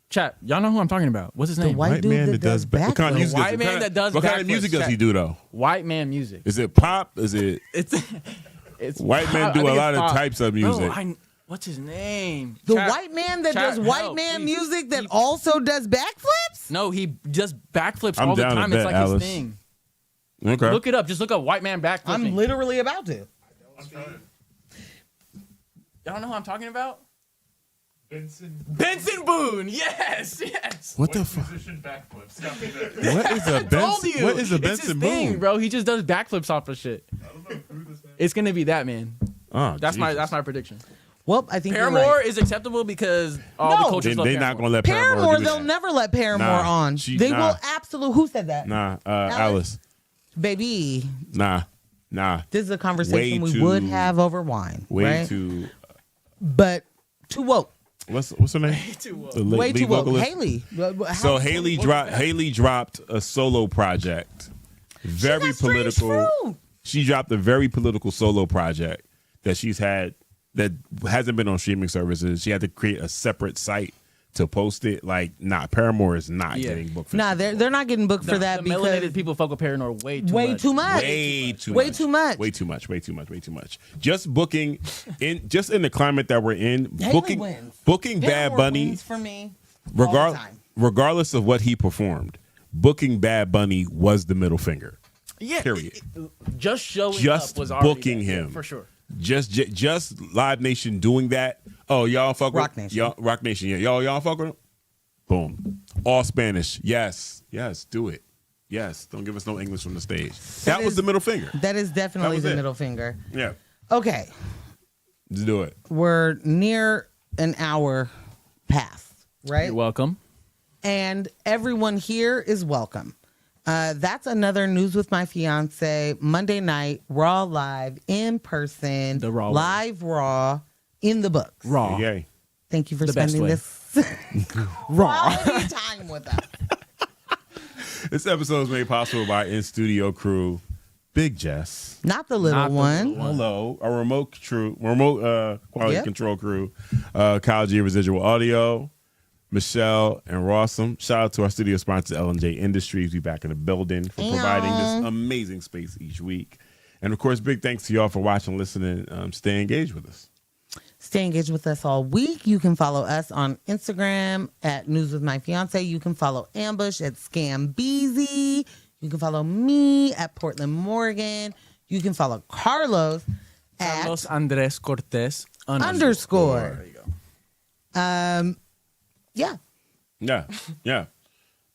Chat. Y'all know who I'm talking about. What's his The name? white dude that does What kind of backflips. music? White does, man what kind that does What kind of backflips. music does he do though? White man music. Is it pop? Is it It's white men pop. do I a think lot it's of pop. types of Bro, music? what's his name? The Chat- white man that chat, does white help, man please. music that also does backflips? No, he does backflips I'm all the down to time. bet, It's like Alice. his thing. Okay. Look it up. Just look up white man backflipping. I'm literally about to. Y'all don't know who I'm talking about? Benson. Benson Boone. Yes. What the fuck? Musician backflips. Got me there. What is a Told Benson? you. What is a It's his Benson thing, Boone? bro. He just does backflips off of shit. I don't know who this man. It's gonna be that man. Oh, That's Jesus. my prediction. Well, I think Paramore you're right. is acceptable because all No. the cultures love They're not Paramore. gonna let Paramore, do they'll that. never let Paramore Nah, on. They nah. will absolutely. Who said that? Nah, Alice. Baby, Nah. this is a conversation Way we would too- have over wine. Way right? too. But too woke. What's her name? Too woke. The Way lead too woke. vocalist? Haley. So Haley dropped a solo project. Very political. She dropped a very political solo project that she's had that hasn't been on streaming services. She had to create a separate site to post it. Like, Paramore is not Yeah. getting booked for Nah, they're not getting booked for that the because melanated people fuck with Paramore way too way much. too much. way too Way much. too much. Way too much. Just booking in the climate that we're in, Haley wins. booking Bad Paramore Bunny, wins for me. all the time. regardless of what he performed, booking Bad Bunny was the middle finger. Yeah. Period. Just showing Just up was already booking that. him. Yeah, for sure. Just Live Nation doing that. Oh, y'all fuck Rock with Nation. y'all, Rock Nation. Yeah, y'all fuck with him. Boom. All Spanish. Yes, do it. Yes, don't give us no English from the stage. That was is- the middle finger. That is definitely was the it. middle finger. Yeah, Okay, just do it. we're near an hour past, right? You're welcome. And everyone here is welcome. That's another News with My Fiance Monday night, Raw Live, in person, The Raw live Raw, in the books. Raw. Yay. Thank you for The best spending way. this quality time with us. This episode is made possible by in studio crew, Big Jess. Not the little Not the one. little one. Hello, a remote quality Yep. control crew, Kyle G Residual Audio, Michelle and Rossum. Shout out to our studio sponsor L&J Industries. We back in the building for providing this amazing space each week. And of course, big thanks to y'all for watching, listening. Stay engaged with us. Stay engaged with us all week. You can follow us on Instagram at News with My Fiance. You can follow Ambush at Scambeezy. You can follow me at Portland Morgan. You can follow Carlos at Carlos Andres Cortez underscore. There you go. Yeah.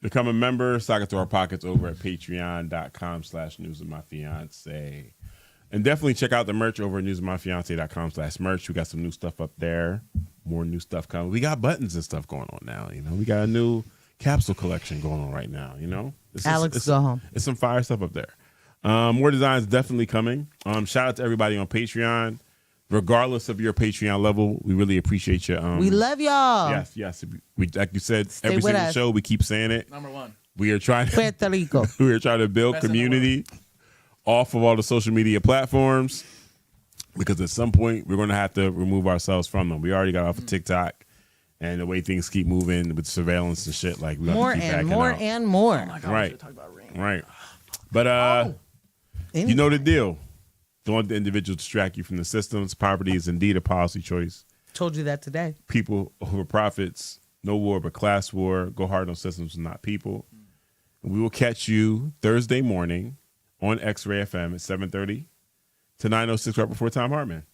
Become a member, sock it to our pockets over at patreon.com/news of my fiance. And definitely check out the merch over at newsofmyfiance.com/merch. We got some new stuff up there. More new stuff coming. We got buttons and stuff going on now. We got a new capsule collection going on right now. Alex, go home. It's some fire stuff up there. More designs definitely coming. Shout out to everybody on Patreon. regardless of your Patreon level, we really appreciate you. We love y'all. Yes. We, like you said, Stay every with single us. show, we keep saying it. Number one. We are trying to Puerto Rico. we are trying to build Best in the community off of all the social media platforms, because at some point we're going to have to remove ourselves from them. We already got off of TikTok, and the way things keep moving with surveillance and shit, like we have More to keep and backing more out. and more. Oh my God, Right. we should talk about rain. Right. But Any- you know the deal. Don't let the individual distract you from the systems. Poverty is indeed a policy choice. Told you that today. People over profits. No war but class war. Go hard on systems and not people. And we will catch you Thursday morning on X-Ray FM at 7:30 to 9:06 right before Tom Hartman.